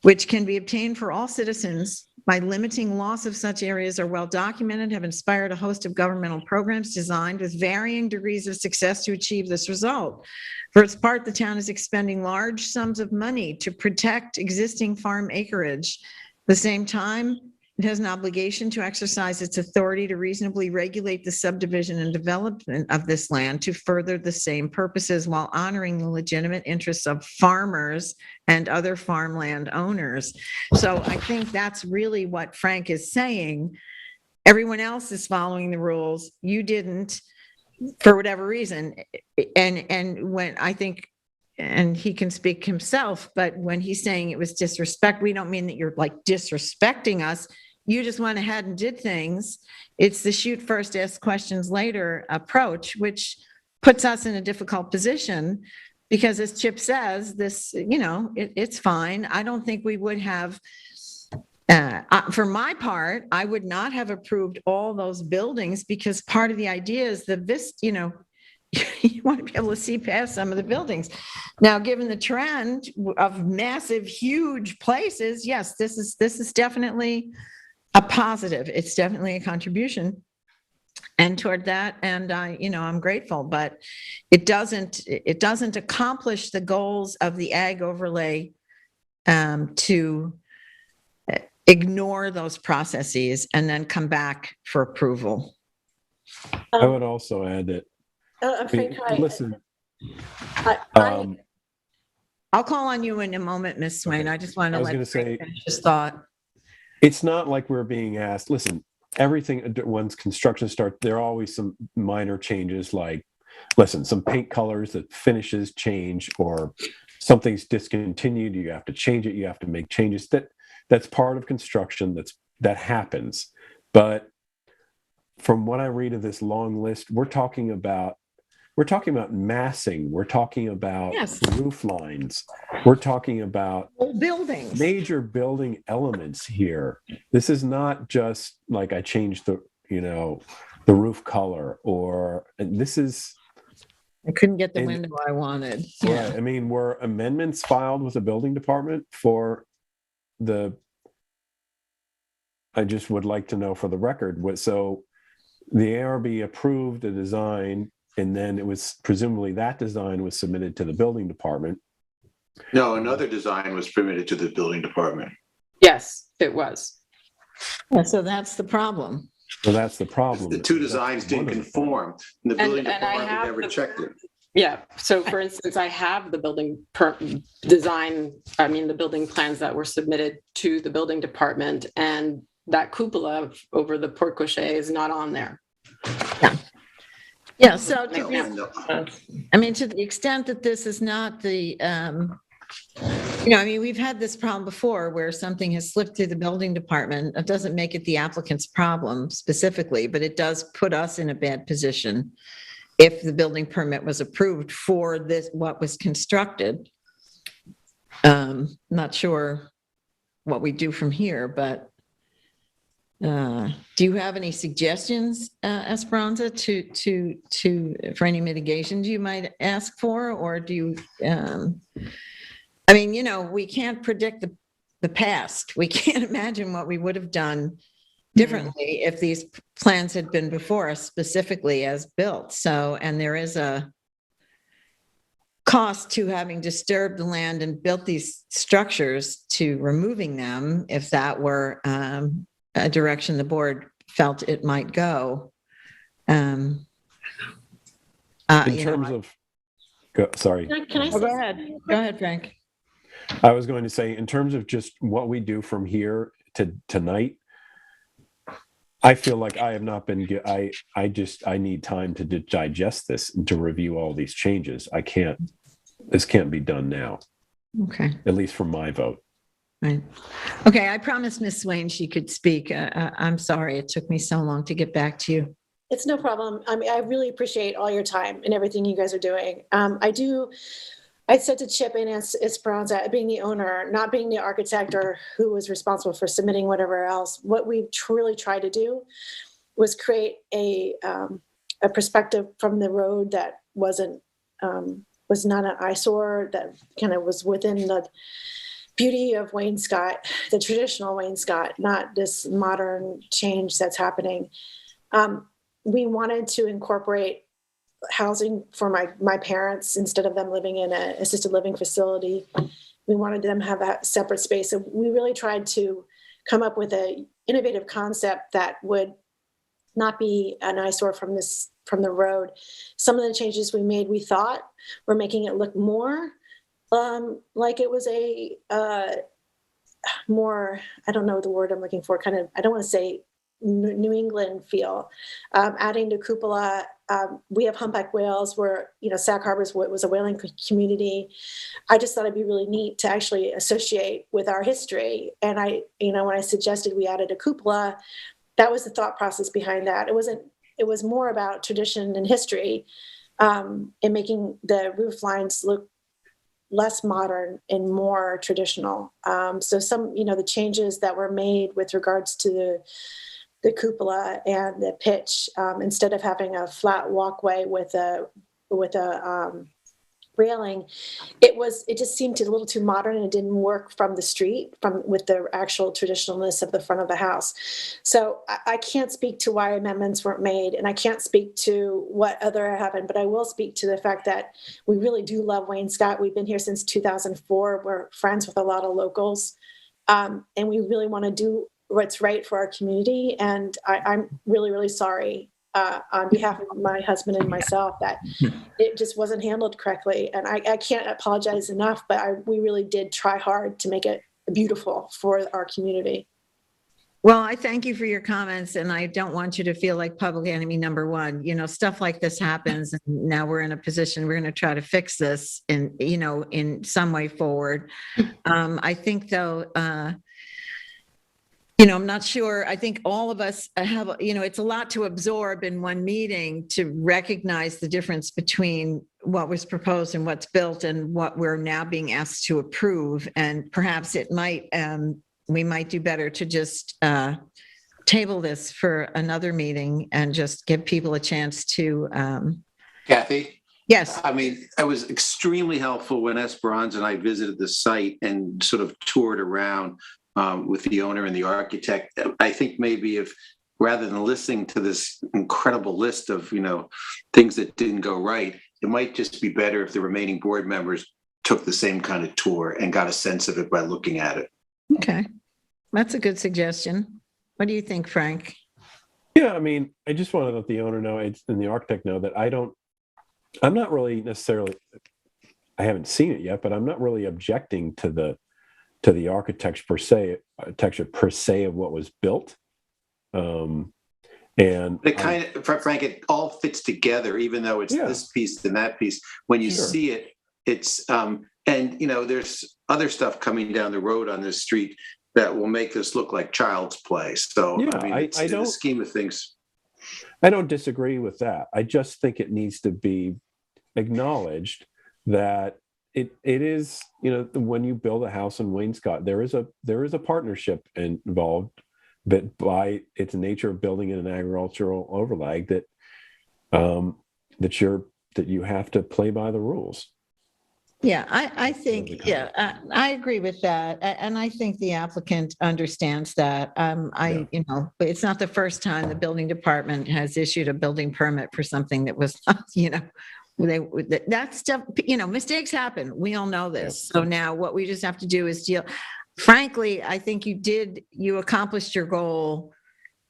which can be obtained for all citizens by limiting loss of such areas are well documented, have inspired a host of governmental programs designed with varying degrees of success to achieve this result. For its part, the town is expending large sums of money to protect existing farm acreage. At the same time, it has an obligation to exercise its authority to reasonably regulate the subdivision and development of this land to further the same purposes while honoring the legitimate interests of farmers and other farmland owners. So I think that's really what Frank is saying. Everyone else is following the rules. You didn't, for whatever reason. And when I think, and he can speak himself, but when he's saying it was disrespect, we don't mean that you're like disrespecting us. You just went ahead and did things. It's the shoot first, ask questions later approach, which puts us in a difficult position because, as Chip says, this, you know, it's fine. I don't think we would have, for my part, I would not have approved all those buildings because part of the idea is you know, you want to be able to see past some of the buildings. Now, given the trend of massive, huge places, yes, this is definitely a positive. It's definitely a contribution. And toward that, and you know, I'm grateful, but it doesn't accomplish the goals of the ag overlay to ignore those processes and then come back for approval. I would also add that listen. I'll call on you in a moment, Ms. Swain. I just want to let you finish this thought. It's not like we're being asked, listen, everything, once construction starts, there are always some minor changes like, listen, some paint colors that finishes change or something's discontinued, you have to change it, you have to make changes. That's part of construction, that happens. But from what I read of this long list, we're talking about massing, we're talking about roof lines, we're talking about buildings, major building elements here. This is not just like I changed the roof color, this is, I couldn't get the window I wanted. Yeah, I mean, were amendments filed with the building department for I just would like to know for the record, so the ARB approved a design, and then it was presumably that design was submitted to the building department. No, another design was submitted to the building department. Yes, it was. Yeah, so that's the problem. So that's the problem. The two designs didn't conform, and the building department never checked it. Yeah. So for instance, I have the building the building plans that were submitted to the building department, and that cupola over the porte cochere is not on there. Yeah, so to the extent that this is not the, we've had this problem before where something has slipped through the building department. It doesn't make it the applicant's problem specifically, but it does put us in a bad position if the building permit was approved for what was constructed. Not sure what we do from here, but do you have any suggestions, Esperanza, for any mitigations you might ask for, or do you? We can't predict the past. We can't imagine what we would have done differently if these plans had been before us specifically as built. So, and there is a cost to having disturbed the land and built these structures to removing them if that were a direction the board felt it might go. In terms of, sorry. Can I go ahead? Go ahead, Frank. I was going to say, in terms of just what we do from here to tonight, I feel like I have not been. I need time to digest this and to review all these changes. This can't be done now. Okay. At least from my vote. Right. Okay. I promised Ms. Swain she could speak. I'm sorry it took me so long to get back to you. It's no problem. I mean, I really appreciate all your time and everything you guys are doing. I said to Chip and Esperanza, being the owner, not being the architect or who was responsible for submitting whatever else, what we truly tried to do was create a perspective from the road that was not an eyesore, that kind of was within the beauty of Wainscot, the traditional Wainscot, not this modern change that's happening. We wanted to incorporate housing for my parents instead of them living in an assisted living facility. We wanted them to have that separate space. So we really tried to come up with an innovative concept that would not be an eyesore from the road. Some of the changes we made, we thought were making it look more like it was a more, I don't know the word I'm looking for, kind of, I don't want to say New England feel. Adding the cupola, we have humpback whales where, Sag Harbor was a whaling community. I just thought it'd be really neat to actually associate with our history. And when I suggested we added a cupola, that was the thought process behind that. It was more about tradition and history, and making the roof lines look less modern and more traditional. So some, the changes that were made with regards to the cupola and the pitch, instead of having a flat walkway with a railing, it just seemed a little too modern, and it didn't work from the street, with the actual traditionalness of the front of the house. So I can't speak to why amendments weren't made, and I can't speak to what other happened, but I will speak to the fact that we really do love Wainscot. We've been here since 2004. We're friends with a lot of locals, and we really want to do what's right for our community. And I'm really, really sorry on behalf of my husband and myself that it just wasn't handled correctly. And I can't apologize enough, but we really did try hard to make it beautiful for our community. Well, I thank you for your comments, and I don't want you to feel like public enemy number one. Stuff like this happens, and now we're in a position, we're going to try to fix this in some way forward. I think though, I'm not sure. I think all of us have, it's a lot to absorb in one meeting to recognize the difference between what was proposed and what's built and what we're now being asked to approve. And perhaps we might do better to just table this for another meeting and just give people a chance to. Kathy? Yes. I mean, I was extremely helpful when Esperanza and I visited the site and sort of toured around with the owner and the architect. I think maybe if, rather than listening to this incredible list of, things that didn't go right, it might just be better if the remaining board members took the same kind of tour and got a sense of it by looking at it. Okay. That's a good suggestion. What do you think, Frank? Yeah, I mean, I just want to let the owner know and the architect know that I'm not really necessarily, I haven't seen it yet, but I'm not really objecting to the architecture per se of what was built. And it kind of, Frank, it all fits together, even though it's this piece and that piece. When you see it, it's and there's other stuff coming down the road on this street that will make this look like child's play. So I mean, in the scheme of things, I don't disagree with that. I just think it needs to be acknowledged that it is, when you build a house in Wainscot, there is a partnership involved, but by its nature of building in an agricultural overlay, that you have to play by the rules. Yeah, I think, I agree with that. And I think the applicant understands that. But it's not the first time the building department has issued a building permit for something that was, that stuff, mistakes happen. We all know this. So now what we just have to do is deal. Frankly, I think you accomplished your goal.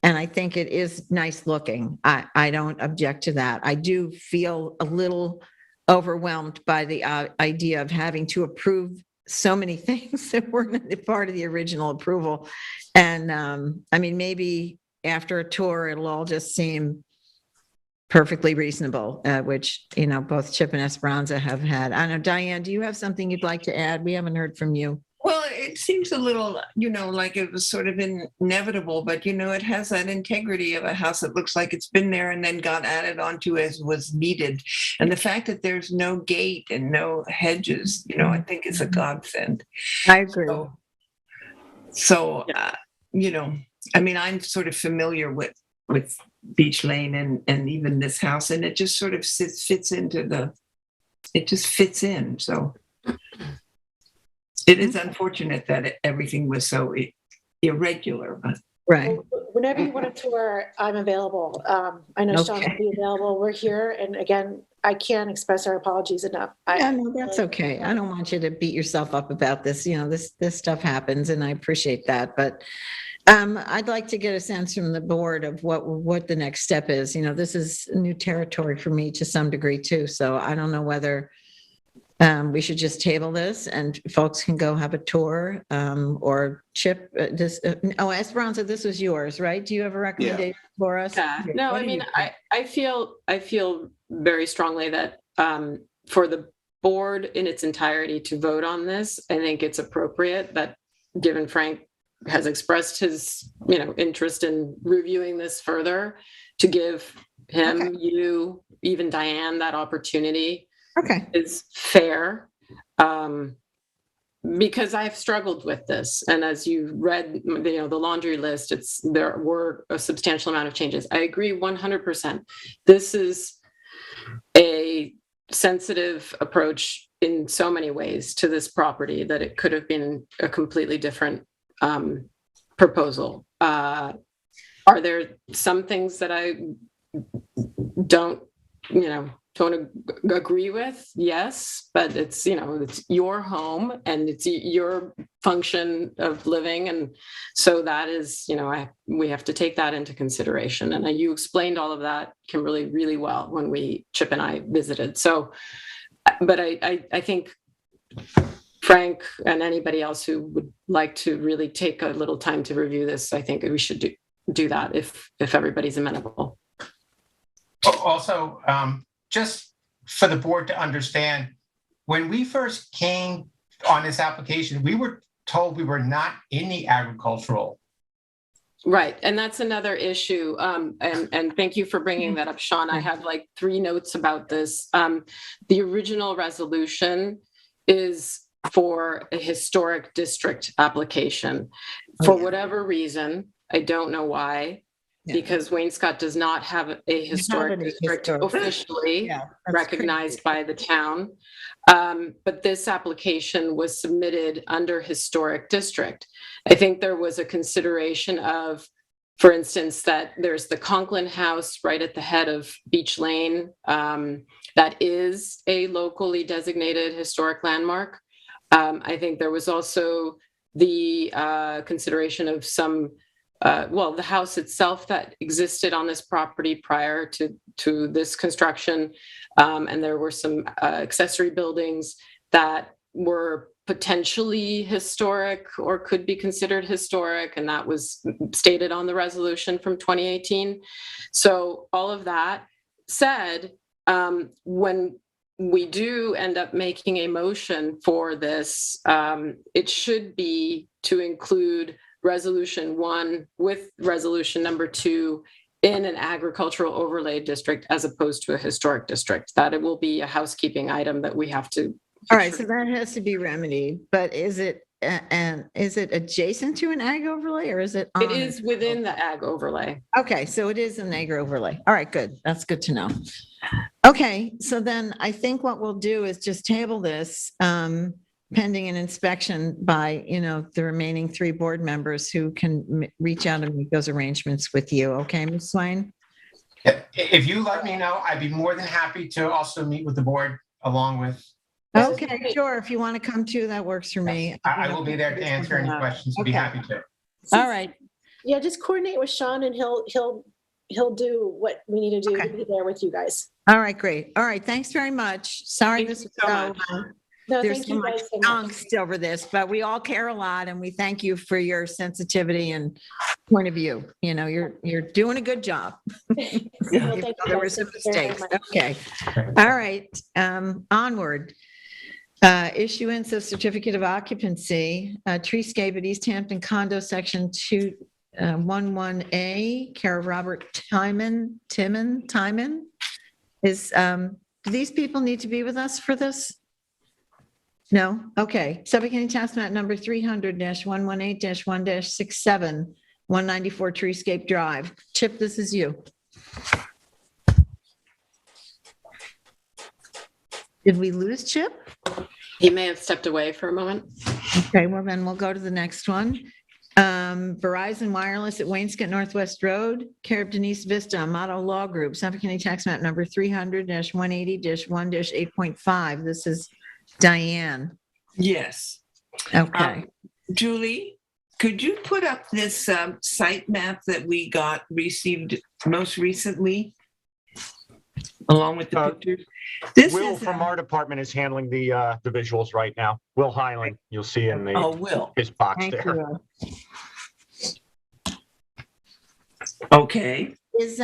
And I think it is nice looking. I don't object to that. I do feel a little overwhelmed by the idea of having to approve so many things that weren't part of the original approval. And maybe after a tour, it'll all just seem perfectly reasonable, which, both Chip and Esperanza have had. I don't know, Diane, do you have something you'd like to add? We haven't heard from you. Well, it seems a little, like it was sort of inevitable, but, it has that integrity of a house that looks like it's been there and then got added onto as was needed. And the fact that there's no gate and no hedges, I think is a godsend. I agree. So I'm sort of familiar with Beach Lane and even this house, and it just sort of fits in. So it is unfortunate that everything was so irregular, but right. Whenever you want a tour, I'm available. I know Sean will be available. We're here, and again, I can't express our apologies enough. No, that's okay. I don't want you to beat yourself up about this. This stuff happens, and I appreciate that. But I'd like to get a sense from the board of what the next step is. This is new territory for me to some degree too. So I don't know whether we should just table this and folks can go have a tour, or Chip, Esperanza, this was yours, right? Do you have a recommendation for us? No, I feel very strongly that for the board in its entirety to vote on this, I think it's appropriate that, given Frank has expressed his, interest in reviewing this further, to give him, you, even Diane, that opportunity. Is fair, because I've struggled with this, and as you read, the laundry list, there were a substantial amount of changes. I agree 100%. This is a sensitive approach in so many ways to this property that it could have been a completely different proposal. Are there some things that I don't agree with? Yes, but it's your home and it's your function of living, and so that is we have to take that into consideration. And you explained all of that, Kimberly, really well when Chip and I visited. So, but I think Frank and anybody else who would like to really take a little time to review this, I think we should do that if everybody's amenable. Also, just for the board to understand, when we first came on this application, we were told we were not in the agricultural. Right, and that's another issue. And thank you for bringing that up, Sean. I have 3 notes about this. The original resolution is for a historic district application. For whatever reason, I don't know why. Because Wainscot does not have a historic district officially recognized by the town. But this application was submitted under historic district. I think there was a consideration of, for instance, that there's the Conklin House right at the head of Beach Lane. That is a locally designated historic landmark. I think there was also the consideration of some the house itself that existed on this property prior to this construction. And there were some accessory buildings that were potentially historic or could be considered historic, and that was stated on the resolution from 2018. So all of that said, when we do end up making a motion for this, it should be to include resolution 1 with resolution number 2 in an agricultural overlay district as opposed to a historic district. That it will be a housekeeping item that we have to. All right, so that has to be remedied, but is it adjacent to an ag overlay or is it on? It is within the ag overlay. Okay, so it is an ag overlay. All right, good. That's good to know. Okay, so then I think what we'll do is just table this pending an inspection by, the remaining 3 board members who can reach out and make those arrangements with you. Okay, Ms. Swain? If you let me know, I'd be more than happy to also meet with the board along with. Okay, sure. If you want to come too, that works for me. I will be there to answer any questions. I'd be happy to. All right. Yeah, just coordinate with Sean and he'll do what we need to do to be there with you guys. All right, great. All right, thanks very much. Sorry this was so No, there's thank so you much guys so much. angst over this, but we all care a lot and we thank you for your sensitivity and point of view. You're doing a good job. Thank you There were guys some very mistakes. much. Okay. All right. Onward. Issuance of certificate of occupancy, treescape at East Hampton condo section 211A, care of Robert Timon. Do these people need to be with us for this? No? Okay. Suffolk County Tax Map number 300-118-1-67, 194 Treescape Drive. Chip, this is you. Did we lose Chip? He may have stepped away for a moment. Okay, well then we'll go to the next one. Verizon Wireless at Wainscot Northwest Road, care of Denise Vista, Amato Law Group, Suffolk County Tax Map number 300-180-1-8.5. This is Diane. Yes. Okay. Julie, could you put up this site map that we received most recently, along with the pictures? Will from our department is handling the visuals right now. Will Highland, you'll see in the his box Thank there. you. Okay. Is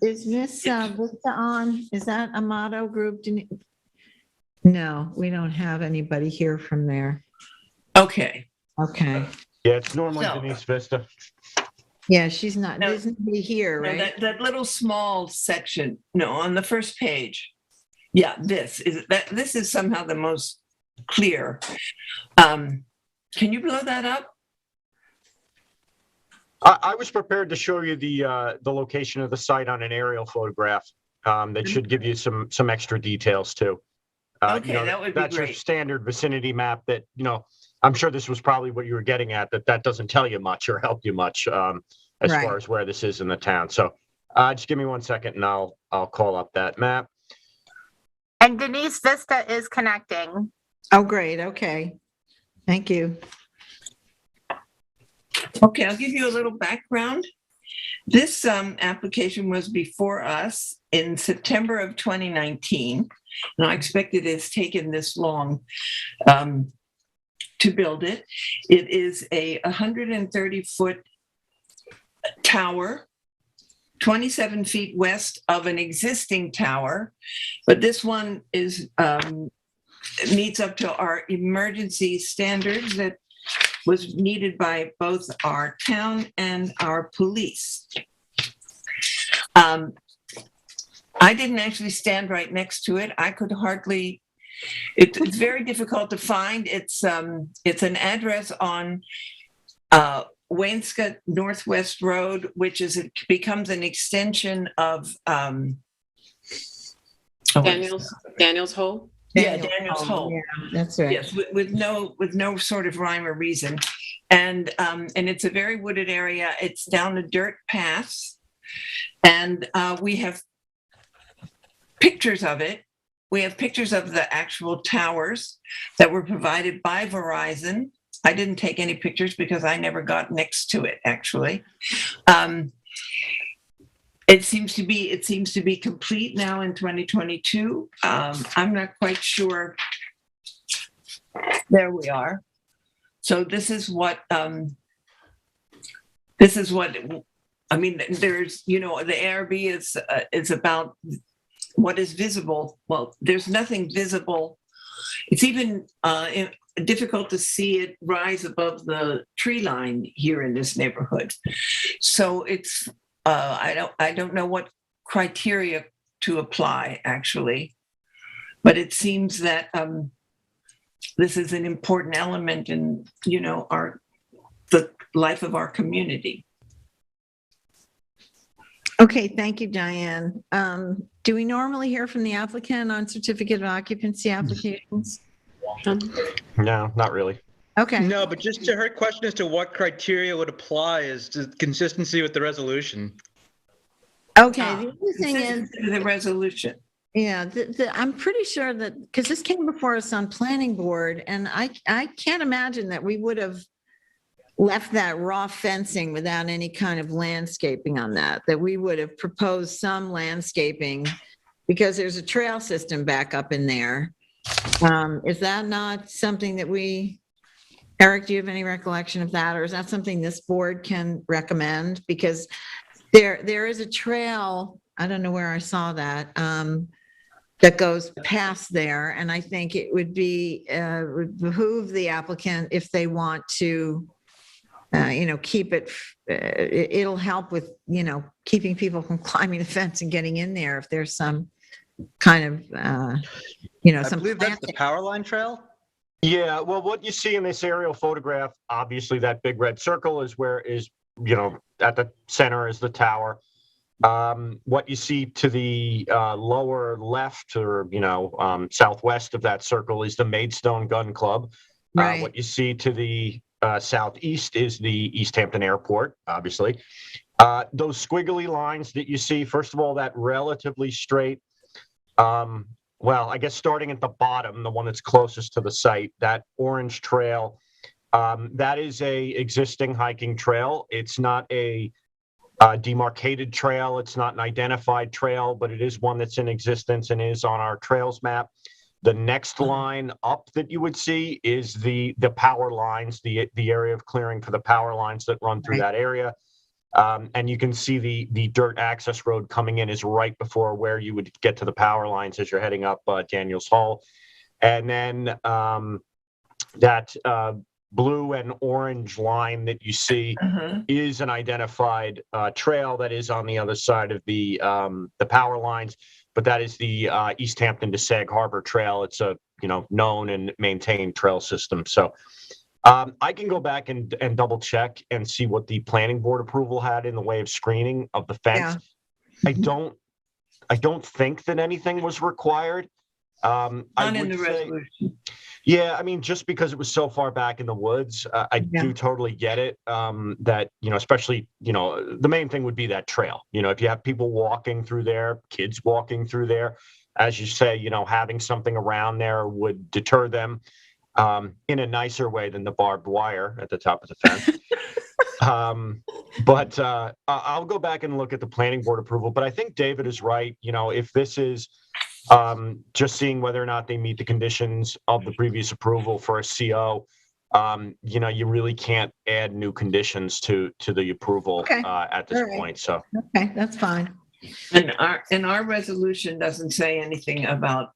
Miss Vista on? Is that Amato Group? No, we don't have anybody here from there. Okay. Okay. Yeah, it's normally Denise Vista. Yeah, she's not. There's nobody here, No, right? that little small section, no, on the first page. Yeah, this is somehow the most clear. Can you blow that up? I was prepared to show you the location of the site on an aerial photograph. That should give you some extra details too. Okay, that would be that's your great. standard vicinity map that, I'm sure this was probably what you were getting at, that doesn't tell you much or help you much as Right. far as where this is in the town. So just give me 1 second and I'll call up that map. And Denise Vista is connecting. Oh, great. Okay. Thank you. Okay, I'll give you a little background. This application was before us in September of 2019. And I expected it's taken this long to build it. It is a 130-foot tower, 27 feet west of an existing tower, but this one meets up to our emergency standards that was needed by both our town and our police. I didn't actually stand right next to it. I could hardly. It's very difficult to find. It's an address on Wainscot Northwest Road, which becomes an extension of Daniel's Hole. Yeah, Daniel's Hole. Yeah, that's right. Yes, with no sort of rhyme or reason, and it's a very wooded area. It's down a dirt path, and we have pictures of it. We have pictures of the actual towers that were provided by Verizon. I didn't take any pictures because I never got next to it, actually. It seems to be complete now in 2022. I'm not quite sure. There we are. So this is what I mean, there's, the ARB is about what is visible. Well, there's nothing visible. It's even difficult to see it rise above the tree line here in this neighborhood. So it's, I don't know what criteria to apply, actually, but it seems that this is an important element in, the life of our community. Okay, thank you, Diane. Do we normally hear from the applicant on certificate of occupancy applications? No, not really. Okay. No, but just to her question as to what criteria would apply is to consistency with the resolution. Okay, the other thing is the resolution. Yeah, I'm pretty sure that, because this came before us on planning board, and I can't imagine that we would have left that raw fencing without any kind of landscaping on that we would have proposed some landscaping because there's a trail system back up in there. Is that not something that Eric, do you have any recollection of that? Or is that something this board can recommend? Because there is a trail, I don't know where I saw that, that goes past there. And I think it would behoove the applicant if they want to, keep it, it'll help with, keeping people from climbing the fence and getting in there if there's some kind of, I some believe that's the power line trail. Yeah, well, what you see in this aerial photograph, obviously that big red circle is at the center is the tower. What you see to the lower left or, southwest of that circle is the Maidstone Gun Club. Right. What you see to the southeast is the East Hampton Airport, obviously. Those squiggly lines that you see, first of all, that relatively straight, well, I guess starting at the bottom, the one that's closest to the site, that orange trail, that is a existing hiking trail. It's not a demarcated trail. It's not an identified trail, but it is one that's in existence and is on our trails map. The next line up that you would see is the power lines, the area of clearing for the power lines that run through that area. And you can see the dirt access road coming in is right before where you would get to the power lines as you're heading up Daniels Hall. And then that blue and orange line that you see is an identified trail that is on the other side of the power lines, but that is the East Hampton to Sag Harbor Trail. It's a known and maintained trail system. So I can go back and double check and see what the planning board approval had in the way of screening of the fence. Yeah. I don't think that anything was required. Not in the resolution. Yeah, I mean, just because it was so far back in the woods, I do totally get it. That, especially, the main thing would be that trail. If you have people walking through there, kids walking through there, as you say, having something around there would deter them in a nicer way than the barbed wire at the top of the fence. But I'll go back and look at the planning board approval. But I think David is right. If this is just seeing whether or not they meet the conditions of the previous approval for a CO, you really can't add new conditions to the approval at this point. So okay, that's fine. And our resolution doesn't say anything about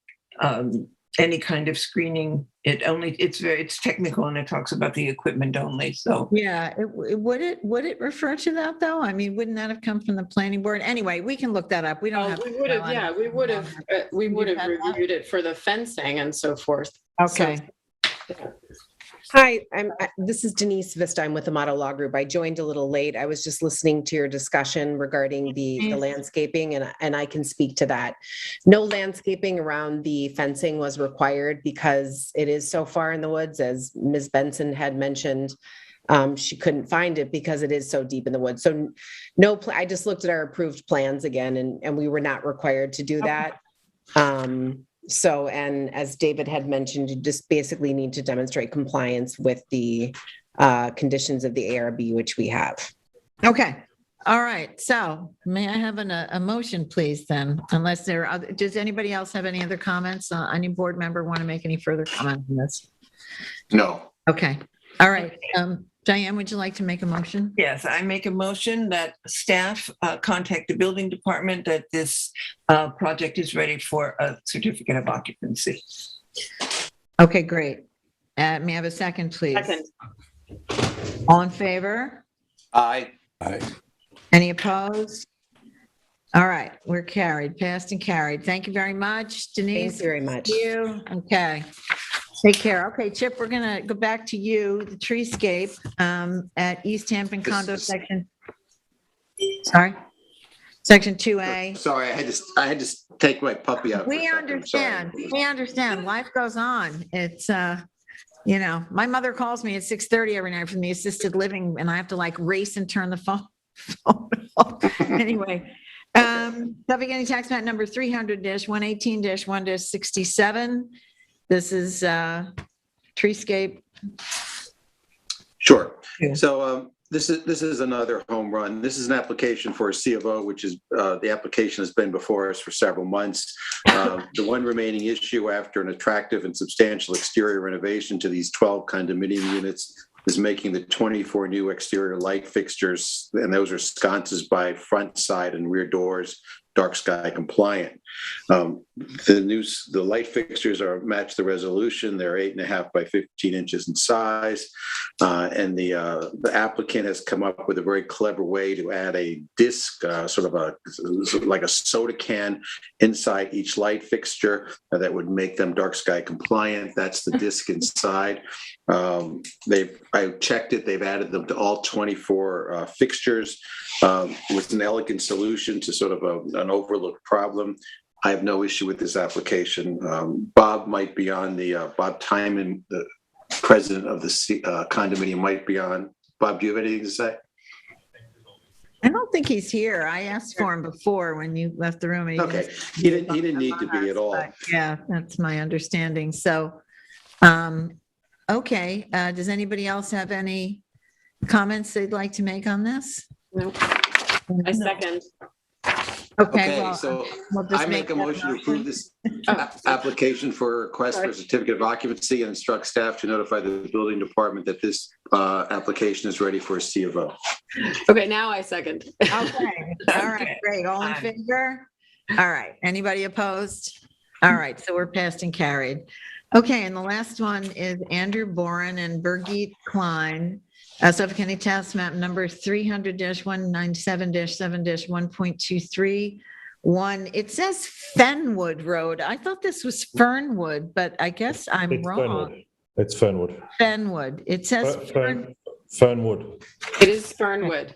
any kind of screening. It's technical, and it talks about the equipment only. So yeah, would it refer to that though? I mean, wouldn't that have come from the planning board? Anyway, we can look that up. We don't have. We would have. Yeah, we would have reviewed it for the fencing and so forth. Okay. So, yeah. Hi, this is Denise Vista. I'm with the Model Law Group. I joined a little late. I was just listening to your discussion regarding the landscaping, and I can speak to that. No landscaping around the fencing was required because it is so far in the woods, as Ms. Benson had mentioned. She couldn't find it because it is so deep in the woods. So I just looked at our approved plans again, and we were not required to do that. So, and as David had mentioned, you just basically need to demonstrate compliance with the conditions of the ARB, which we have. Okay. All right. So may I have a motion, please, then? Unless there are, does anybody else have any other comments? Any board member want to make any further comment on this? No. Okay. All right. Diane, would you like to make a motion? Yes, I make a motion that staff contact the building department that this project is ready for a certificate of occupancy. Okay, great. May I have a second, please? Second. All in favor? Aye. Any opposed? All right, we're carried, passed and carried. Thank you very much, Denise. Thank you very much. Thank you. Okay. Take care. Okay, Chip, we're gonna go back to you, the treescape at East Hampton condo section. Sorry? Section 2A. Sorry, I had to take my puppy out. We understand. We understand. Life goes on. It's, you know, my mother calls me at 6:30 every night from the assisted living and I have to like race and turn the phone off. Anyway, Suffolk County Tax Map number 300-118-1-67. This is treescape. Sure. So this is another home run. This is an application for a C of O, which is the application has been before us for several months. The one remaining issue after an attractive and substantial exterior renovation to these 12 condominium units is making the 24 new exterior light fixtures, and those are sconces by front, side, and rear doors, dark sky compliant. The light fixtures match the resolution. They're 8.5 by 15 inches in size. And the applicant has come up with a very clever way to add a disc, sort of like a soda can inside each light fixture that would make them dark sky compliant. That's the disc inside. I checked it. They've added them to all 24 fixtures with an elegant solution to sort of an overlooked problem. I have no issue with this application. Bob might be on Bob Timon, the president of the condominium, might be on. Bob, do you have anything to say? I don't think he's here. I asked for him before when you left the room. And Okay, he didn't need to be at all. Yeah, that's my understanding. So, okay. Does anybody else have any comments they'd like to make on this? No. I second. Okay, well, so we'll just I make a motion to approve this application for request for a certificate of occupancy and instruct staff to notify the building department that this application is ready for a C of O. Okay, now I second. Okay, all right, great. All in favor? All right, anybody opposed? All right, so we're passed and carried. Okay, and the last one is Andrew Boren and Birgit Klein. Suffolk County Tax Map number 300-197-7-1.23. It says Fenwood Road. I thought this was Fernwood, but I guess I'm wrong. Fernwood. It's Fernwood. Fenwood. It says Fernwood. It is Fernwood.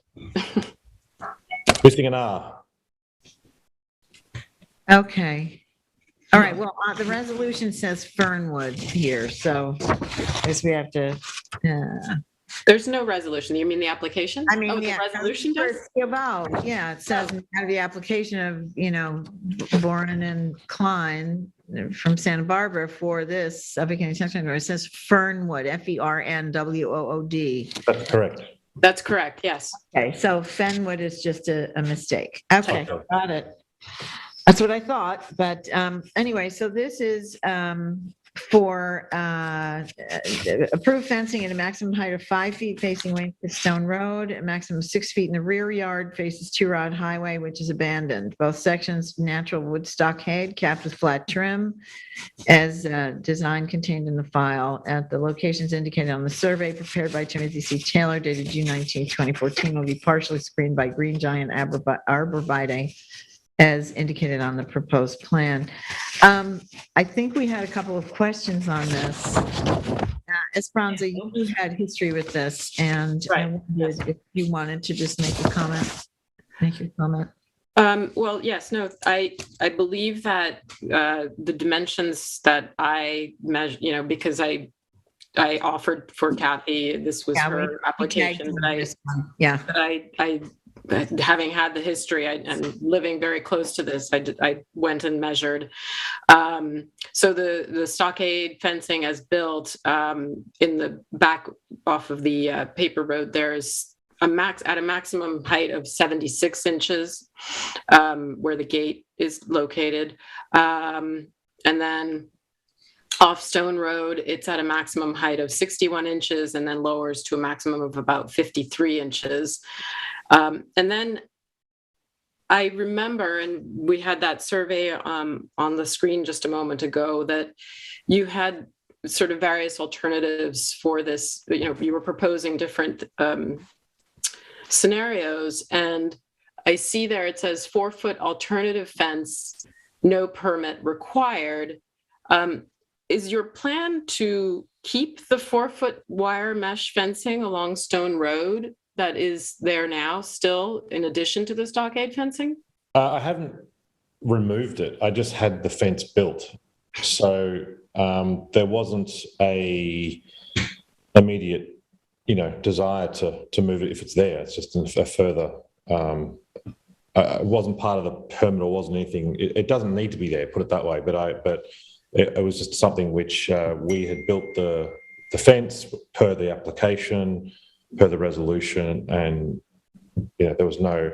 Missing an R. Okay. All right. Well, the resolution says Fernwood here, so I guess we have to. There's no resolution. You mean the application? I mean, the resolution does? About, yeah, it says the application of, Boren and Klein from Santa Barbara for this Suffolk County Tax Map. It says Fernwood, FERNWOOD. That's correct. That's correct, yes. Okay, so Fenwood is just a mistake. Okay, got it. That's what I thought, but anyway, so this is for approved fencing at a maximum height of 5 feet facing Wainscot Stone Road, a maximum of 6 feet in the rear yard faces Two Rod Highway, which is abandoned. Both sections natural wood stockade capped with flat trim as design contained in the file at the locations indicated on the survey prepared by Timothy C. Taylor dated June 19, 2014 will be partially screened by green giant arborvitae as indicated on the proposed plan. I think we had a couple of questions on this. Esperanza, you had history with this, and I wondered if you wanted to just make your comment. Well, yes, no, I believe that the dimensions that I measure, because I offered for Kathy, this was her application that I having had the history and living very close to this, I went and measured. So the stockade fencing as built in the back off of the paper road, there's at a maximum height of 76 inches where the gate is located. And then off Stone Road, it's at a maximum height of 61 inches and then lowers to a maximum of about 53 inches. And then I remember, and we had that survey on the screen just a moment ago, that you had sort of various alternatives for this. You were proposing different scenarios, and I see there it says 4-foot alternative fence, no permit required. Is your plan to keep the 4-foot wire mesh fencing along Stone Road that is there now still, in addition to the stockade fencing? I haven't removed it. I just had the fence built. So there wasn't a immediate, desire to move it if it's there. It's just a further, it wasn't part of the permit or wasn't anything. It doesn't need to be there, put it that way. But it was just something which we had built the fence per the application, per the resolution, and there was no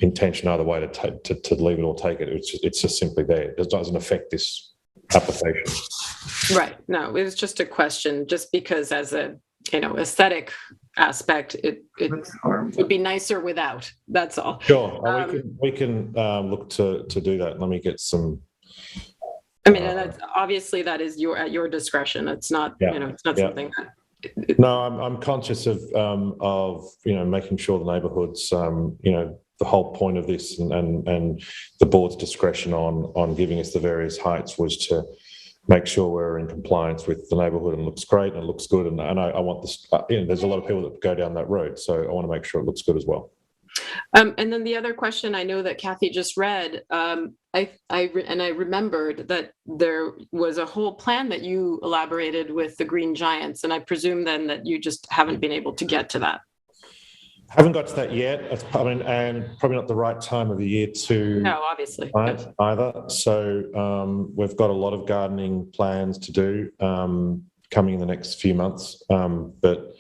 intention either way to leave it or take it. It's just simply there. It doesn't affect this application. Right. No, it was just a question, just because as a aesthetic aspect, it would be nicer without. That's all. Sure. We can look to do that. Let me get some. I mean, and that's obviously that is at your discretion. It's not, it's not something that. No, I'm conscious of making sure the neighbourhoods, the whole point of this and the board's discretion on giving us the various heights was to make sure we're in compliance with the neighbourhood and looks great and it looks good. And I want this, there's a lot of people that go down that road. So I want to make sure it looks good as well. And then the other question I know that Kathy just read, I remembered that there was a whole plan that you elaborated with the Green Giants, and I presume then that you just haven't been able to get to that. Haven't got to that yet. And probably not the right time of the year to. No, obviously. Either. So we've got a lot of gardening plans to do coming in the next few months, but.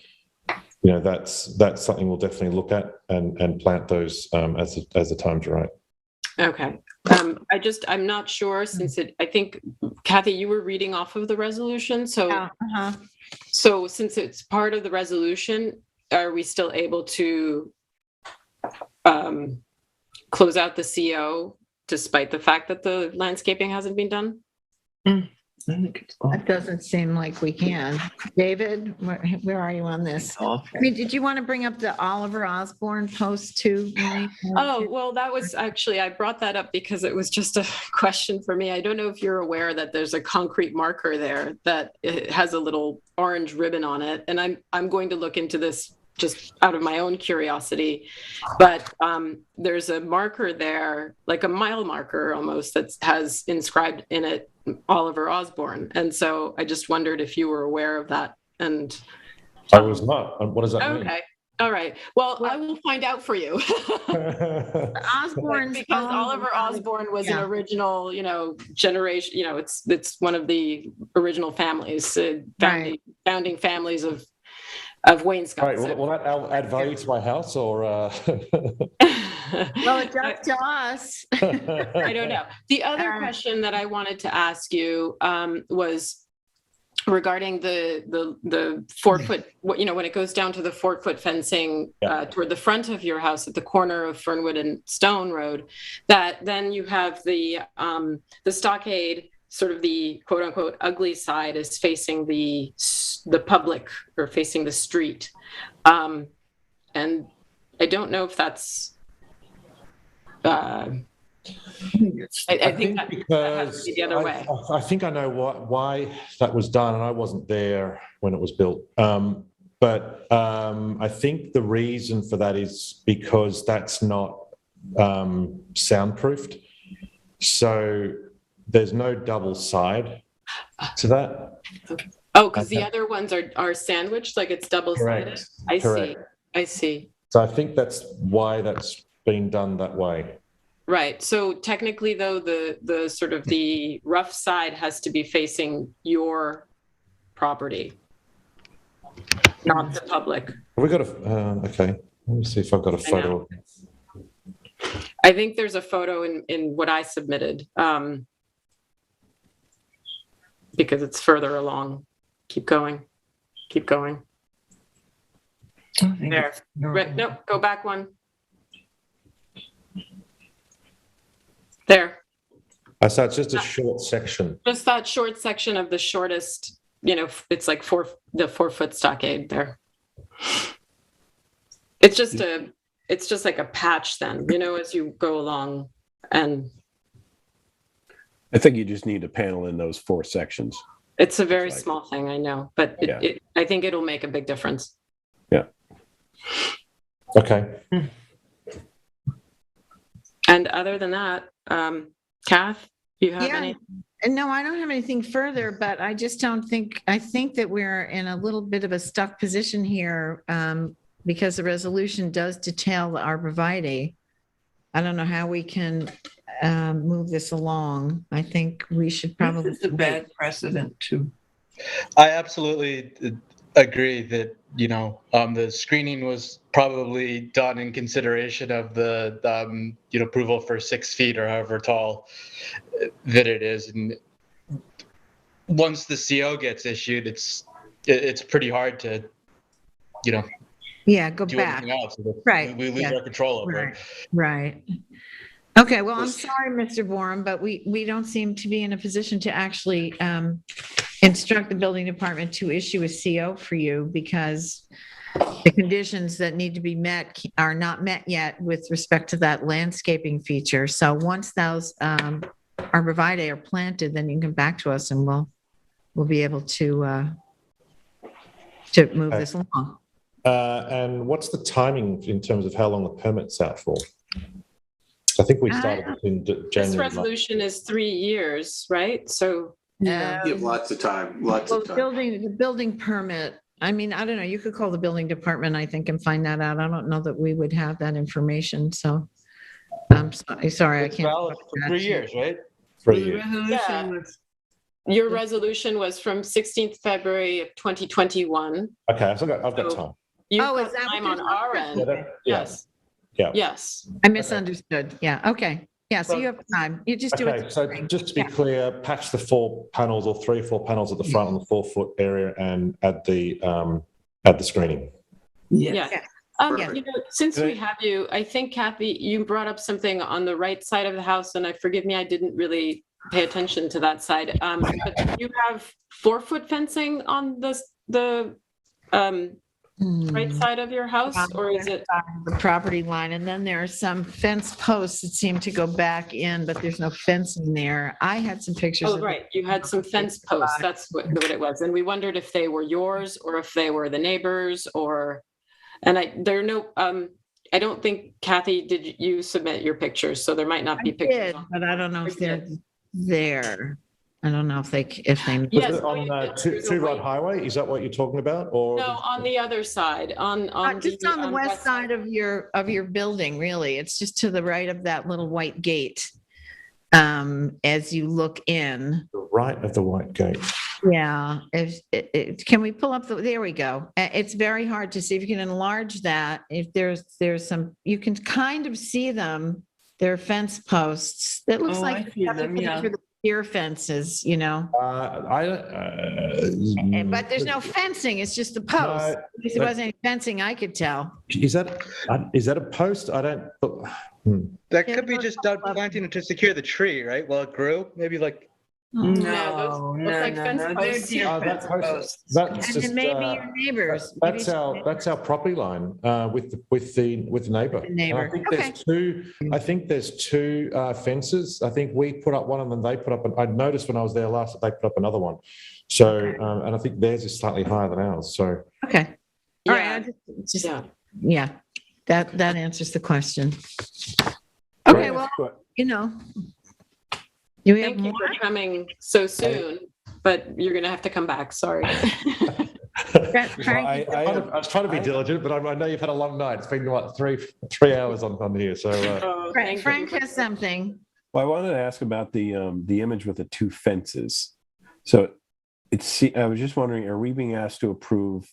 That's something we'll definitely look at and plant those as the time's right. Okay. I'm not sure since I think, Kathy, you were reading off of the resolution. So, so since it's part of the resolution, are we still able to close out the CO despite the fact that the landscaping hasn't been done? That doesn't seem like we can. David, where are you on this? I mean, did you want to bring up the Oliver Osborne post too? Oh, well, that was actually, I brought that up because it was just a question for me. I don't know if you're aware that there's a concrete marker there that it has a little orange ribbon on it. And I'm going to look into this just out of my own curiosity, but there's a marker there, like a mile marker almost, that has inscribed in it Oliver Osborne. And so I just wondered if you were aware of that. And I was not. What does that mean? Okay. All right. Well, I will find out for you. Osborne, because Oliver Osborne was an original, generation. It's one of the original families, founding families of Wainscot. Right. Will that add value to my house or? Well, it does to us. I don't know. The other question that I wanted to ask you was regarding the 4-foot, when it goes down to the 4-foot fencing toward the front of your house at the corner of Fernwood and Stone Road, that then you have the stockade, sort of the quote unquote ugly side is facing the public or facing the street. And I don't know if that's, I think that has to be the other way. I think I know why that was done, and I wasn't there when it was built. But I think the reason for that is because that's not soundproofed. So there's no double side to that. Oh, because the other ones are sandwiched, like it's double-sided. Correct. I see. So I think that's why that's been done that way. Right. So technically, though, the sort of the rough side has to be facing your property, not the public. Have we got a, okay, let me see if I've got a photo. I think there's a photo in what I submitted, because it's further along. Keep going. Keep going. There. Right, no, go back one. There. So it's just a short section. Just that short section of the shortest, it's like the 4-foot stockade there. It's just like a patch then, as you go along. And I think you just need to panel in those 4 sections. it's a very small thing, I know, but I think it'll make a big difference. Yeah. Okay. And other than that, Kath, you have any? No, I don't have anything further, but I just don't think, I think that we're in a little bit of a stuck position here because the resolution does detail the arborvitae. I don't know how we can move this along. I think we should probably. This is a bad precedent too. I absolutely agree that, the screening was probably done in consideration of the, approval for 6 feet or however tall that it is. And once the CO gets issued, it's pretty hard to, go do back. anything else. Right. We lose our control over it. Right. Okay. Well, I'm sorry, Mr. Borum, but we don't seem to be in a position to actually instruct the building department to issue a CO for you because the conditions that need to be met are not met yet with respect to that landscaping feature. So once those arborvitae are planted, then you can come back to us and we'll be able to move this along. And what's the timing in terms of how long the permit's out for? I think we started in January. This resolution is 3 years, right? So you have lots of time. The building permit. I mean, I don't know. You could call the building department, I think, and find that out. I don't know that we would have that information. So I'm sorry, It's I can't. valid for 3 years, right? 3 years. Your resolution was from 16th February of 2021. Okay, so I've got time. You've is got that time what on you're our talking end. about? Yes. Yeah. Yes. I misunderstood. Yeah. Okay. Yeah. So you have time. You just do Okay, it. so just to be clear, patch the 4 panels or 3 or 4 panels at the front on the 4-foot area and add the screening. Yeah. Since we have you, I think, Kathy, you brought up something on the right side of the house, and forgive me, I didn't really pay attention to that side. But do you have 4-foot fencing on the right side of your house, or is it the property line? And then there are some fence posts that seem to go back in, but there's no fencing there. I had some pictures. Oh, right. You had some fence posts. That's what it was. And we wondered if they were yours or if they were the neighbors I don't think, Kathy, did you submit your pictures? So there might not be pictures. But I don't know if they're there. I don't know if they. Yes, on Two Rod Highway, is that what you're talking about? Or no, on the other side, on just on the west side of your building. Really, it's just to the right of that little white gate. As you look in, the right of the white gate. Yeah. Can we pull up there we go. It's very hard to see. If you can enlarge that, if there's some, you can kind of see them. They're fence posts. That looks like I see them, yeah. deer fences, but there's no fencing. It's just the post. If there wasn't any fencing, I could tell. Is that a post? I don't. That could be just Doug planting to secure the tree, right? Well, it grew. Maybe like. No, like fence posts. And then maybe your neighbors. That's our property line with the neighbor. I think there's two fences. I think we put up one and then they put up. I noticed when I was there last that they put up another one. So and I think theirs is slightly higher than ours. So okay, all right. That answers the question. Okay, well, Thank you for coming so soon, but you're going to have to come back. Sorry. Frank, I was trying to be diligent, but I know you've had a long night. It's been what, three hours on here. So Frank has something. Well, I wanted to ask about the image with the two fences. So I was just wondering, are we being asked to approve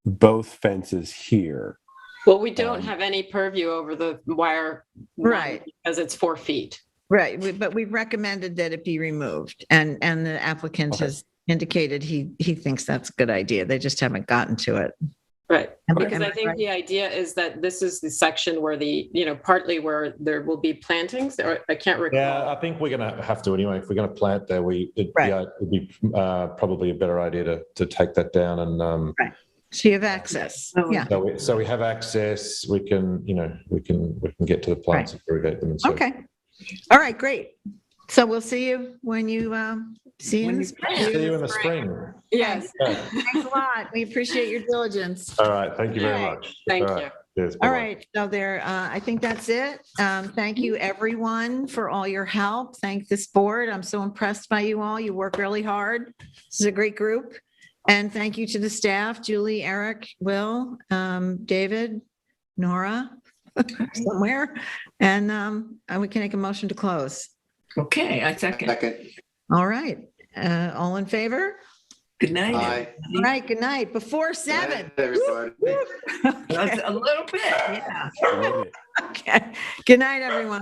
both fences here? Well, we don't have any purview over the wire, right? Because it's 4 feet. Right, but we've recommended that it be removed, and the applicant has indicated he thinks that's a good idea. They just haven't gotten to it. Right, because I think the idea is that this is the section where partly where there will be plantings, or I can't recall. Yeah, I think we're going to have to anyway. If we're going to plant there, it'd be probably a better idea to take that down and. Right. So you have access. Yeah. So we have access. We can get to the plants and irrigate them. And so. Okay. All right. Great. So we'll see you when you see you in the spring. See you in the spring. Yes. Thanks a lot. We appreciate your diligence. All right. Thank you very much. Thank you. Cheers. All right. So I think that's it. Thank you everyone for all your help. Thank this board. I'm so impressed by you all. You work really hard. This is a great group. And thank you to the staff, Julie, Eric, Will, David, Nora, somewhere. And we can make a motion to close. Okay, I second. All right. All in favor? Good night. Aye. All right. Good night. Before 7. Everybody. That's a little bit, yeah. Okay. Good night, everyone.